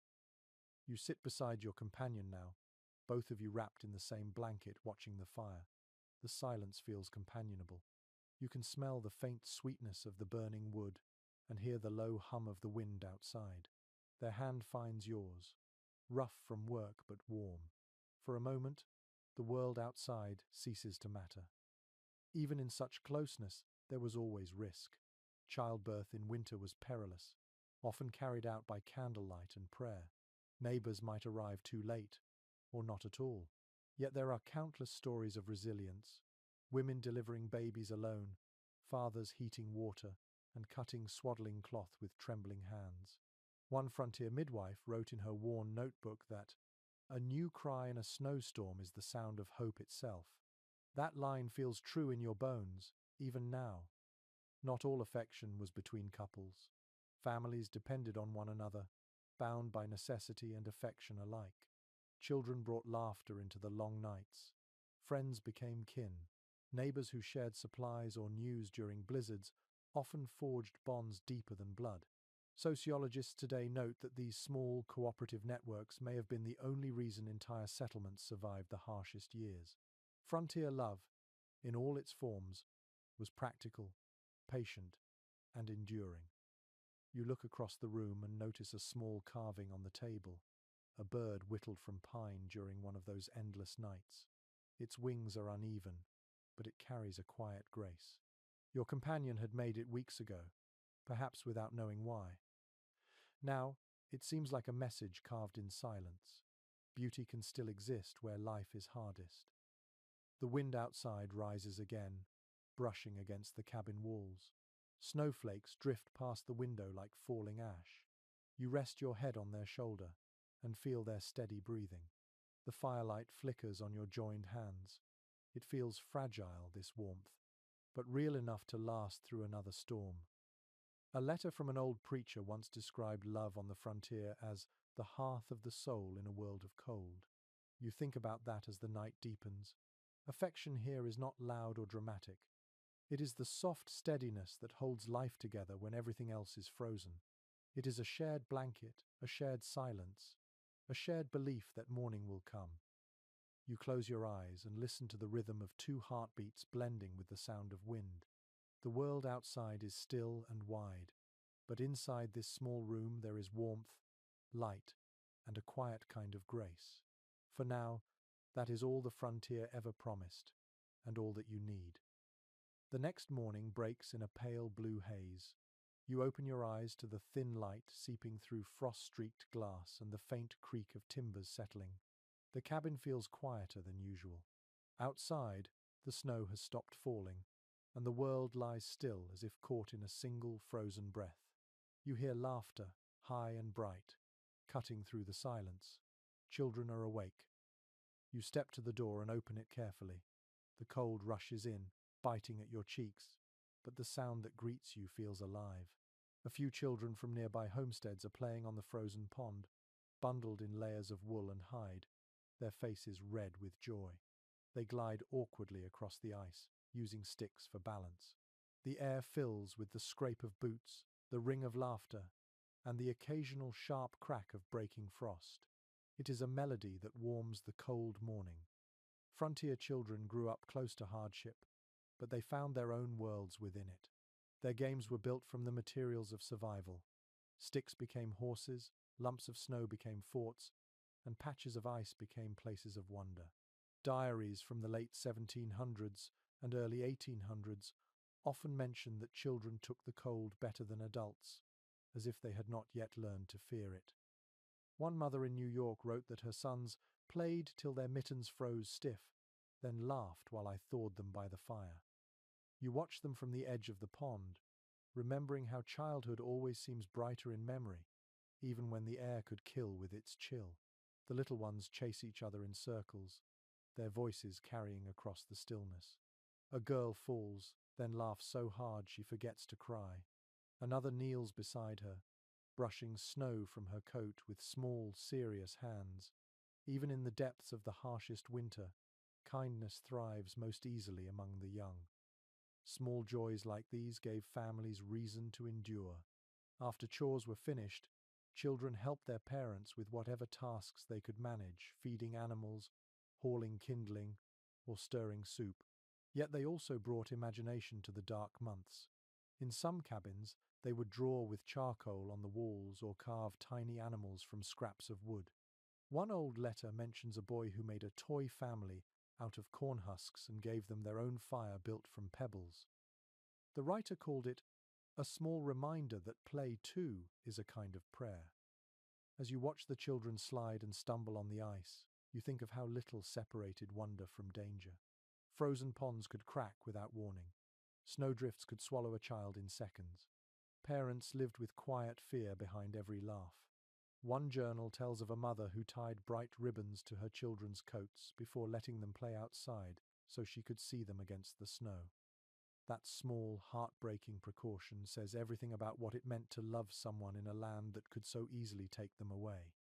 You sit beside your companion now, both of you wrapped in the same blanket watching the fire. The silence feels companionable. You can smell the faint sweetness of the burning wood and hear the low hum of the wind outside. Their hand finds yours, rough from work but warm. For a moment, the world outside ceases to matter. Even in such closeness, there was always risk. Childbirth in winter was perilous, often carried out by candlelight and prayer. Neighbors might arrive too late, or not at all. Yet there are countless stories of resilience, women delivering babies alone, fathers heating water and cutting swaddling cloth with trembling hands. One frontier midwife wrote in her worn notebook that, "A new cry in a snowstorm is the sound of hope itself." That line feels true in your bones, even now. Not all affection was between couples. Families depended on one another, bound by necessity and affection alike. Children brought laughter into the long nights. Friends became kin. Neighbors who shared supplies or news during blizzards often forged bonds deeper than blood. Sociologists today note that these small, cooperative networks may have been the only reason entire settlements survived the harshest years. Frontier love, in all its forms, was practical, patient, and enduring. You look across the room and notice a small carving on the table, a bird whittled from pine during one of those endless nights. Its wings are uneven, but it carries a quiet grace. Your companion had made it weeks ago, perhaps without knowing why. Now, it seems like a message carved in silence. Beauty can still exist where life is hardest. The wind outside rises again, brushing against the cabin walls. Snowflakes drift past the window like falling ash. You rest your head on their shoulder and feel their steady breathing. The firelight flickers on your joined hands. It feels fragile, this warmth, but real enough to last through another storm. A letter from an old preacher once described love on the frontier as the hearth of the soul in a world of cold. You think about that as the night deepens. Affection here is not loud or dramatic. It is the soft steadiness that holds life together when everything else is frozen. It is a shared blanket, a shared silence, a shared belief that morning will come. You close your eyes and listen to the rhythm of two heartbeats blending with the sound of wind. The world outside is still and wide, but inside this small room there is warmth, light, and a quiet kind of grace. For now, that is all the frontier ever promised, and all that you need. The next morning breaks in a pale blue haze. You open your eyes to the thin light seeping through frost-streaked glass and the faint creak of timbers settling. The cabin feels quieter than usual. Outside, the snow has stopped falling, and the world lies still as if caught in a single frozen breath. You hear laughter, high and bright, cutting through the silence. Children are awake. You step to the door and open it carefully. The cold rushes in, biting at your cheeks, but the sound that greets you feels alive. A few children from nearby homesteads are playing on the frozen pond, bundled in layers of wool and hide, their faces red with joy. They glide awkwardly across the ice, using sticks for balance. The air fills with the scrape of boots, the ring of laughter, and the occasional sharp crack of breaking frost. It is a melody that warms the cold morning. Frontier children grew up close to hardship, but they found their own worlds within it. Their games were built from the materials of survival. Sticks became horses, lumps of snow became forts, and patches of ice became places of wonder. Diaries from the late 1700s and early 1800s often mention that children took the cold better than adults, as if they had not yet learned to fear it. One mother in New York wrote that her sons played till their mittens froze stiff, then laughed while I thawed them by the fire. You watch them from the edge of the pond, remembering how childhood always seems brighter in memory, even when the air could kill with its chill. The little ones chase each other in circles, their voices carrying across the stillness. A girl falls, then laughs so hard she forgets to cry. Another kneels beside her, brushing snow from her coat with small, serious hands. Even in the depths of the harshest winter, kindness thrives most easily among the young. Small joys like these gave families reason to endure. After chores were finished, Children helped their parents with whatever tasks they could manage, feeding animals, hauling kindling, or stirring soup. Yet they also brought imagination to the dark months. In some cabins, they would draw with charcoal on the walls or carve tiny animals from scraps of wood. One old letter mentions a boy who made a toy family out of corn husks and gave them their own fire built from pebbles. The writer called it a small reminder that play, too, is a kind of prayer. As you watch the children slide and stumble on the ice, you think of how little separated wonder from danger. Frozen ponds could crack without warning. Snowdrifts could swallow a child in seconds. Parents lived with quiet fear behind every laugh. One journal tells of a mother who tied bright ribbons to her children's coats before letting them play outside so she could see them against the snow. That small, heartbreaking precaution says everything about what it meant to love someone in a land that could so easily take them away.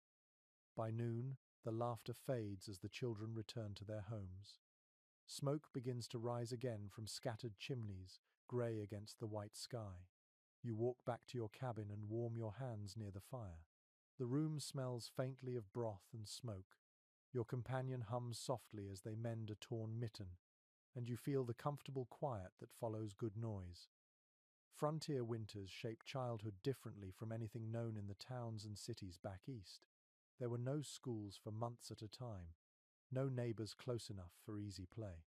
By noon, the laughter fades as the children return to their homes. Smoke begins to rise again from scattered chimneys, grey against the white sky. You walk back to your cabin and warm your hands near the fire. The room smells faintly of broth and smoke. Your companion hums softly as they mend a torn mitten, and you feel the comfortable quiet that follows good noise. Frontier winters shape childhood differently from anything known in the towns and cities back east. There were no schools for months at a time, no neighbors close enough for easy play.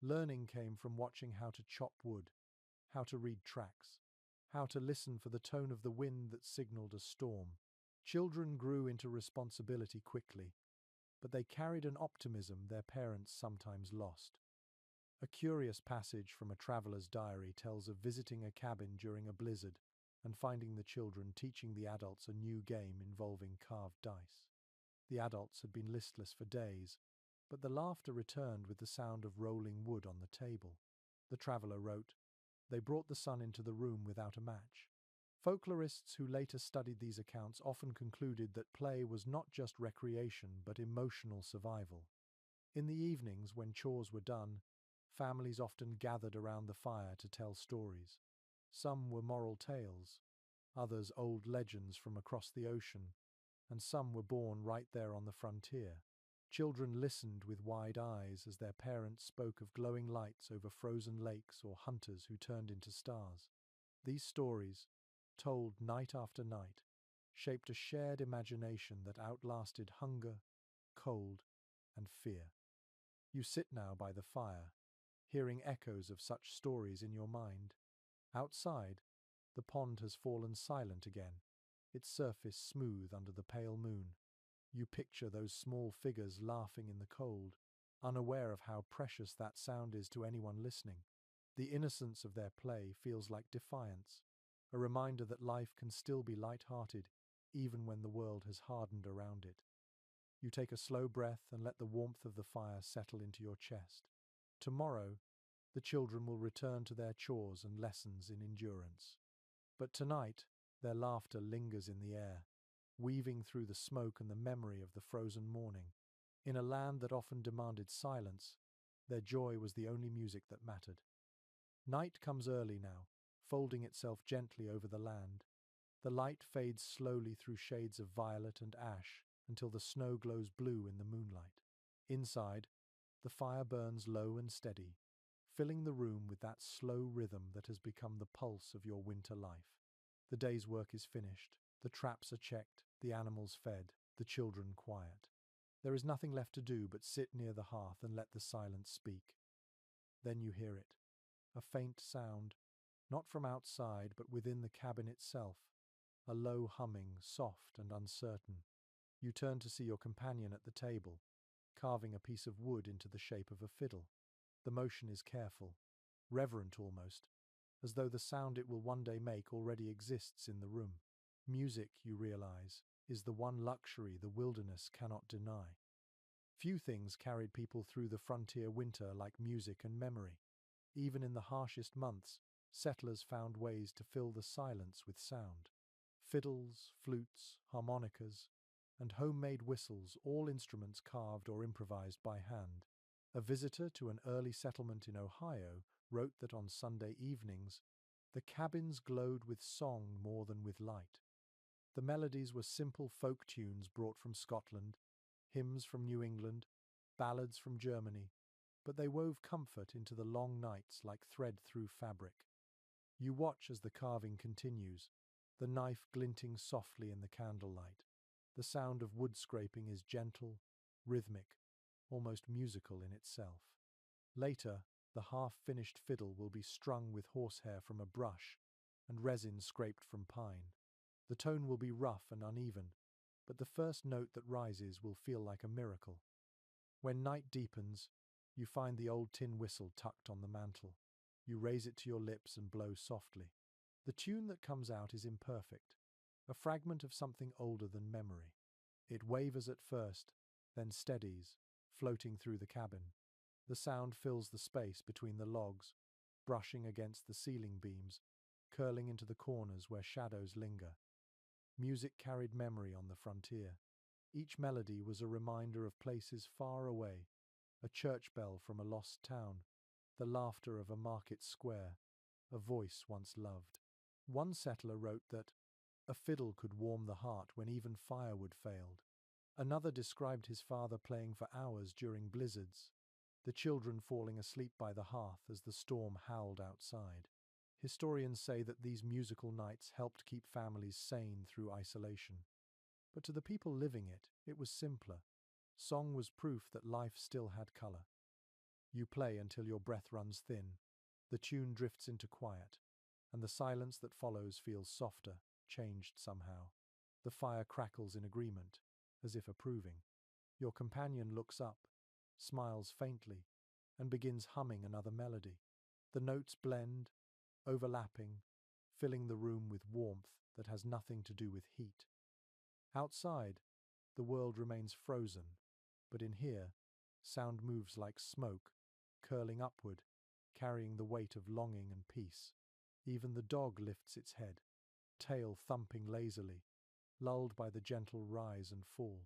Learning came from watching how to chop wood, how to read tracks, how to listen for the tone of the wind that signaled a storm. Children grew into responsibility quickly, but they carried an optimism their parents sometimes lost. A curious passage from a traveler's diary tells of visiting a cabin during a blizzard and finding the children teaching the adults a new game involving carved dice. The adults had been listless for days, but the laughter returned with the sound of rolling wood on the table. The traveler wrote, "They brought the sun into the room without a match." Folklorists who later studied these accounts often concluded that play was not just recreation but emotional survival. In the evenings, when chores were done, families often gathered around the fire to tell stories. Some were moral tales, others old legends from across the ocean, and some were born right there on the frontier. Children listened with wide eyes as their parents spoke of glowing lights over frozen lakes or hunters who turned into stars. These stories, told night after night, shaped a shared imagination that outlasted hunger, cold, and fear. You sit now by the fire, hearing echoes of such stories in your mind. Outside, the pond has fallen silent again, its surface smooth under the pale moon. You picture those small figures laughing in the cold, unaware of how precious that sound is to anyone listening. The innocence of their play feels like defiance, a reminder that life can still be light-hearted, even when the world has hardened around it. You take a slow breath and let the warmth of the fire settle into your chest. Tomorrow, the children will return to their chores and lessons in endurance. But tonight, their laughter lingers in the air, weaving through the smoke and the memory of the frozen morning. In a land that often demanded silence, their joy was the only music that mattered. Night comes early now, folding itself gently over the land. The light fades slowly through shades of violet and ash until the snow glows blue in the moonlight. Inside, the fire burns low and steady, filling the room with that slow rhythm that has become the pulse of your winter life. The day's work is finished, the traps are checked, the animals fed, the children quiet. There is nothing left to do but sit near the hearth and let the silence speak. Then you hear it, a faint sound, not from outside but within the cabin itself, a low humming, soft and uncertain. You turn to see your companion at the table, carving a piece of wood into the shape of a fiddle. The motion is careful, reverent almost, as though the sound it will one day make already exists in the room. Music, you realize, is the one luxury the wilderness cannot deny. Few things carried people through the frontier winter like music and memory. Even in the harshest months, settlers found ways to fill the silence with sound. Fiddles, flutes, harmonicas, and homemade whistles, all instruments carved or improvised by hand. A visitor to an early settlement in Ohio wrote that on Sunday evenings, the cabins glowed with song more than with light. The melodies were simple folk tunes brought from Scotland, hymns from New England, ballads from Germany, but they wove comfort into the long nights like thread through fabric. You watch as the carving continues, the knife glinting softly in the candlelight. The sound of wood scraping is gentle, rhythmic, almost musical in itself. Later, the half-finished fiddle will be strung with horsehair from a brush and resin scraped from pine. The tone will be rough and uneven, but the first note that rises will feel like a miracle. When night deepens, you find the old tin whistle tucked on the mantel. You raise it to your lips and blow softly. The tune that comes out is imperfect, a fragment of something older than memory. It wavers at first, then steadies, floating through the cabin. The sound fills the space between the logs, brushing against the ceiling beams, curling into the corners where shadows linger. Music carried memory on the frontier. Each melody was a reminder of places far away, a church bell from a lost town, the laughter of a market square, a voice once loved. One settler wrote that a fiddle could warm the heart when even firewood failed. Another described his father playing for hours during blizzards, the children falling asleep by the hearth as the storm howled outside. Historians say that these musical nights helped keep families sane through isolation. But to the people living it, it was simpler. Song was proof that life still had color. You play until your breath runs thin, the tune drifts into quiet, and the silence that follows feels softer, changed somehow. The fire crackles in agreement, as if approving. Your companion looks up, smiles faintly, and begins humming another melody. The notes blend, overlapping, filling the room with warmth that has nothing to do with heat. Outside, the world remains frozen, but in here, sound moves like smoke, curling upward, carrying the weight of longing and peace. Even the dog lifts its head, tail thumping lazily, lulled by the gentle rise and fall.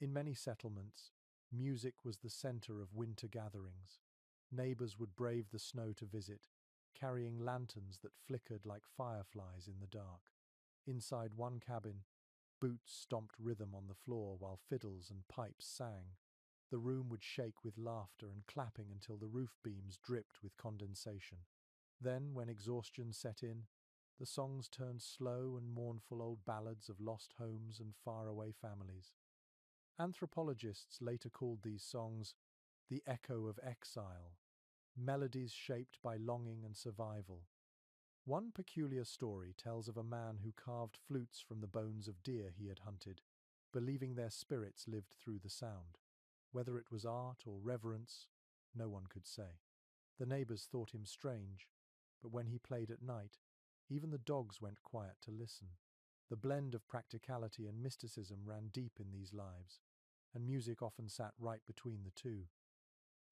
In many settlements, music was the center of winter gatherings. Neighbors would brave the snow to visit, carrying lanterns that flickered like fireflies in the dark. Inside one cabin, boots stomped rhythm on the floor while fiddles and pipes sang. The room would shake with laughter and clapping until the roof beams dripped with condensation. Then, when exhaustion set in, the songs turned slow and mournful old ballads of lost homes and faraway families. Anthropologists later called these songs the echo of exile, melodies shaped by longing and survival. One peculiar story tells of a man who carved flutes from the bones of deer he had hunted, believing their spirits lived through the sound. Whether it was art or reverence, no one could say. The neighbors thought him strange, but when he played at night, even the dogs went quiet to listen. The blend of practicality and mysticism ran deep in these lives, and music often sat right between the two.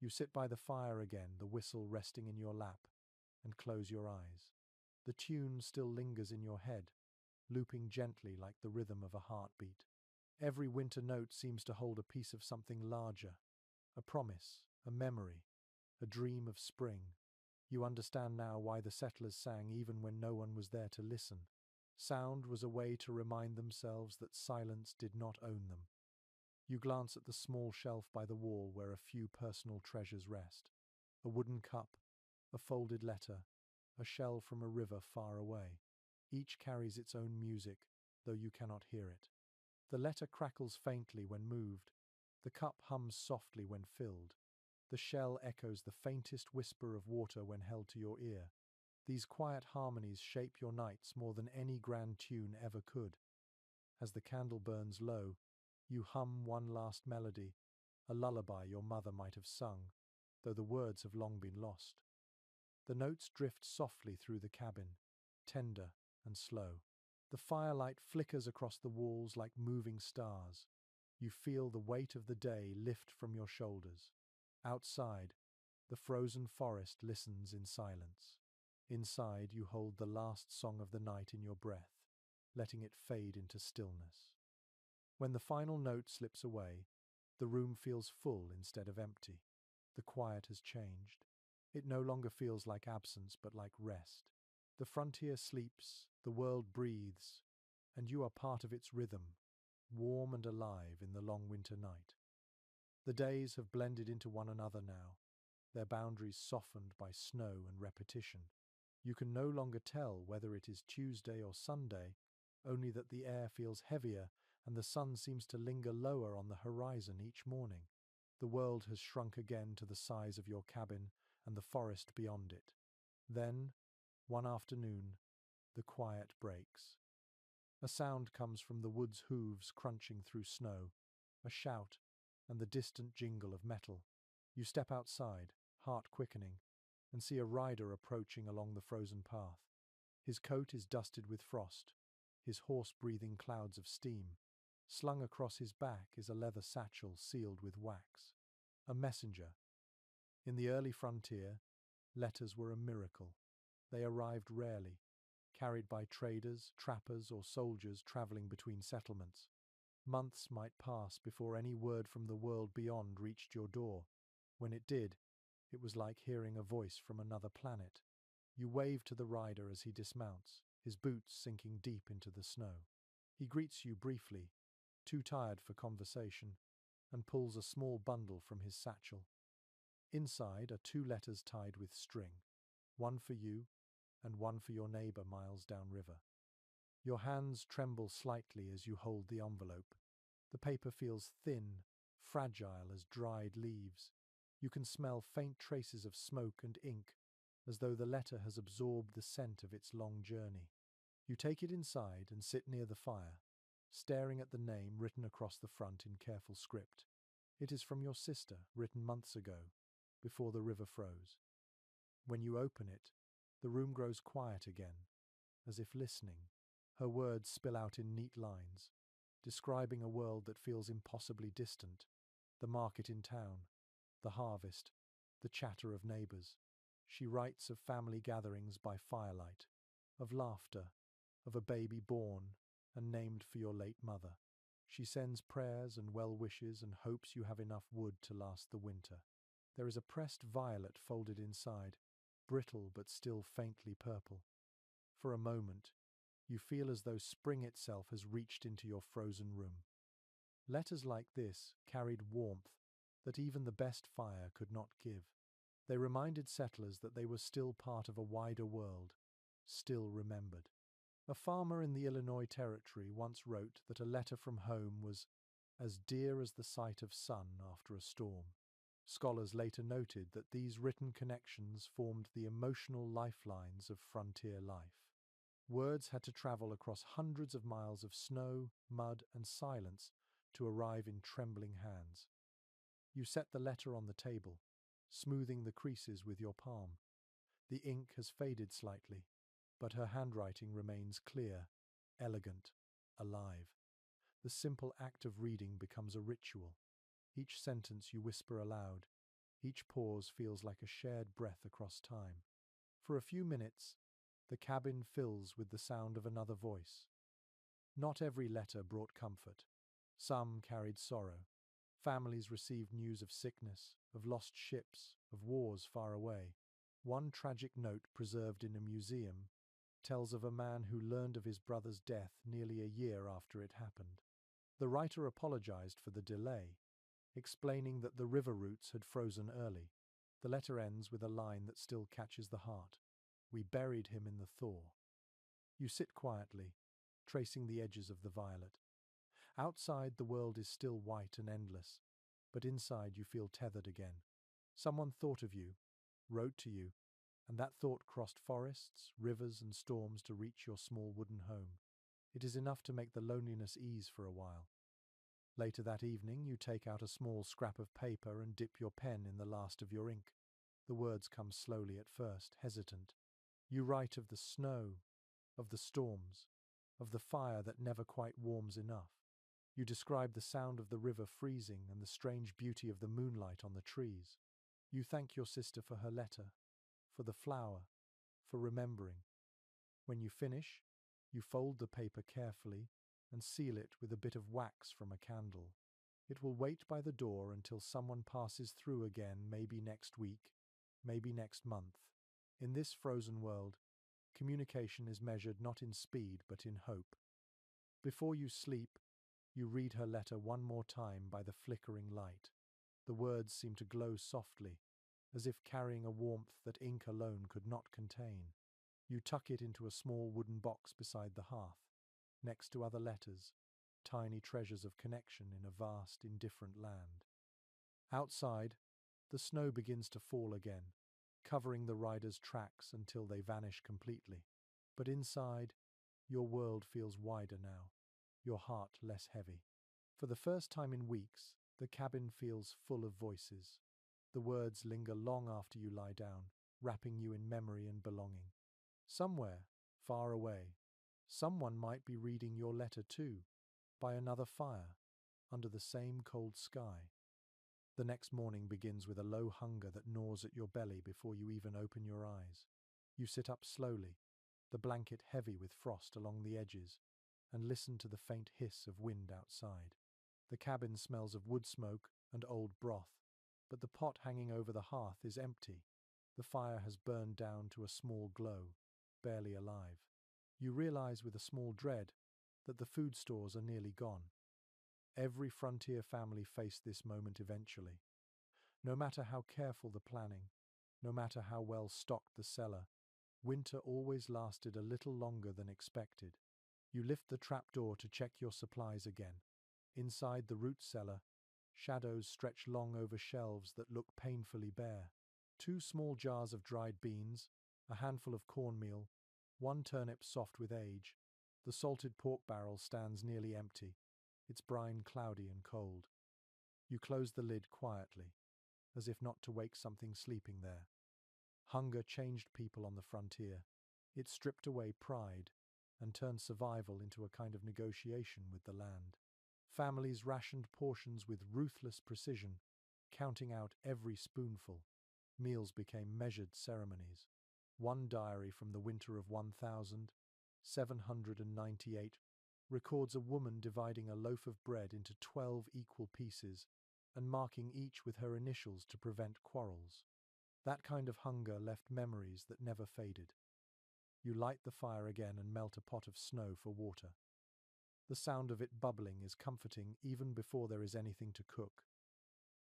You sit by the fire again, the whistle resting in your lap, and close your eyes. The tune still lingers in your head, looping gently like the rhythm of a heartbeat. Every winter note seems to hold a piece of something larger, a promise, a memory, a dream of spring. You understand now why the settlers sang even when no one was there to listen. Sound was a way to remind themselves that silence did not own them. You glance at the small shelf by the wall where a few personal treasures rest. A wooden cup, a folded letter, a shell from a river far away. Each carries its own music, though you cannot hear it. The letter crackles faintly when moved. The cup hums softly when filled. The shell echoes the faintest whisper of water when held to your ear. These quiet harmonies shape your nights more than any grand tune ever could. As the candle burns low, you hum one last melody, a lullaby your mother might have sung, though the words have long been lost. The notes drift softly through the cabin, tender and slow. The firelight flickers across the walls like moving stars. You feel the weight of the day lift from your shoulders. Outside, the frozen forest listens in silence. Inside, you hold the last song of the night in your breath, letting it fade into stillness. When the final note slips away, the room feels full instead of empty. The quiet has changed. It no longer feels like absence but like rest. The frontier sleeps, the world breathes, and you are part of its rhythm, warm and alive in the long winter night. The days have blended into one another now, their boundaries softened by snow and repetition. You can no longer tell whether it is Tuesday or Sunday, only that the air feels heavier and the sun seems to linger lower on the horizon each morning. The world has shrunk again to the size of your cabin and the forest beyond it. Then, one afternoon, the quiet breaks. A sound comes from the wood's hooves crunching through snow, a shout, and the distant jingle of metal. You step outside, heart quickening, and see a rider approaching along the frozen path. His coat is dusted with frost, his horse breathing clouds of steam. Slung across his back is a leather satchel sealed with wax. A messenger. In the early frontier, letters were a miracle. They arrived rarely, carried by traders, trappers, or soldiers traveling between settlements. Months might pass before any word from the world beyond reached your door. When it did, it was like hearing a voice from another planet. You wave to the rider as he dismounts, his boots sinking deep into the snow. He greets you briefly, too tired for conversation, and pulls a small bundle from his satchel. Inside are two letters tied with string, one for you and one for your neighbor miles downriver. Your hands tremble slightly as you hold the envelope. The paper feels thin, fragile as dried leaves. You can smell faint traces of smoke and ink, as though the letter has absorbed the scent of its long journey. You take it inside and sit near the fire, staring at the name written across the front in careful script. It is from your sister, written months ago, before the river froze. When you open it, the room grows quiet again, as if listening. Her words spill out in neat lines, describing a world that feels impossibly distant. The market in town, the harvest, the chatter of neighbors. She writes of family gatherings by firelight, of laughter, of a baby born and named for your late mother. She sends prayers and well wishes and hopes you have enough wood to last the winter. There is a pressed violet folded inside, brittle but still faintly purple. For a moment, you feel as though spring itself has reached into your frozen room. Letters like this carried warmth that even the best fire could not give. They reminded settlers that they were still part of a wider world, still remembered. A farmer in the Illinois Territory once wrote that a letter from home was as dear as the sight of sun after a storm. Scholars later noted that these written connections formed the emotional lifelines of frontier life. Words had to travel across hundreds of miles of snow, mud, and silence to arrive in trembling hands. You set the letter on the table, smoothing the creases with your palm. The ink has faded slightly, but her handwriting remains clear, elegant, alive. The simple act of reading becomes a ritual. Each sentence you whisper aloud, each pause feels like a shared breath across time. For a few minutes, the cabin fills with the sound of another voice. Not every letter brought comfort. Some carried sorrow. Families received news of sickness, of lost ships, of wars far away. One tragic note preserved in a museum tells of a man who learned of his brother's death nearly a year after it happened. The writer apologized for the delay, explaining that the river routes had frozen early. The letter ends with a line that still catches the heart. We buried him in the thaw. You sit quietly, tracing the edges of the violet. Outside, the world is still white and endless, but inside you feel tethered again. Someone thought of you, wrote to you, and that thought crossed forests, rivers, and storms to reach your small wooden home. It is enough to make the loneliness ease for a while. Later that evening, you take out a small scrap of paper and dip your pen in the last of your ink. The words come slowly at first, hesitant. You write of the snow, of the storms, of the fire that never quite warms enough. You describe the sound of the river freezing and the strange beauty of the moonlight on the trees. You thank your sister for her letter, for the flower, for remembering. When you finish, you fold the paper carefully and seal it with a bit of wax from a candle. It will wait by the door until someone passes through again, maybe next week, maybe next month. In this frozen world, communication is measured not in speed but in hope. Before you sleep, you read her letter one more time by the flickering light. The words seem to glow softly, as if carrying a warmth that ink alone could not contain. You tuck it into a small wooden box beside the hearth, next to other letters, tiny treasures of connection in a vast, indifferent land. Outside, the snow begins to fall again, covering the rider's tracks until they vanish completely. But inside, your world feels wider now, your heart less heavy. For the first time in weeks, the cabin feels full of voices. The words linger long after you lie down, wrapping you in memory and belonging. Somewhere, far away, someone might be reading your letter too, by another fire, under the same cold sky. The next morning begins with a low hunger that gnaws at your belly before you even open your eyes. You sit up slowly, the blanket heavy with frost along the edges, and listen to the faint hiss of wind outside. The cabin smells of wood smoke and old broth, but the pot hanging over the hearth is empty. The fire has burned down to a small glow, barely alive. You realize with a small dread that the food stores are nearly gone. Every frontier family faced this moment eventually. No matter how careful the planning, no matter how well stocked the cellar, winter always lasted a little longer than expected. You lift the trapdoor to check your supplies again. Inside the root cellar, shadows stretch long over shelves that look painfully bare. Two small jars of dried beans, a handful of cornmeal, one turnip soft with age. The salted pork barrel stands nearly empty, its brine cloudy and cold. You close the lid quietly, as if not to wake something sleeping there. Hunger changed people on the frontier. It stripped away pride and turned survival into a kind of negotiation with the land. Families rationed portions with ruthless precision, counting out every spoonful. Meals became measured ceremonies. One diary from the winter of 1798 records a woman dividing a loaf of bread into 12 equal pieces and marking each with her initials to prevent quarrels. That kind of hunger left memories that never faded. You light the fire again and melt a pot of snow for water. The sound of it bubbling is comforting even before there is anything to cook.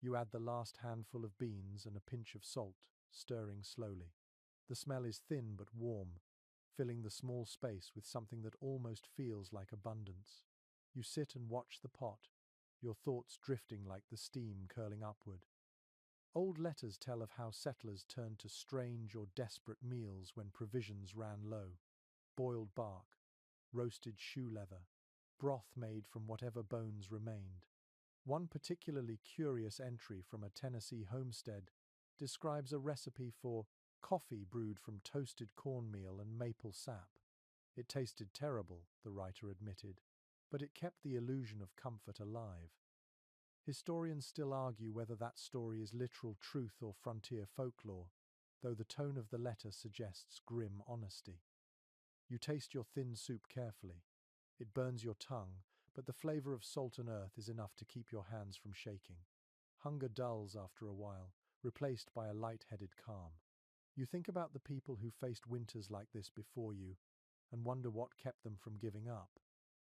You add the last handful of beans and a pinch of salt, stirring slowly. The smell is thin but warm, filling the small space with something that almost feels like abundance. You sit and watch the pot, your thoughts drifting like the steam curling upward. Old letters tell of how settlers turned to strange or desperate meals when provisions ran low. Boiled bark, roasted shoe leather, broth made from whatever bones remained. One particularly curious entry from a Tennessee homestead describes a recipe for coffee brewed from toasted cornmeal and maple sap. It tasted terrible, the writer admitted, but it kept the illusion of comfort alive. Historians still argue whether that story is literal truth or frontier folklore, though the tone of the letter suggests grim honesty. You taste your thin soup carefully. It burns your tongue, but the flavor of salt and earth is enough to keep your hands from shaking. Hunger dulls after a while, replaced by a light-headed calm. You think about the people who faced winters like this before you and wonder what kept them from giving up.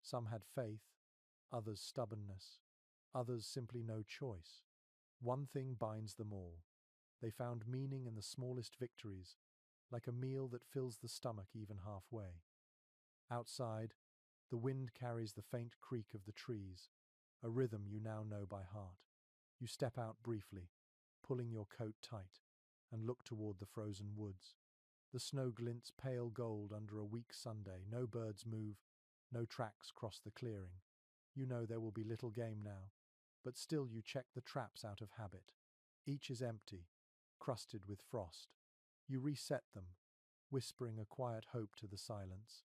Some had faith, others stubbornness, others simply no choice. One thing binds them all. They found meaning in the smallest victories, like a meal that fills the stomach even halfway. Outside, the wind carries the faint creak of the trees, a rhythm you now know by heart. You step out briefly, pulling your coat tight, and look toward the frozen woods. The snow glints pale gold under a weak Sunday. No birds move, no tracks cross the clearing. You know there will be little game now, but still you check the traps out of habit. Each is empty, crusted with frost. You reset them, whispering a quiet hope to the silence,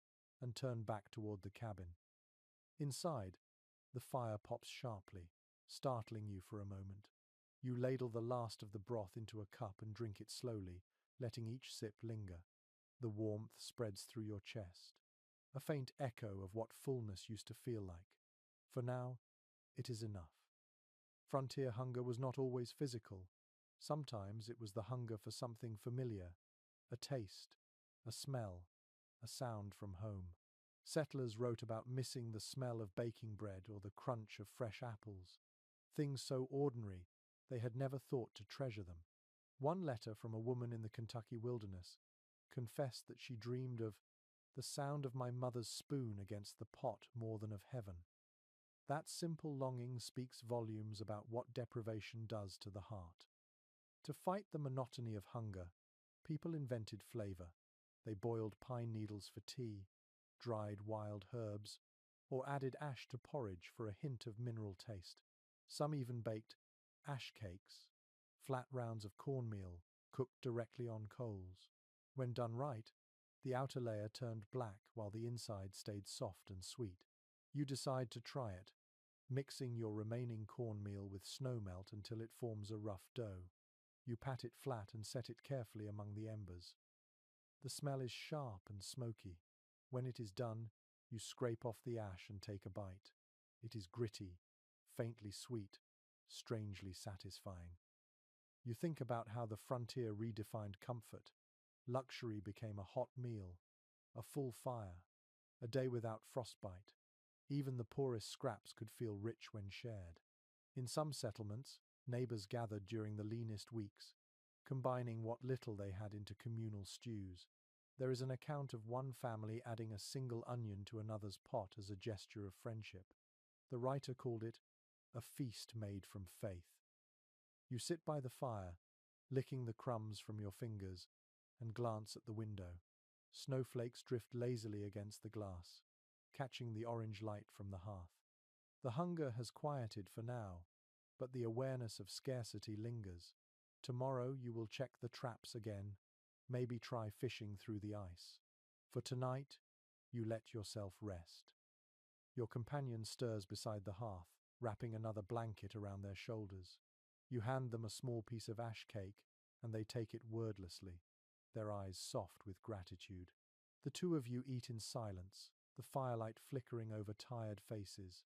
and turn back toward the cabin. Inside, the fire pops sharply, startling you for a moment. You ladle the last of the broth into a cup and drink it slowly, letting each sip linger. The warmth spreads through your chest, a faint echo of what fullness used to feel like. For now, it is enough. Frontier hunger was not always physical. Sometimes it was the hunger for something familiar, a taste, a smell, a sound from home. Settlers wrote about missing the smell of baking bread or the crunch of fresh apples, things so ordinary they had never thought to treasure them. One letter from a woman in the Kentucky wilderness confessed that she dreamed of the sound of my mother's spoon against the pot more than of heaven. That simple longing speaks volumes about what deprivation does to the heart. To fight the monotony of hunger, people invented flavor. They boiled pine needles for tea, dried wild herbs, or added ash to porridge for a hint of mineral taste. Some even baked ash cakes, flat rounds of cornmeal cooked directly on coals. When done right, the outer layer turned black while the inside stayed soft and sweet. You decide to try it, mixing your remaining cornmeal with snowmelt until it forms a rough dough. You pat it flat and set it carefully among the embers. The smell is sharp and smoky. When it is done, you scrape off the ash and take a bite. It is gritty, faintly sweet, strangely satisfying. You think about how the frontier redefined comfort. Luxury became a hot meal, a full fire, a day without frostbite. Even the poorest scraps could feel rich when shared. In some settlements, neighbors gathered during the leanest weeks, combining what little they had into communal stews. There is an account of one family adding a single onion to another's pot as a gesture of friendship. The writer called it a feast made from faith. You sit by the fire, licking the crumbs from your fingers, and glance at the window. Snowflakes drift lazily against the glass, catching the orange light from the hearth. The hunger has quieted for now, but the awareness of scarcity lingers. Tomorrow you will check the traps again, maybe try fishing through the ice. For tonight, you let yourself rest. Your companion stirs beside the hearth, wrapping another blanket around their shoulders. You hand them a small piece of ash cake, and they take it wordlessly, their eyes soft with gratitude. The two of you eat in silence, the firelight flickering over tired faces.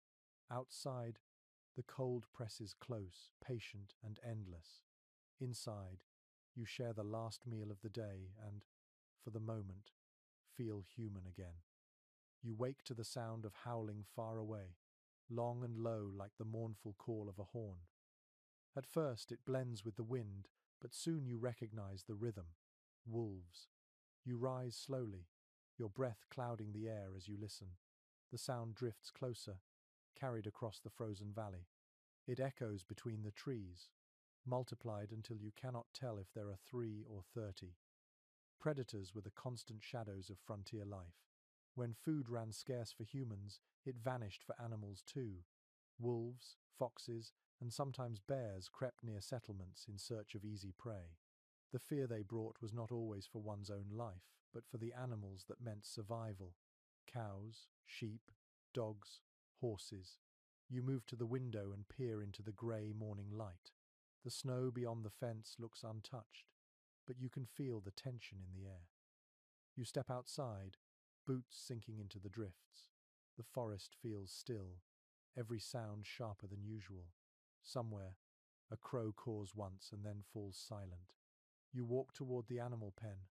Outside, the cold presses close, patient and endless. Inside, you share the last meal of the day and, for the moment, feel human again. You wake to the sound of howling far away, long and low like the mournful call of a horn. At first it blends with the wind, but soon you recognize the rhythm. Wolves. You rise slowly, your breath clouding the air as you listen. The sound drifts closer, carried across the frozen valley. It echoes between the trees, multiplied until you cannot tell if there are 3 or 30. Predators were the constant shadows of frontier life. When food ran scarce for humans, it vanished for animals too. Wolves, foxes, and sometimes bears crept near settlements in search of easy prey. The fear they brought was not always for one's own life, but for the animals that meant survival. Cows, sheep, dogs, horses. You move to the window and peer into the grey morning light. The snow beyond the fence looks untouched, but you can feel the tension in the air. You step outside, boots sinking into the drifts. The forest feels still, every sound sharper than usual. Somewhere, a crow caws once and then falls silent. You walk toward the animal pen,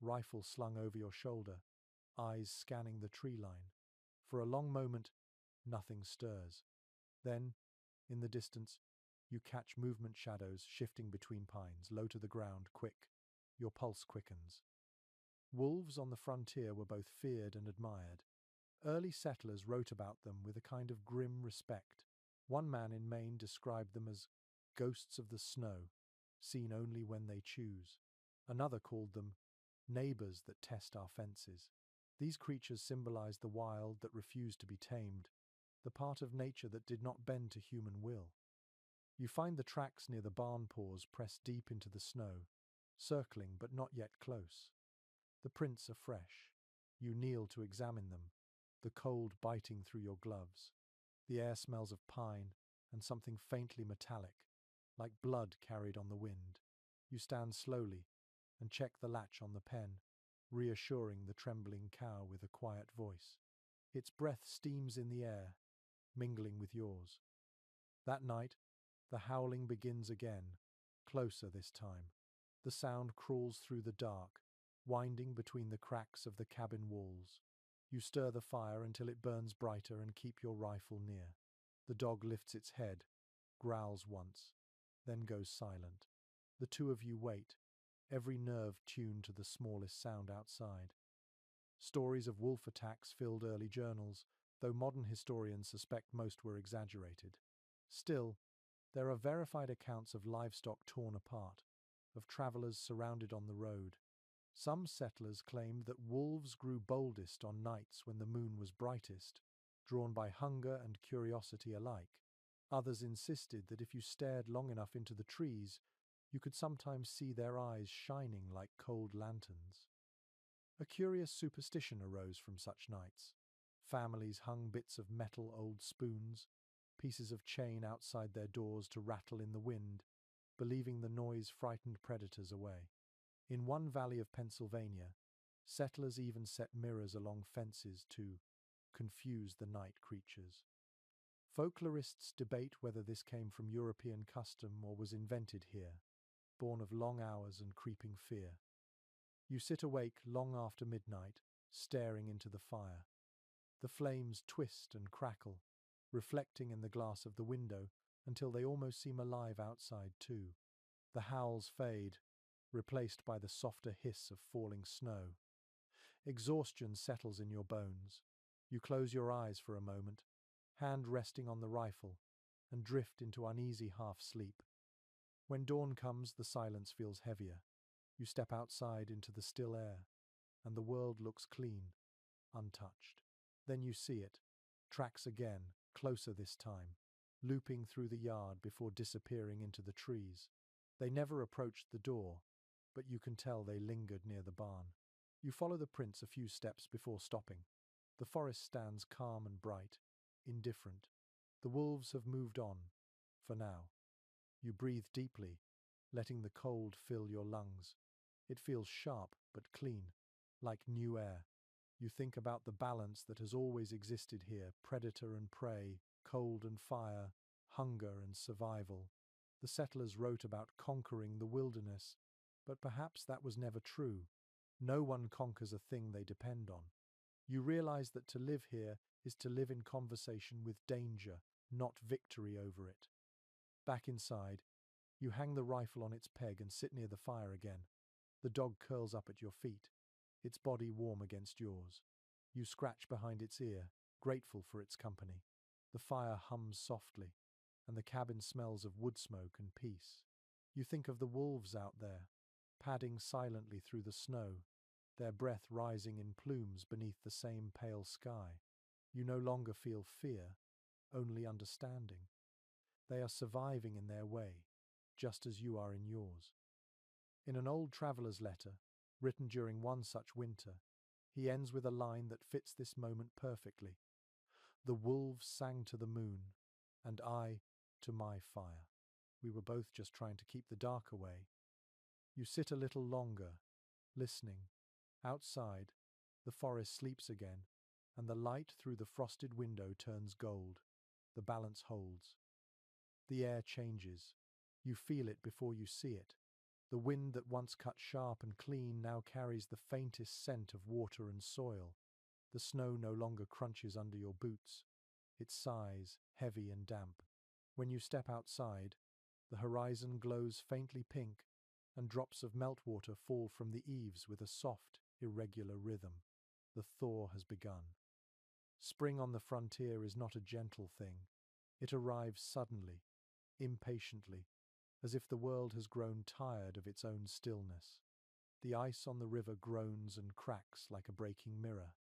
rifle slung over your shoulder, eyes scanning the tree line. For a long moment, nothing stirs. Then, in the distance, you catch movement shadows shifting between pines, low to the ground, quick. Your pulse quickens. Wolves on the frontier were both feared and admired. Early settlers wrote about them with a kind of grim respect. One man in Maine described them as ghosts of the snow, seen only when they choose. Another called them neighbors that test our fences. These creatures symbolized the wild that refused to be tamed, the part of nature that did not bend to human will. You find the tracks near the barn paws pressed deep into the snow, circling but not yet close. The prints are fresh. You kneel to examine them, the cold biting through your gloves. The air smells of pine and something faintly metallic, like blood carried on the wind. You stand slowly and check the latch on the pen, reassuring the trembling cow with a quiet voice. Its breath steams in the air, mingling with yours. That night, the howling begins again, closer this time. The sound crawls through the dark, winding between the cracks of the cabin walls. You stir the fire until it burns brighter and keep your rifle near. The dog lifts its head, growls once, then goes silent. The two of you wait, every nerve tuned to the smallest sound outside. Stories of wolf attacks filled early journals, though modern historians suspect most were exaggerated. Still, there are verified accounts of livestock torn apart, of travelers surrounded on the road. Some settlers claimed that wolves grew boldest on nights when the moon was brightest, drawn by hunger and curiosity alike. Others insisted that if you stared long enough into the trees, you could sometimes see their eyes shining like cold lanterns. A curious superstition arose from such nights. Families hung bits of metal old spoons, pieces of chain outside their doors to rattle in the wind, believing the noise frightened predators away. In one valley of Pennsylvania, settlers even set mirrors along fences to confuse the night creatures. Folklorists debate whether this came from European custom or was invented here, born of long hours and creeping fear. You sit awake long after midnight, staring into the fire. The flames twist and crackle, reflecting in the glass of the window until they almost seem alive outside too. The howls fade, replaced by the softer hiss of falling snow. Exhaustion settles in your bones. You close your eyes for a moment, hand resting on the rifle, and drift into uneasy half-sleep. When dawn comes, the silence feels heavier. You step outside into the still air, and the world looks clean, untouched. Then you see it, tracks again, closer this time, looping through the yard before disappearing into the trees. They never approached the door, but you can tell they lingered near the barn. You follow the prints a few steps before stopping. The forest stands calm and bright, indifferent. The wolves have moved on, for now. You breathe deeply, letting the cold fill your lungs. It feels sharp but clean, like new air. You think about the balance that has always existed here, predator and prey, cold and fire, hunger and survival. The settlers wrote about conquering the wilderness, but perhaps that was never true. No one conquers a thing they depend on. You realize that to live here is to live in conversation with danger, not victory over it. Back inside, you hang the rifle on its peg and sit near the fire again. The dog curls up at your feet, its body warm against yours. You scratch behind its ear, grateful for its company. The fire hums softly, and the cabin smells of wood smoke and peace. You think of the wolves out there, padding silently through the snow, their breath rising in plumes beneath the same pale sky. You no longer feel fear, only understanding. They are surviving in their way, just as you are in yours. In an old traveller's letter, written during one such winter, he ends with a line that fits this moment perfectly. The wolves sang to the moon, and I to my fire. We were both just trying to keep the dark away. You sit a little longer, listening. Outside, the forest sleeps again, and the light through the frosted window turns gold. The balance holds. The air changes. You feel it before you see it. The wind that once cut sharp and clean now carries the faintest scent of water and soil. The snow no longer crunches under your boots. It sighs, heavy and damp. When you step outside, the horizon glows faintly pink, and drops of meltwater fall from the eaves with a soft, irregular rhythm. The thaw has begun. Spring on the frontier is not a gentle thing. It arrives suddenly, impatiently, as if the world has grown tired of its own stillness. The ice on the river groans and cracks like a breaking mirror,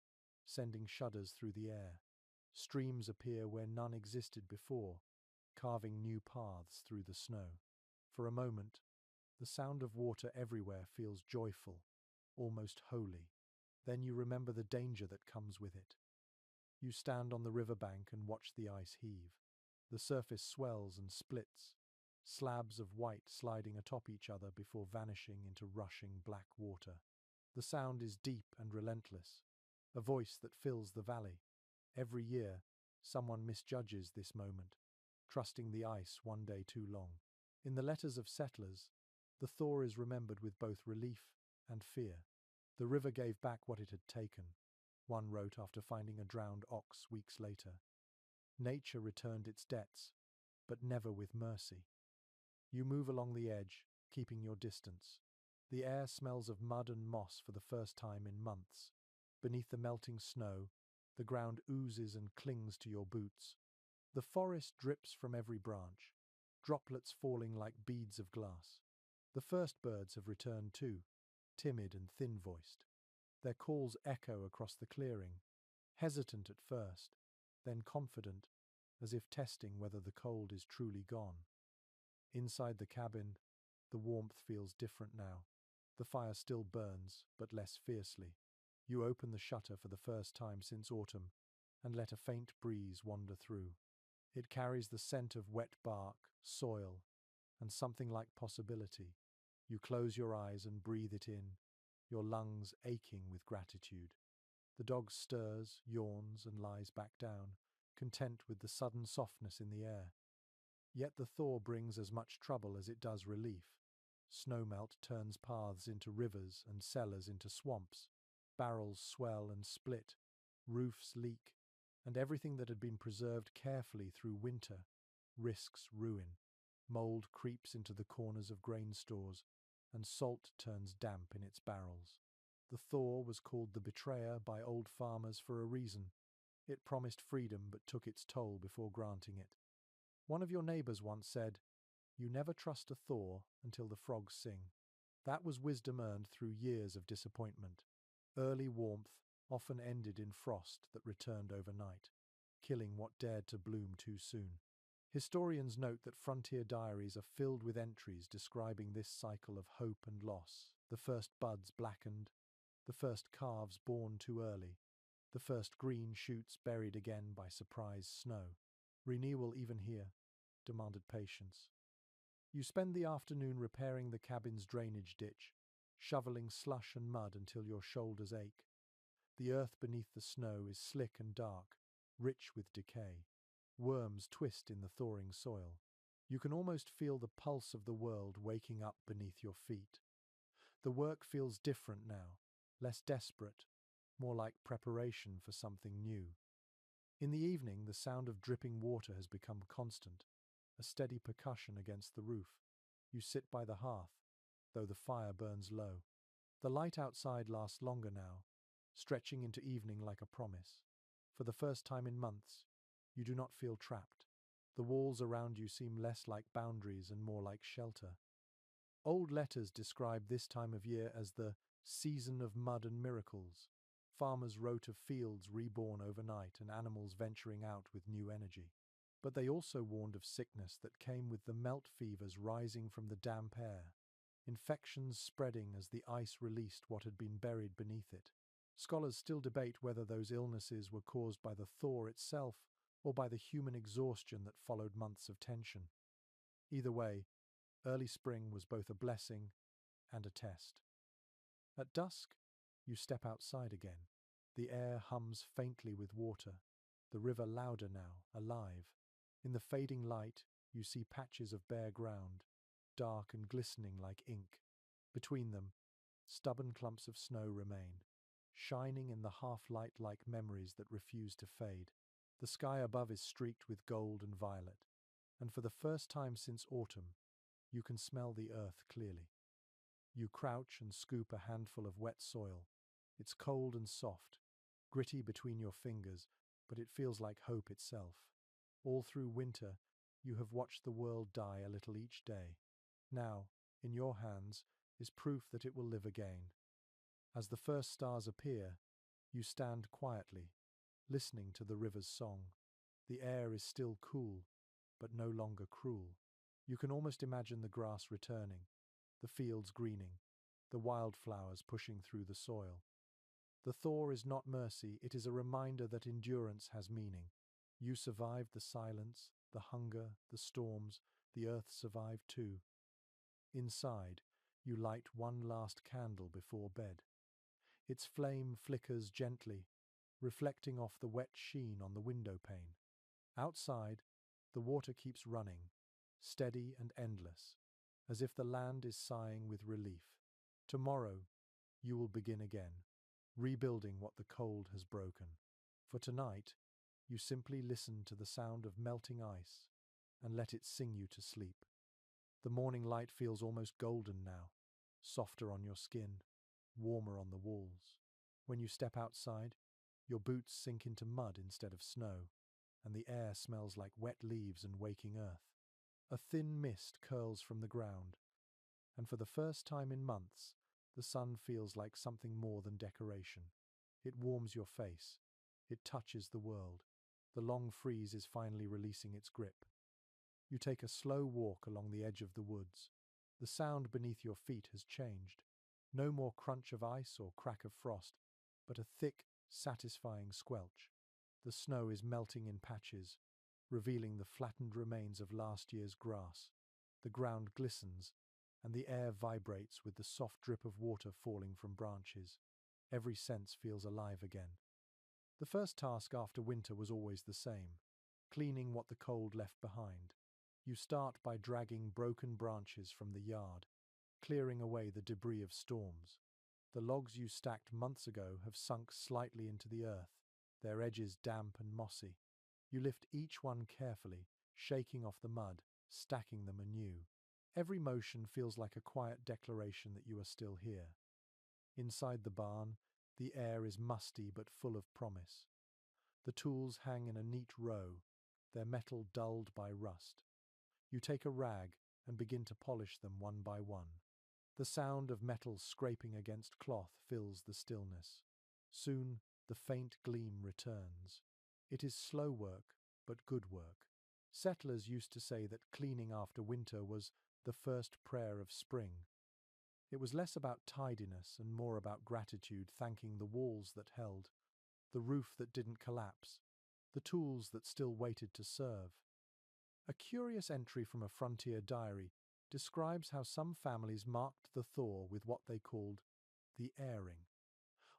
sending shudders through the air. Streams appear where none existed before, carving new paths through the snow. For a moment, the sound of water everywhere feels joyful, almost holy. Then you remember the danger that comes with it. You stand on the riverbank and watch the ice heave. The surface swells and splits, slabs of white sliding atop each other before vanishing into rushing black water. The sound is deep and relentless, a voice that fills the valley. Every year, someone misjudges this moment, trusting the ice one day too long. In the letters of settlers, the thaw is remembered with both relief and fear. The river gave back what it had taken. one wrote after finding a drowned ox weeks later. Nature returned its debts, but never with mercy. You move along the edge, keeping your distance. The air smells of mud and moss for the first time in months. Beneath the melting snow, the ground oozes and clings to your boots. The forest drips from every branch, droplets falling like beads of glass. The first birds have returned too, timid and thin-voiced. Their calls echo across the clearing, hesitant at first, then confident, as if testing whether the cold is truly gone. Inside the cabin, the warmth feels different now. The fire still burns, but less fiercely. You open the shutter for the first time since autumn and let a faint breeze wander through. It carries the scent of wet bark, soil, and something like possibility. You close your eyes and breathe it in, your lungs aching with gratitude. The dog stirs, yawns, and lies back down, content with the sudden softness in the air. Yet the thaw brings as much trouble as it does relief. Snowmelt turns paths into rivers and cellars into swamps. Barrels swell and split, roofs leak, and everything that had been preserved carefully through winter risks ruin. Mold creeps into the corners of grain stores, and salt turns damp in its barrels. The thaw was called the betrayer by old farmers for a reason. It promised freedom but took its toll before granting it. One of your neighbors once said, "You never trust a thaw until the frogs sing." That was wisdom earned through years of disappointment. Early warmth often ended in frost that returned overnight, killing what dared to bloom too soon. Historians note that frontier diaries are filled with entries describing this cycle of hope and loss. The first buds blackened, the first calves born too early, the first green shoots buried again by surprise snow. Renewal, even here, demanded patience. You spend the afternoon repairing the cabin's drainage ditch, shoveling slush and mud until your shoulders ache. The earth beneath the snow is slick and dark, rich with decay. Worms twist in the thawing soil. You can almost feel the pulse of the world waking up beneath your feet. The work feels different now, less desperate, more like preparation for something new. In the evening, the sound of dripping water has become constant, a steady percussion against the roof. You sit by the hearth, though the fire burns low. The light outside lasts longer now, stretching into evening like a promise. For the first time in months, you do not feel trapped. The walls around you seem less like boundaries and more like shelter. Old letters describe this time of year as the season of mud and miracles. Farmers wrote of fields reborn overnight and animals venturing out with new energy. But they also warned of sickness that came with the melt fevers rising from the damp air, infections spreading as the ice released what had been buried beneath it. Scholars still debate whether those illnesses were caused by the thaw itself or by the human exhaustion that followed months of tension. Either way, early spring was both a blessing and a test. At dusk, you step outside again. The air hums faintly with water, the river louder now, alive. In the fading light, you see patches of bare ground, dark and glistening like ink. Between them, stubborn clumps of snow remain, shining in the half-light like memories that refuse to fade. The sky above is streaked with gold and violet, and for the first time since autumn, you can smell the earth clearly. You crouch and scoop a handful of wet soil. It's cold and soft, gritty between your fingers, but it feels like hope itself. All through winter, you have watched the world die a little each day. Now, in your hands, is proof that it will live again. As the first stars appear, you stand quietly, listening to the river's song. The air is still cool, but no longer cruel. You can almost imagine the grass returning, the fields greening, the wildflowers pushing through the soil. The thaw is not mercy, it is a reminder that endurance has meaning. You survived the silence, the hunger, the storms, the earth survived too. Inside, you light one last candle before bed. Its flame flickers gently, reflecting off the wet sheen on the window pane. Outside, the water keeps running, steady and endless, as if the land is sighing with relief. Tomorrow, you will begin again. rebuilding what the cold has broken. For tonight, you simply listen to the sound of melting ice and let it sing you to sleep. The morning light feels almost golden now, softer on your skin, warmer on the walls. When you step outside, your boots sink into mud instead of snow, and the air smells like wet leaves and waking earth. A thin mist curls from the ground, and for the first time in months, the sun feels like something more than decoration. It warms your face. It touches the world. The long freeze is finally releasing its grip. You take a slow walk along the edge of the woods. The sound beneath your feet has changed. No more crunch of ice or crack of frost, but a thick, satisfying squelch. The snow is melting in patches, revealing the flattened remains of last year's grass. The ground glistens, and the air vibrates with the soft drip of water falling from branches. Every sense feels alive again. The first task after winter was always the same: cleaning what the cold left behind. You start by dragging broken branches from the yard, clearing away the debris of storms. The logs you stacked months ago have sunk slightly into the earth, their edges damp and mossy. You lift each one carefully, shaking off the mud, stacking them anew. Every motion feels like a quiet declaration that you are still here. Inside the barn, the air is musty but full of promise. The tools hang in a neat row, their metal dulled by rust. You take a rag and begin to polish them one by one. The sound of metal scraping against cloth fills the stillness. Soon, the faint gleam returns. It is slow work, but good work. Settlers used to say that cleaning after winter was the first prayer of spring. It was less about tidiness and more about gratitude, thanking the walls that held, the roof that didn't collapse, the tools that still waited to serve. A curious entry from a frontier diary describes how some families marked the thaw with what they called the airing.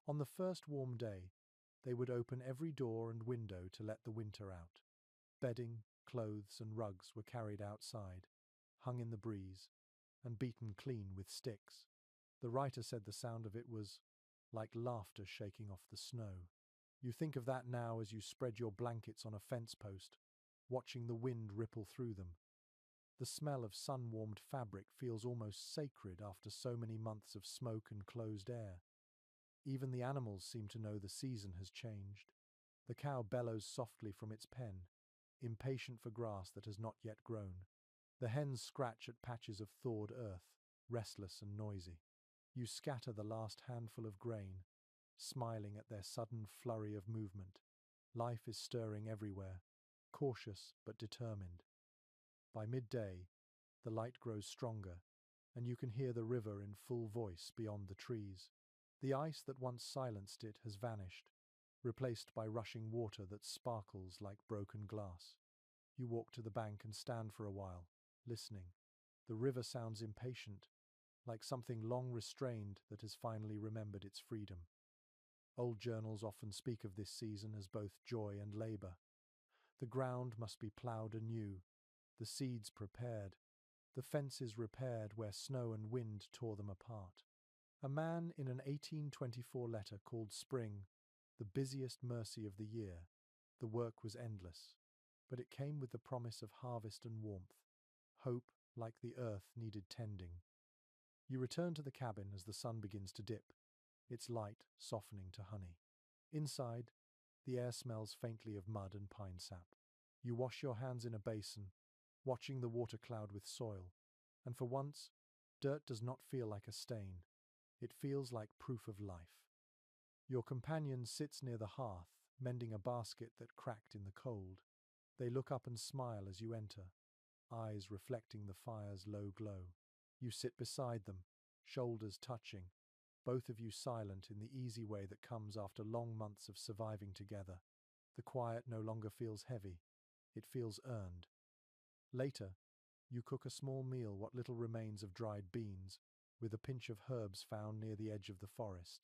On the first warm day, they would open every door and window to let the winter out. Bedding, clothes, and rugs were carried outside, hung in the breeze, and beaten clean with sticks. The writer said the sound of it was like laughter shaking off the snow. You think of that now as you spread your blankets on a fence post, watching the wind ripple through them. The smell of sun-warmed fabric feels almost sacred after so many months of smoke and closed air. Even the animals seem to know the season has changed. The cow bellows softly from its pen, impatient for grass that has not yet grown. The hens scratch at patches of thawed earth, restless and noisy. You scatter the last handful of grain, smiling at their sudden flurry of movement. Life is stirring everywhere, cautious but determined. By midday, the light grows stronger, and you can hear the river in full voice beyond the trees. The ice that once silenced it has vanished, replaced by rushing water that sparkles like broken glass. You walk to the bank and stand for a while, listening. The river sounds impatient, like something long restrained that has finally remembered its freedom. Old journals often speak of this season as both joy and labor. The ground must be ploughed anew, the seeds prepared, the fences repaired where snow and wind tore them apart. A man in an 1824 letter called Spring the busiest mercy of the year. The work was endless, but it came with the promise of harvest and warmth. Hope, like the earth, needed tending. You return to the cabin as the sun begins to dip, its light softening to honey. Inside, the air smells faintly of mud and pine sap. You wash your hands in a basin, watching the water cloud with soil, and for once, dirt does not feel like a stain. It feels like proof of life. Your companion sits near the hearth, mending a basket that cracked in the cold. They look up and smile as you enter, eyes reflecting the fire's low glow. You sit beside them, shoulders touching, both of you silent in the easy way that comes after long months of surviving together. The quiet no longer feels heavy, it feels earned. Later, you cook a small meal, what little remains of dried beans, with a pinch of herbs found near the edge of the forest.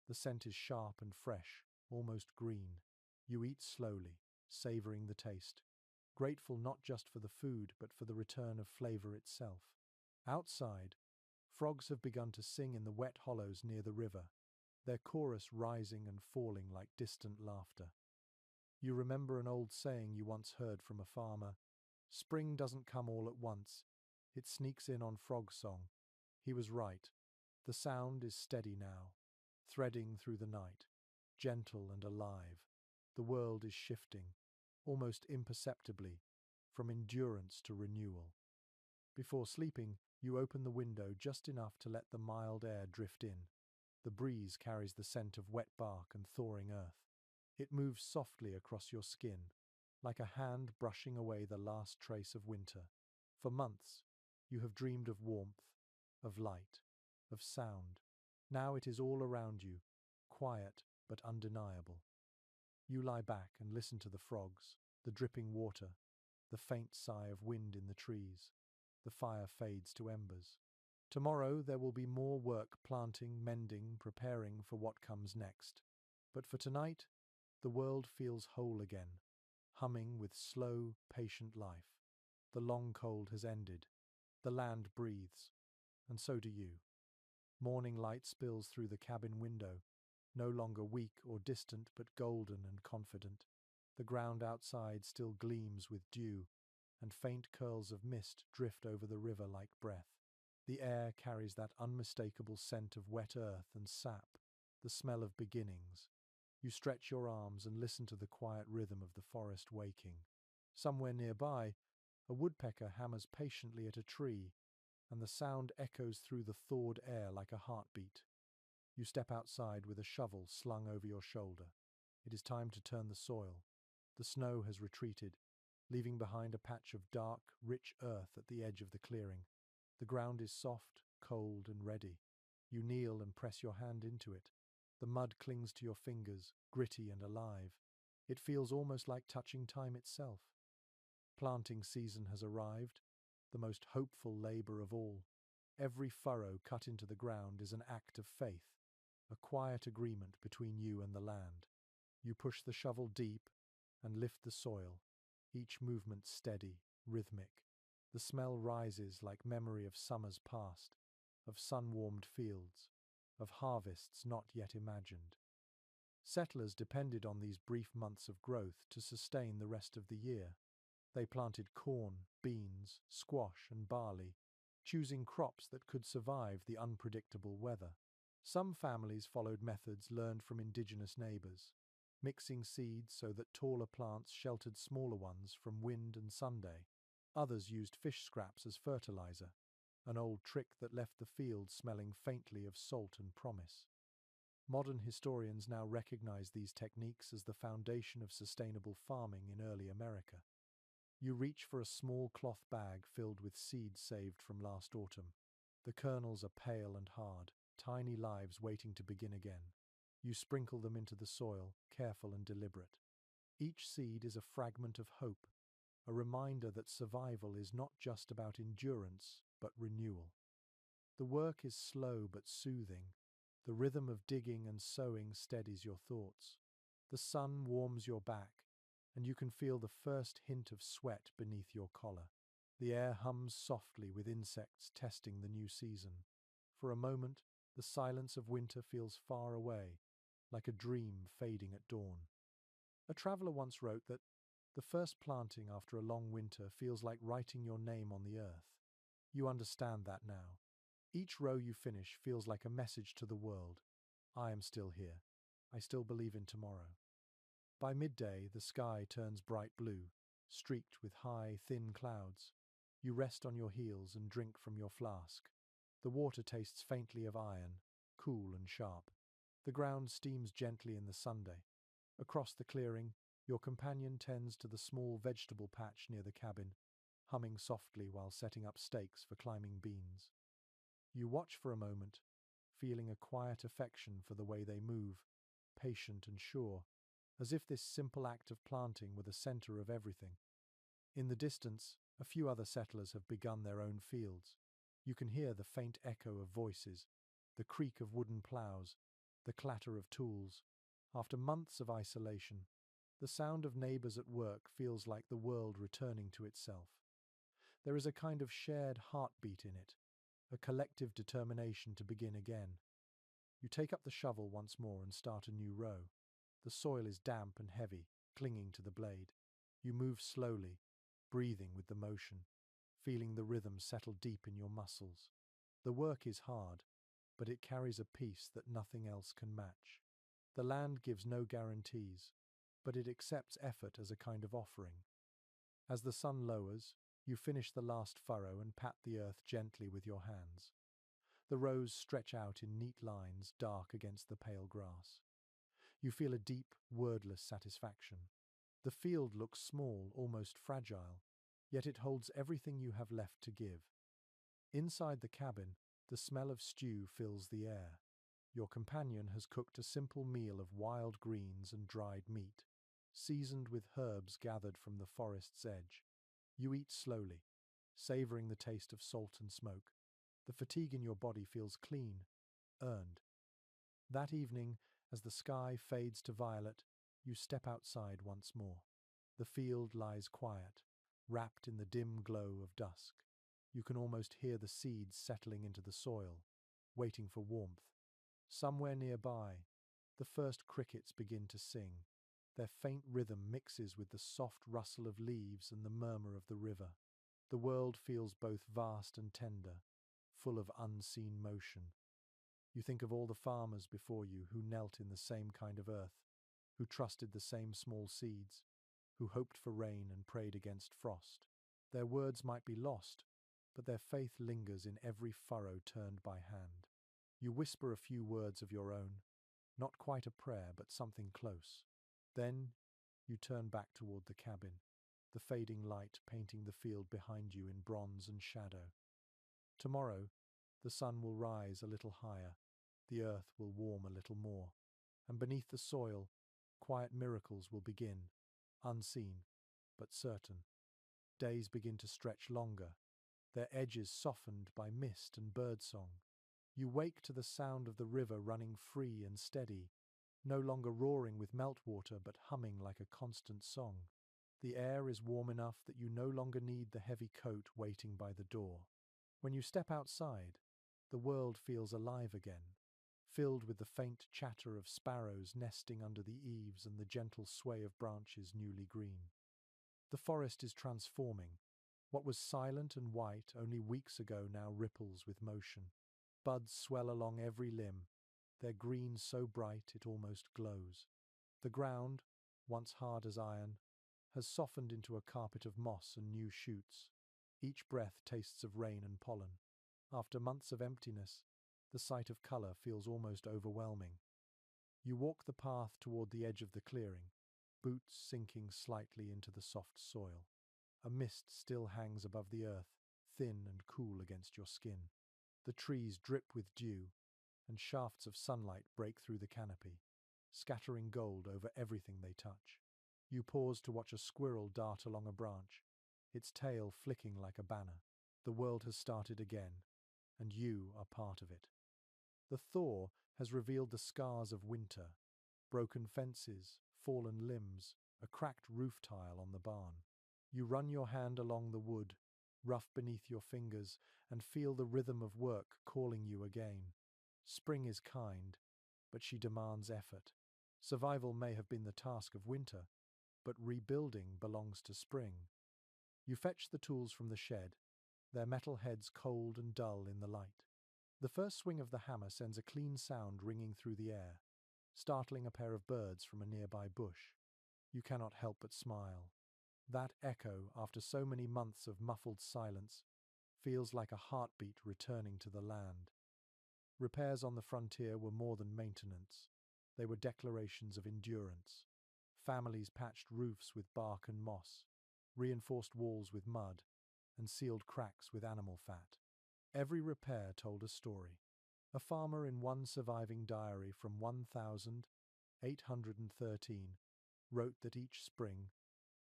The scent is sharp and fresh, almost green. You eat slowly, savoring the taste, grateful not just for the food but for the return of flavor itself. Outside, frogs have begun to sing in the wet hollows near the river. their chorus rising and falling like distant laughter. You remember an old saying you once heard from a farmer: "Spring doesn't come all at once, it sneaks in on frog song." He was right. The sound is steady now, threading through the night, gentle and alive. The world is shifting, almost imperceptibly, from endurance to renewal. Before sleeping, you open the window just enough to let the mild air drift in. The breeze carries the scent of wet bark and thawing earth. It moves softly across your skin, like a hand brushing away the last trace of winter. For months, you have dreamed of warmth, of light, of sound. Now it is all around you, quiet but undeniable. You lie back and listen to the frogs, the dripping water, the faint sigh of wind in the trees. The fire fades to embers. Tomorrow there will be more work planting, mending, preparing for what comes next. But for tonight, the world feels whole again, humming with slow, patient life. The long cold has ended. The land breathes, and so do you. Morning light spills through the cabin window, no longer weak or distant but golden and confident. The ground outside still gleams with dew, and faint curls of mist drift over the river like breath. The air carries that unmistakable scent of wet earth and sap, the smell of beginnings. You stretch your arms and listen to the quiet rhythm of the forest waking. Somewhere nearby, a woodpecker hammers patiently at a tree, and the sound echoes through the thawed air like a heartbeat. You step outside with a shovel slung over your shoulder. It is time to turn the soil. The snow has retreated, leaving behind a patch of dark, rich earth at the edge of the clearing. The ground is soft, cold, and ready. You kneel and press your hand into it. The mud clings to your fingers, gritty and alive. It feels almost like touching time itself. Planting season has arrived, the most hopeful labor of all. Every furrow cut into the ground is an act of faith, a quiet agreement between you and the land. You push the shovel deep and lift the soil, each movement steady, rhythmic. The smell rises like memory of summers past, of sun-warmed fields, of harvests not yet imagined. Settlers depended on these brief months of growth to sustain the rest of the year. They planted corn, beans, squash, and barley, choosing crops that could survive the unpredictable weather. Some families followed methods learned from indigenous neighbors, mixing seeds so that taller plants sheltered smaller ones from wind and sunday. Others used fish scraps as fertilizer, an old trick that left the fields smelling faintly of salt and promise. Modern historians now recognize these techniques as the foundation of sustainable farming in early America. You reach for a small cloth bag filled with seeds saved from last autumn. The kernels are pale and hard, tiny lives waiting to begin again. You sprinkle them into the soil, careful and deliberate. Each seed is a fragment of hope, a reminder that survival is not just about endurance, but renewal. The work is slow but soothing. The rhythm of digging and sowing steadies your thoughts. The sun warms your back, and you can feel the first hint of sweat beneath your collar. The air hums softly with insects testing the new season. For a moment, the silence of winter feels far away, like a dream fading at dawn. A traveler once wrote that the first planting after a long winter feels like writing your name on the earth. You understand that now. Each row you finish feels like a message to the world. I am still here. I still believe in tomorrow. By midday, the sky turns bright blue, streaked with high, thin clouds. You rest on your heels and drink from your flask. The water tastes faintly of iron, cool and sharp. The ground steams gently in the sunday. Across the clearing, your companion tends to the small vegetable patch near the cabin, humming softly while setting up stakes for climbing beans. You watch for a moment, feeling a quiet affection for the way they move, patient and sure, as if this simple act of planting were the center of everything. In the distance, a few other settlers have begun their own fields. You can hear the faint echo of voices, the creak of wooden plows, the clatter of tools. After months of isolation, the sound of neighbors at work feels like the world returning to itself. There is a kind of shared heartbeat in it, a collective determination to begin again. You take up the shovel once more and start a new row. The soil is damp and heavy, clinging to the blade. You move slowly, breathing with the motion, feeling the rhythm settle deep in your muscles. The work is hard, but it carries a peace that nothing else can match. The land gives no guarantees, but it accepts effort as a kind of offering. As the sun lowers, you finish the last furrow and pat the earth gently with your hands. The rows stretch out in neat lines, dark against the pale grass. You feel a deep, wordless satisfaction. The field looks small, almost fragile, yet it holds everything you have left to give. Inside the cabin, the smell of stew fills the air. Your companion has cooked a simple meal of wild greens and dried meat, seasoned with herbs gathered from the forest's edge. You eat slowly, savoring the taste of salt and smoke. The fatigue in your body feels clean, earned. That evening, as the sky fades to violet, you step outside once more. The field lies quiet, wrapped in the dim glow of dusk. You can almost hear the seeds settling into the soil, waiting for warmth. Somewhere nearby, the first crickets begin to sing. Their faint rhythm mixes with the soft rustle of leaves and the murmur of the river. The world feels both vast and tender, full of unseen motion. You think of all the farmers before you who knelt in the same kind of earth, who trusted the same small seeds, who hoped for rain and prayed against frost. Their words might be lost, but their faith lingers in every furrow turned by hand. You whisper a few words of your own, not quite a prayer, but something close. Then you turn back toward the cabin, the fading light painting the field behind you in bronze and shadow. Tomorrow, the sun will rise a little higher, the earth will warm a little more, and beneath the soil, quiet miracles will begin, unseen, but certain. Days begin to stretch longer, their edges softened by mist and birdsong. You wake to the sound of the river running free and steady, no longer roaring with meltwater but humming like a constant song. The air is warm enough that you no longer need the heavy coat waiting by the door. When you step outside, the world feels alive again, filled with the faint chatter of sparrows nesting under the eaves and the gentle sway of branches newly green. The forest is transforming. What was silent and white only weeks ago now ripples with motion. Buds swell along every limb, their green so bright it almost glows. The ground, once hard as iron, has softened into a carpet of moss and new shoots. Each breath tastes of rain and pollen. After months of emptiness, the sight of colour feels almost overwhelming. You walk the path toward the edge of the clearing, boots sinking slightly into the soft soil. A mist still hangs above the earth, thin and cool against your skin. The trees drip with dew, and shafts of sunlight break through the canopy, scattering gold over everything they touch. You pause to watch a squirrel dart along a branch, its tail flicking like a banner. The world has started again, and you are part of it. The thaw has revealed the scars of winter, broken fences, fallen limbs, a cracked roof tile on the barn. You run your hand along the wood, rough beneath your fingers, and feel the rhythm of work calling you again. Spring is kind, but she demands effort. Survival may have been the task of winter, but rebuilding belongs to spring. You fetch the tools from the shed, their metal heads cold and dull in the light. The first swing of the hammer sends a clean sound ringing through the air, startling a pair of birds from a nearby bush. You cannot help but smile. That echo, after so many months of muffled silence, feels like a heartbeat returning to the land. Repairs on the frontier were more than maintenance. They were declarations of endurance. Families patched roofs with bark and moss, reinforced walls with mud, and sealed cracks with animal fat. Every repair told a story. A farmer in one surviving diary from 1813 wrote that each spring,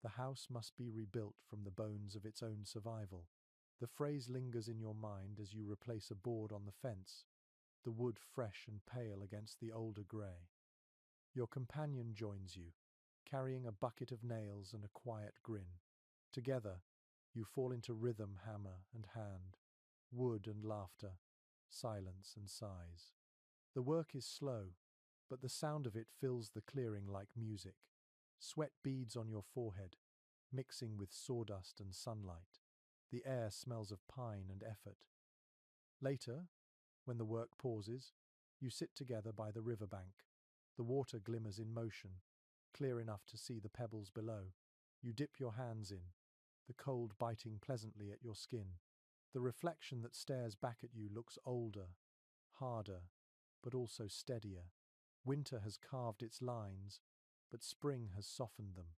the house must be rebuilt from the bones of its own survival. The phrase lingers in your mind as you replace a board on the fence, the wood fresh and pale against the older grey. Your companion joins you, carrying a bucket of nails and a quiet grin. Together, you fall into rhythm, hammer and hand, wood and laughter, silence and sighs. The work is slow, but the sound of it fills the clearing like music. Sweat beads on your forehead, mixing with sawdust and sunlight. The air smells of pine and effort. Later, when the work pauses, you sit together by the riverbank. The water glimmers in motion, clear enough to see the pebbles below. You dip your hands in, the cold biting pleasantly at your skin. The reflection that stares back at you looks older, harder, but also steadier. Winter has carved its lines, but spring has softened them.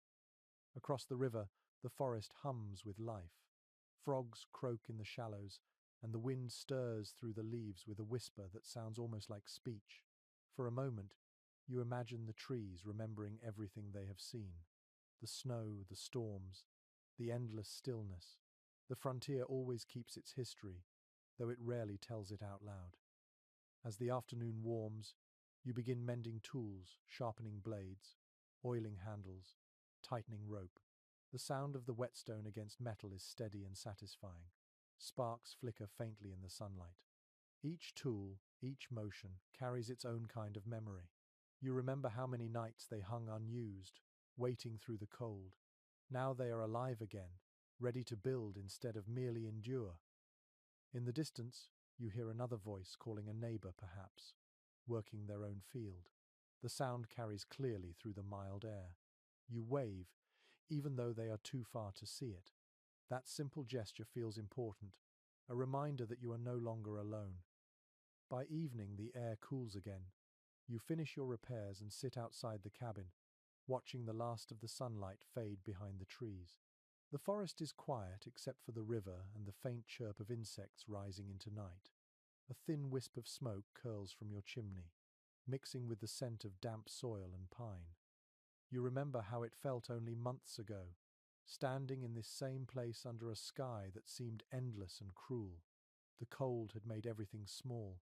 Across the river, the forest hums with life. Frogs croak in the shallows, and the wind stirs through the leaves with a whisper that sounds almost like speech. For a moment, you imagine the trees remembering everything they have seen. The snow, the storms, the endless stillness. The frontier always keeps its history, though it rarely tells it out loud. As the afternoon warms, you begin mending tools, sharpening blades, oiling handles, tightening rope. The sound of the whetstone against metal is steady and satisfying. Sparks flicker faintly in the sunlight. Each tool, each motion, carries its own kind of memory. You remember how many nights they hung unused, waiting through the cold. Now they are alive again, ready to build instead of merely endure. In the distance, you hear another voice calling a neighbor, perhaps, working their own field. The sound carries clearly through the mild air. You wave, even though they are too far to see it. That simple gesture feels important, a reminder that you are no longer alone. By evening, the air cools again. You finish your repairs and sit outside the cabin, watching the last of the sunlight fade behind the trees. The forest is quiet except for the river and the faint chirp of insects rising into night. A thin wisp of smoke curls from your chimney, mixing with the scent of damp soil and pine. You remember how it felt only months ago, standing in this same place under a sky that seemed endless and cruel. The cold had made everything small.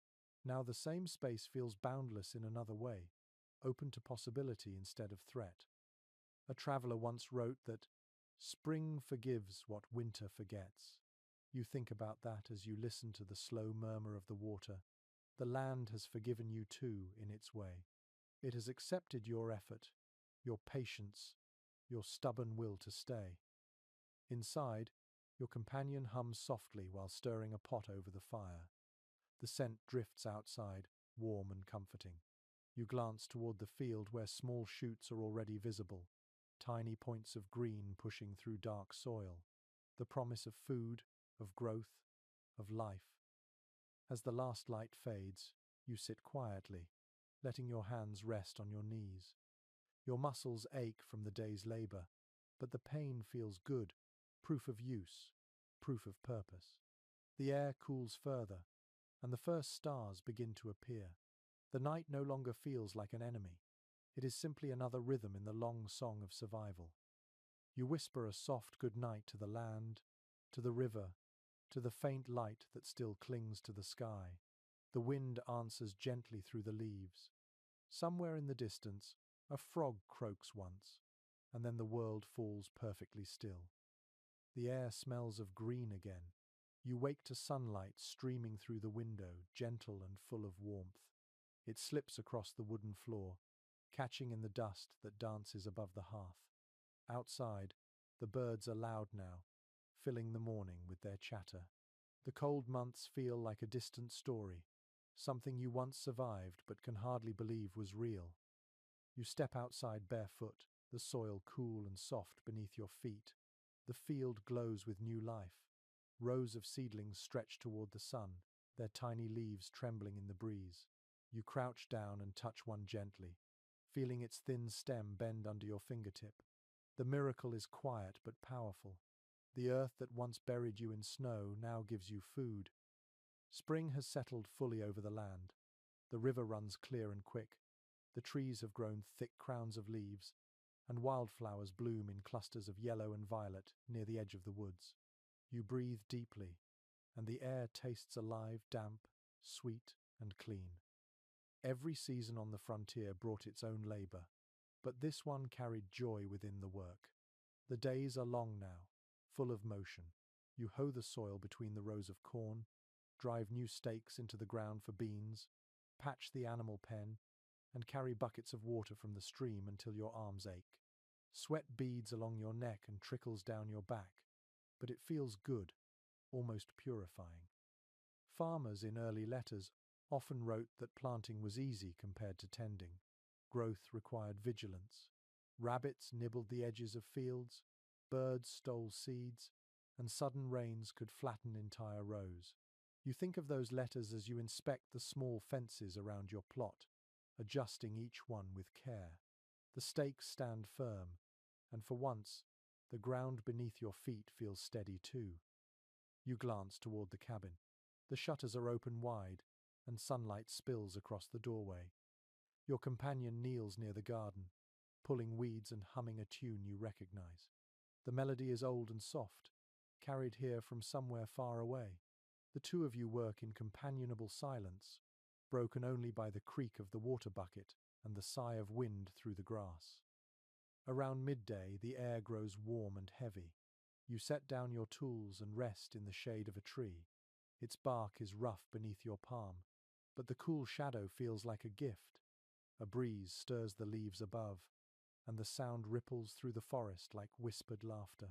Now the same space feels boundless in another way, open to possibility instead of threat. A traveler once wrote that, "Spring forgives what winter forgets." You think about that as you listen to the slow murmur of the water. The land has forgiven you too, in its way. It has accepted your effort, your patience, your stubborn will to stay. Inside, your companion hums softly while stirring a pot over the fire. The scent drifts outside, warm and comforting. You glance toward the field where small shoots are already visible, tiny points of green pushing through dark soil. The promise of food, of growth, of life. As the last light fades, you sit quietly, letting your hands rest on your knees. Your muscles ache from the day's labor, but the pain feels good, proof of use, proof of purpose. The air cools further, and the first stars begin to appear. The night no longer feels like an enemy. It is simply another rhythm in the long song of survival. You whisper a soft good night to the land, to the river, to the faint light that still clings to the sky. The wind answers gently through the leaves. Somewhere in the distance, a frog croaks once, and then the world falls perfectly still. The air smells of green again. You wake to sunlight streaming through the window, gentle and full of warmth. It slips across the wooden floor, catching in the dust that dances above the hearth. Outside, the birds are loud now, filling the morning with their chatter. The cold months feel like a distant story, something you once survived but can hardly believe was real. You step outside barefoot, the soil cool and soft beneath your feet. The field glows with new life. Rows of seedlings stretch toward the sun, their tiny leaves trembling in the breeze. You crouch down and touch one gently, feeling its thin stem bend under your fingertip. The miracle is quiet but powerful. The earth that once buried you in snow now gives you food. Spring has settled fully over the land. The river runs clear and quick. The trees have grown thick crowns of leaves, and wildflowers bloom in clusters of yellow and violet near the edge of the woods. You breathe deeply, and the air tastes alive, damp, sweet, and clean. Every season on the frontier brought its own labor, but this one carried joy within the work. The days are long now, full of motion. You hoe the soil between the rows of corn, drive new stakes into the ground for beans, patch the animal pen, and carry buckets of water from the stream until your arms ache. Sweat beads along your neck and trickles down your back, but it feels good, almost purifying. Farmers in early letters often wrote that planting was easy compared to tending. Growth required vigilance. Rabbits nibbled the edges of fields, birds stole seeds, and sudden rains could flatten entire rows. You think of those letters as you inspect the small fences around your plot, adjusting each one with care. The stakes stand firm, and for once, the ground beneath your feet feels steady too. You glance toward the cabin. The shutters are open wide, and sunlight spills across the doorway. Your companion kneels near the garden, pulling weeds and humming a tune you recognize. The melody is old and soft, carried here from somewhere far away. The two of you work in companionable silence, broken only by the creak of the water bucket and the sigh of wind through the grass. Around midday, the air grows warm and heavy. You set down your tools and rest in the shade of a tree. Its bark is rough beneath your palm, but the cool shadow feels like a gift. A breeze stirs the leaves above, and the sound ripples through the forest like whispered laughter.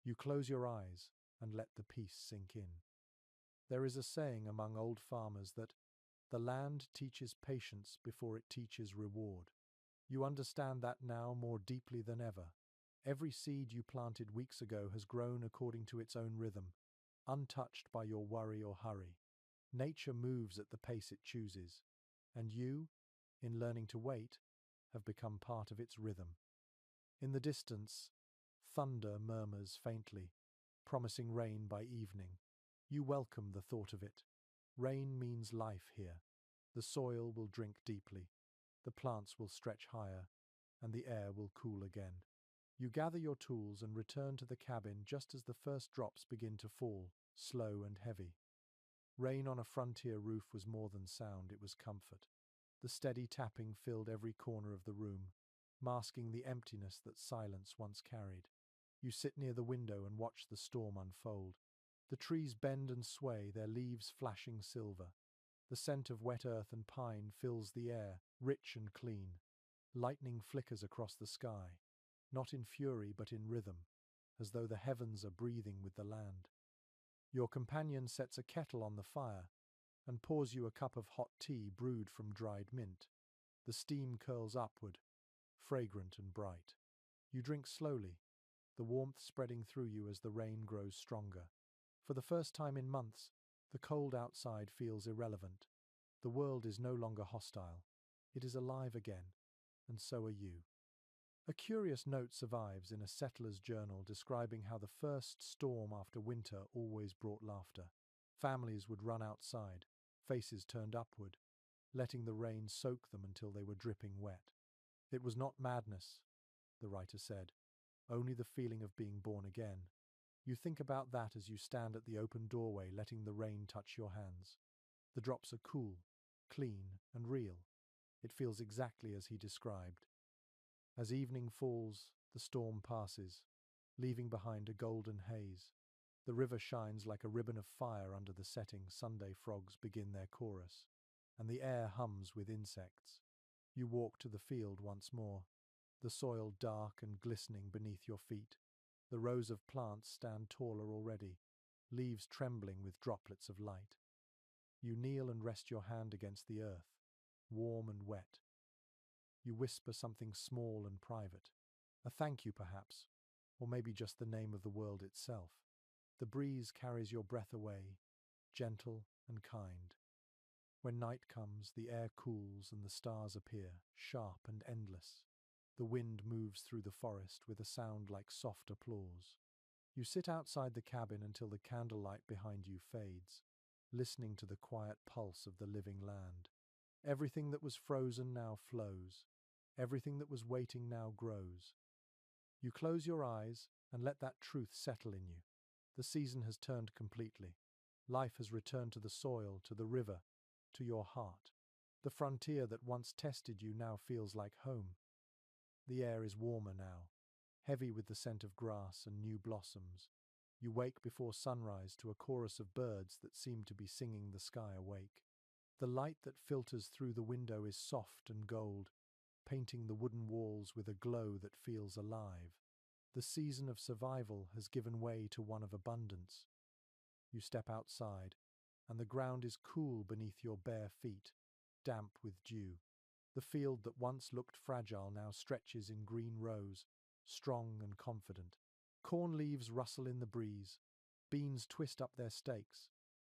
You close your eyes and let the peace sink in. There is a saying among old farmers that the land teaches patience before it teaches reward. You understand that now more deeply than ever. Every seed you planted weeks ago has grown according to its own rhythm, untouched by your worry or hurry. Nature moves at the pace it chooses, and you, in learning to wait, have become part of its rhythm. In the distance, thunder murmurs faintly, promising rain by evening. You welcome the thought of it. Rain means life here. The soil will drink deeply, the plants will stretch higher, and the air will cool again. You gather your tools and return to the cabin just as the first drops begin to fall, slow and heavy. Rain on a frontier roof was more than sound, it was comfort. The steady tapping filled every corner of the room, masking the emptiness that silence once carried. You sit near the window and watch the storm unfold. The trees bend and sway, their leaves flashing silver. The scent of wet earth and pine fills the air, rich and clean. Lightning flickers across the sky, not in fury but in rhythm, as though the heavens are breathing with the land. Your companion sets a kettle on the fire and pours you a cup of hot tea brewed from dried mint. The steam curls upward, fragrant and bright. You drink slowly, the warmth spreading through you as the rain grows stronger. For the first time in months, the cold outside feels irrelevant. The world is no longer hostile. It is alive again, and so are you. A curious note survives in a settler's journal describing how the first storm after winter always brought laughter. Families would run outside, faces turned upward, letting the rain soak them until they were dripping wet. It was not madness, the writer said, only the feeling of being born again. You think about that as you stand at the open doorway letting the rain touch your hands. The drops are cool, clean, and real. It feels exactly as he described. As evening falls, the storm passes, leaving behind a golden haze. The river shines like a ribbon of fire under the setting. Sunday frogs begin their chorus, and the air hums with insects. You walk to the field once more, the soil dark and glistening beneath your feet. The rows of plants stand taller already, leaves trembling with droplets of light. You kneel and rest your hand against the earth, warm and wet. You whisper something small and private. A thank you, perhaps, or maybe just the name of the world itself. The breeze carries your breath away, gentle and kind. When night comes, the air cools and the stars appear, sharp and endless. The wind moves through the forest with a sound like soft applause. You sit outside the cabin until the candlelight behind you fades, listening to the quiet pulse of the living land. Everything that was frozen now flows. Everything that was waiting now grows. You close your eyes and let that truth settle in you. The season has turned completely. Life has returned to the soil, to the river, to your heart. The frontier that once tested you now feels like home. The air is warmer now, heavy with the scent of grass and new blossoms. You wake before sunrise to a chorus of birds that seem to be singing the sky awake. The light that filters through the window is soft and gold, painting the wooden walls with a glow that feels alive. The season of survival has given way to one of abundance. You step outside, and the ground is cool beneath your bare feet, damp with dew. The field that once looked fragile now stretches in green rows, strong and confident. Corn leaves rustle in the breeze, beans twist up their stakes,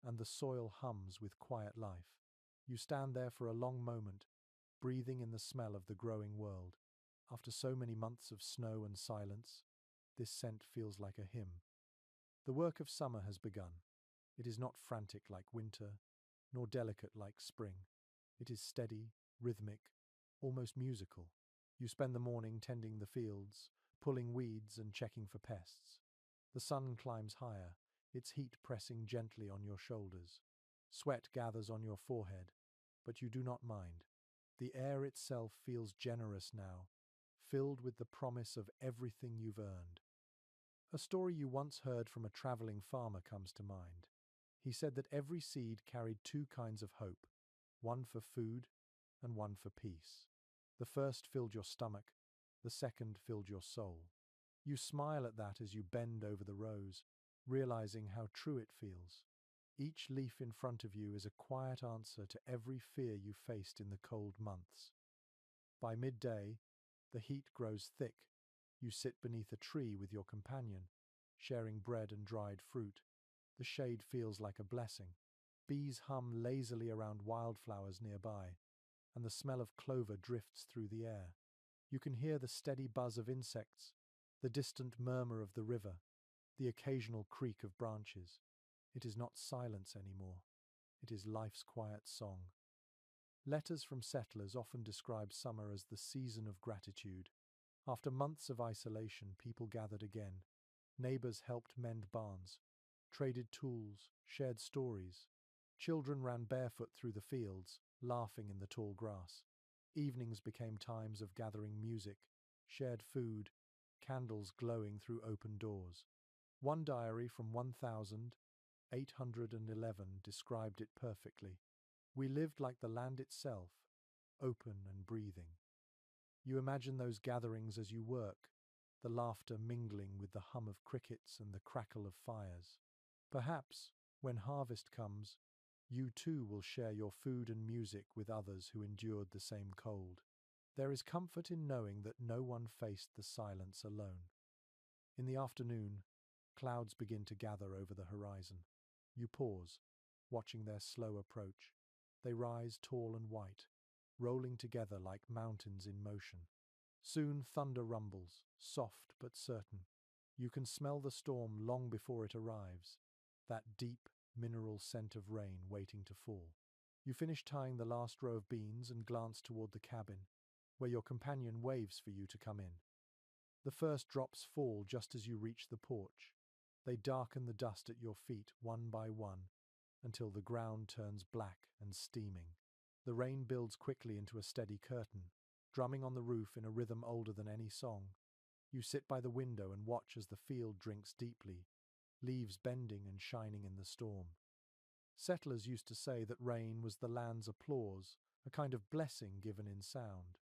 and the soil hums with quiet life. You stand there for a long moment, breathing in the smell of the growing world. After so many months of snow and silence, this scent feels like a hymn. The work of summer has begun. It is not frantic like winter, nor delicate like spring. It is steady, rhythmic, almost musical. You spend the morning tending the fields, pulling weeds and checking for pests. The sun climbs higher, its heat pressing gently on your shoulders. Sweat gathers on your forehead, but you do not mind. The air itself feels generous now, filled with the promise of everything you've earned. A story you once heard from a traveling farmer comes to mind. He said that every seed carried two kinds of hope, one for food and one for peace. The first filled your stomach, the second filled your soul. You smile at that as you bend over the rows, realizing how true it feels. Each leaf in front of you is a quiet answer to every fear you faced in the cold months. By midday, the heat grows thick. You sit beneath a tree with your companion, sharing bread and dried fruit. The shade feels like a blessing. Bees hum lazily around wildflowers nearby, and the smell of clover drifts through the air. You can hear the steady buzz of insects, the distant murmur of the river, the occasional creak of branches. It is not silence anymore. It is life's quiet song. Letters from settlers often describe summer as the season of gratitude. After months of isolation, people gathered again. Neighbors helped mend barns, traded tools, shared stories. Children ran barefoot through the fields, laughing in the tall grass. Evenings became times of gathering music, shared food, candles glowing through open doors. One diary from 1811 described it perfectly. We lived like the land itself, open and breathing. You imagine those gatherings as you work, the laughter mingling with the hum of crickets and the crackle of fires. Perhaps, when harvest comes, you too will share your food and music with others who endured the same cold. There is comfort in knowing that no one faced the silence alone. In the afternoon, clouds begin to gather over the horizon. You pause, watching their slow approach. They rise tall and white, rolling together like mountains in motion. Soon thunder rumbles, soft but certain. You can smell the storm long before it arrives, that deep, mineral scent of rain waiting to fall. You finish tying the last row of beans and glance toward the cabin, where your companion waves for you to come in. The first drops fall just as you reach the porch. They darken the dust at your feet one by one, until the ground turns black and steaming. The rain builds quickly into a steady curtain, drumming on the roof in a rhythm older than any song. You sit by the window and watch as the field drinks deeply, leaves bending and shining in the storm. Settlers used to say that rain was the land's applause, a kind of blessing given in sound.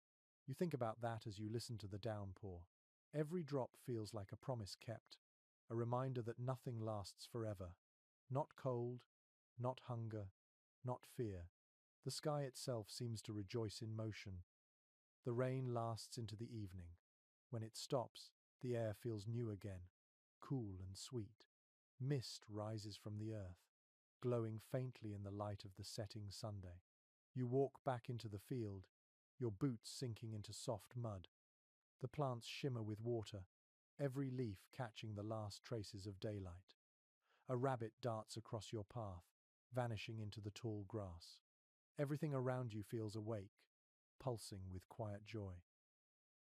You think about that as you listen to the downpour. Every drop feels like a promise kept, a reminder that nothing lasts forever. Not cold, not hunger, not fear. The sky itself seems to rejoice in motion. The rain lasts into the evening. When it stops, the air feels new again, cool and sweet. Mist rises from the earth, glowing faintly in the light of the setting Sunday. You walk back into the field, your boots sinking into soft mud. The plants shimmer with water, every leaf catching the last traces of daylight. A rabbit darts across your path, vanishing into the tall grass. Everything around you feels awake, pulsing with quiet joy.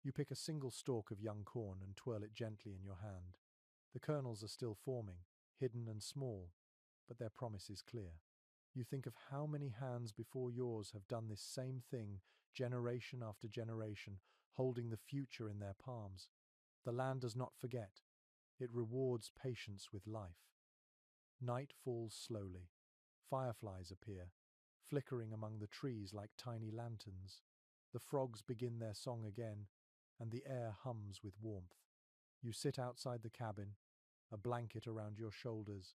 You pick a single stalk of young corn and twirl it gently in your hand. The kernels are still forming, hidden and small, but their promise is clear. You think of how many hands before yours have done this same thing, generation after generation, holding the future in their palms. The land does not forget. It rewards patience with life. Night falls slowly. Fireflies appear, flickering among the trees like tiny lanterns. The frogs begin their song again, and the air hums with warmth. You sit outside the cabin, a blanket around your shoulders,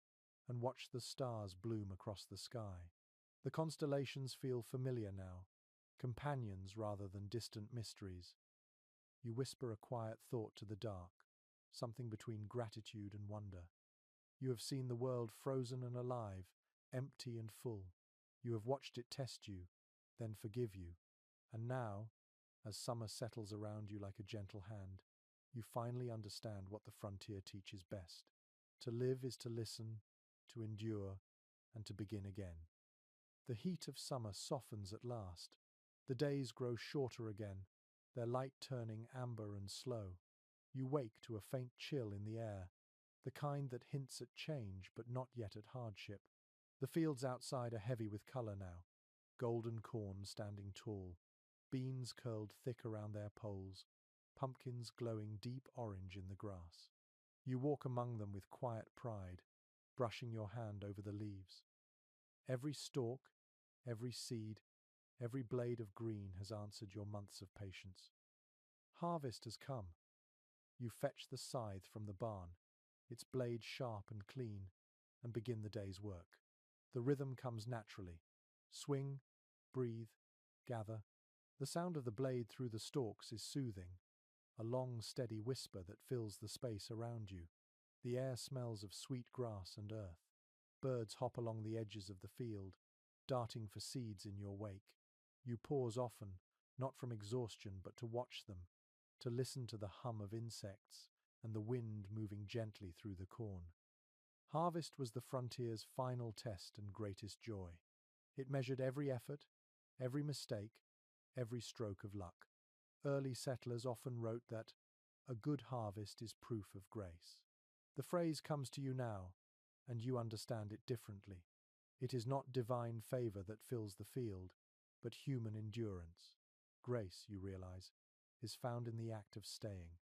and watch the stars bloom across the sky. The constellations feel familiar now, companions rather than distant mysteries. You whisper a quiet thought to the dark, something between gratitude and wonder. You have seen the world frozen and alive, empty and full. You have watched it test you, then forgive you. And now, as summer settles around you like a gentle hand, you finally understand what the frontier teaches best. To live is to listen, to endure, and to begin again. The heat of summer softens at last. The days grow shorter again, their light turning amber and slow. You wake to a faint chill in the air, the kind that hints at change but not yet at hardship. The fields outside are heavy with colour now, golden corn standing tall, beans curled thick around their poles, pumpkins glowing deep orange in the grass. You walk among them with quiet pride, brushing your hand over the leaves. Every stalk, every seed, every blade of green has answered your months of patience. Harvest has come. You fetch the scythe from the barn, its blade sharp and clean, and begin the day's work. The rhythm comes naturally. Swing, breathe, gather. The sound of the blade through the stalks is soothing, a long, steady whisper that fills the space around you. The air smells of sweet grass and earth. Birds hop along the edges of the field, darting for seeds in your wake. You pause often, not from exhaustion but to watch them, to listen to the hum of insects and the wind moving gently through the corn. Harvest was the frontier's final test and greatest joy. It measured every effort, every mistake, every stroke of luck. Early settlers often wrote that a good harvest is proof of grace. The phrase comes to you now, and you understand it differently. It is not divine favor that fills the field, but human endurance. Grace, you realize, is found in the act of staying.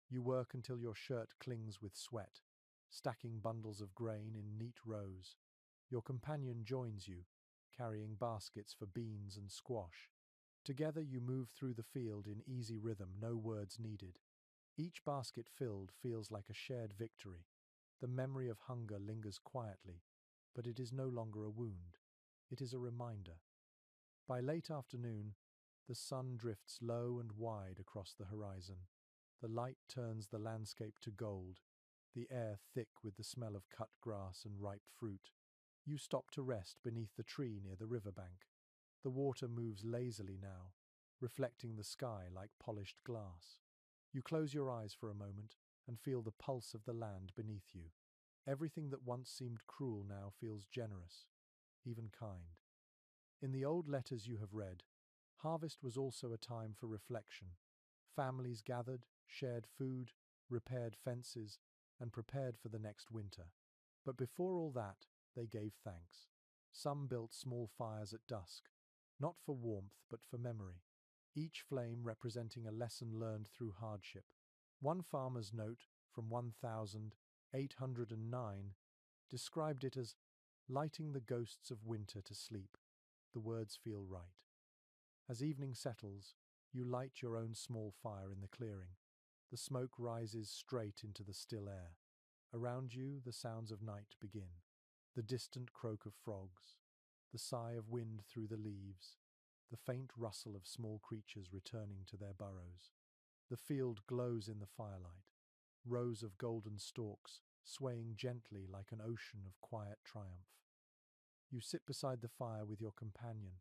You work until your shirt clings with sweat, stacking bundles of grain in neat rows. Your companion joins you, carrying baskets for beans and squash. Together you move through the field in easy rhythm, no words needed. Each basket filled feels like a shared victory. The memory of hunger lingers quietly, but it is no longer a wound. It is a reminder. By late afternoon, the sun drifts low and wide across the horizon. The light turns the landscape to gold, the air thick with the smell of cut grass and ripe fruit. You stop to rest beneath the tree near the riverbank. The water moves lazily now, reflecting the sky like polished glass. You close your eyes for a moment and feel the pulse of the land beneath you. Everything that once seemed cruel now feels generous, even kind. In the old letters you have read, harvest was also a time for reflection. Families gathered, shared food, repaired fences, and prepared for the next winter. But before all that, they gave thanks. Some built small fires at dusk, not for warmth but for memory, each flame representing a lesson learned through hardship. One farmer's note from 1809 described it as lighting the ghosts of winter to sleep. The words feel right. As evening settles, you light your own small fire in the clearing. The smoke rises straight into the still air. Around you, the sounds of night begin. The distant croak of frogs, the sigh of wind through the leaves, the faint rustle of small creatures returning to their burrows. The field glows in the firelight, rows of golden stalks swaying gently like an ocean of quiet triumph. You sit beside the fire with your companion,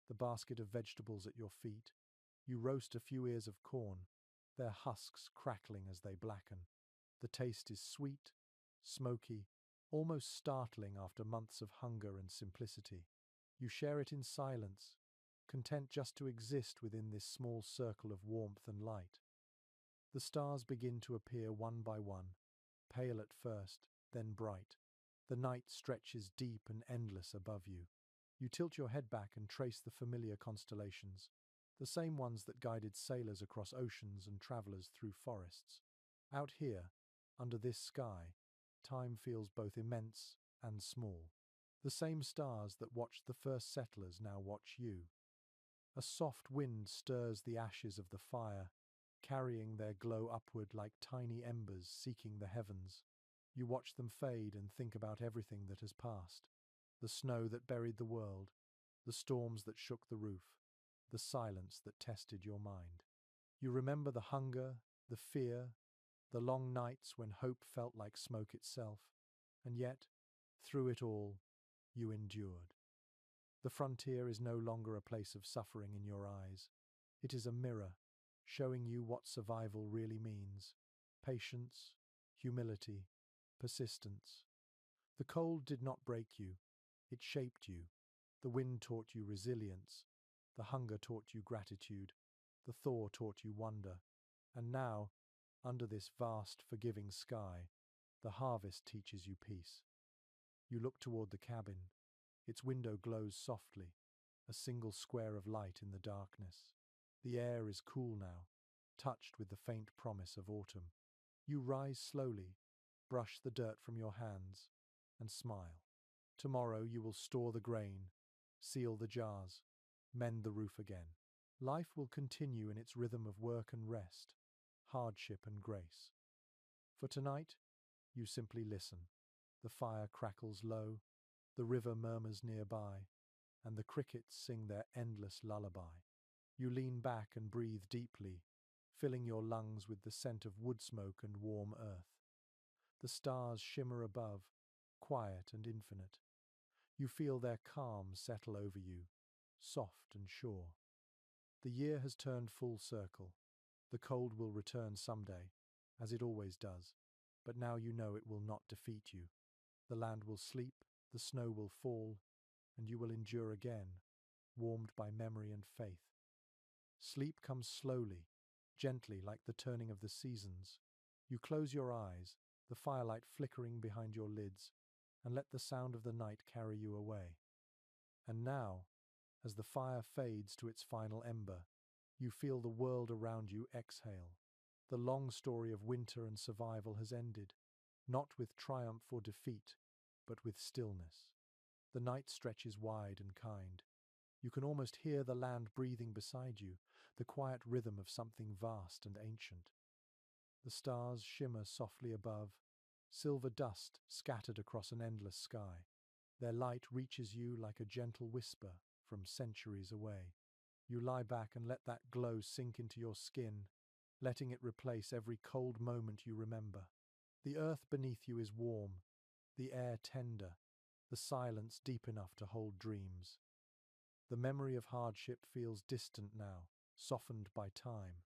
the basket of vegetables at your feet. You roast a few ears of corn, their husks crackling as they blacken. The taste is sweet, smoky, almost startling after months of hunger and simplicity. You share it in silence, content just to exist within this small circle of warmth and light. The stars begin to appear one by one, pale at first, then bright. The night stretches deep and endless above you. You tilt your head back and trace the familiar constellations, the same ones that guided sailors across oceans and travelers through forests. Out here, under this sky, time feels both immense and small. The same stars that watched the first settlers now watch you. A soft wind stirs the ashes of the fire, carrying their glow upward like tiny embers seeking the heavens. You watch them fade and think about everything that has passed. The snow that buried the world, the storms that shook the roof, the silence that tested your mind. You remember the hunger, the fear, the long nights when hope felt like smoke itself, and yet, through it all, you endured. The frontier is no longer a place of suffering in your eyes. It is a mirror, showing you what survival really means: patience, humility, persistence. The cold did not break you, it shaped you. The wind taught you resilience, the hunger taught you gratitude, the thaw taught you wonder. And now, under this vast, forgiving sky, the harvest teaches you peace. You look toward the cabin. Its window glows softly, a single square of light in the darkness. The air is cool now, touched with the faint promise of autumn. You rise slowly, brush the dirt from your hands, and smile. Tomorrow you will store the grain, seal the jars, mend the roof again. Life will continue in its rhythm of work and rest, hardship and grace. For tonight, you simply listen. The fire crackles low, the river murmurs nearby, and the crickets sing their endless lullaby. You lean back and breathe deeply, filling your lungs with the scent of wood smoke and warm earth. The stars shimmer above, quiet and infinite. You feel their calm settle over you, soft and sure. The year has turned full circle. The cold will return someday, as it always does, but now you know it will not defeat you. The land will sleep, the snow will fall, and you will endure again, warmed by memory and faith. Sleep comes slowly, gently like the turning of the seasons. You close your eyes, the firelight flickering behind your lids, and let the sound of the night carry you away. And now, as the fire fades to its final ember, you feel the world around you exhale. The long story of winter and survival has ended, not with triumph or defeat, but with stillness. The night stretches wide and kind. You can almost hear the land breathing beside you, the quiet rhythm of something vast and ancient. The stars shimmer softly above, silver dust scattered across an endless sky. Their light reaches you like a gentle whisper from centuries away. You lie back and let that glow sink into your skin, letting it replace every cold moment you remember. The earth beneath you is warm, the air tender, the silence deep enough to hold dreams. The memory of hardship feels distant now, softened by time.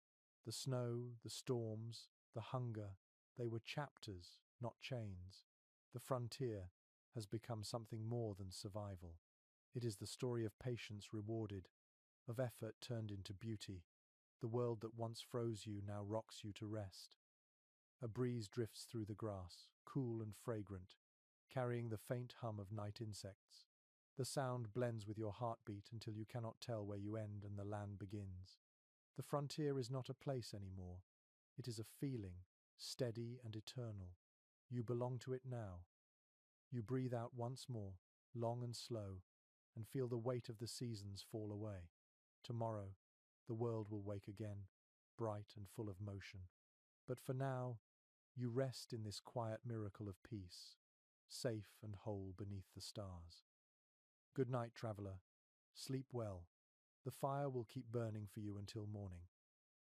The snow, the storms, the hunger, they were chapters, not chains. The frontier has become something more than survival. It is the story of patience rewarded, of effort turned into beauty. The world that once froze you now rocks you to rest. A breeze drifts through the grass, cool and fragrant, carrying the faint hum of night insects. The sound blends with your heartbeat until you cannot tell where you end and the land begins. The frontier is not a place anymore. It is a feeling, steady and eternal. You belong to it now. You breathe out once more, long and slow, and feel the weight of the seasons fall away. Tomorrow, the world will wake again, bright and full of motion. But for now, you rest in this quiet miracle of peace, safe and whole beneath the stars. Good night, traveler. Sleep well. The fire will keep burning for you until morning.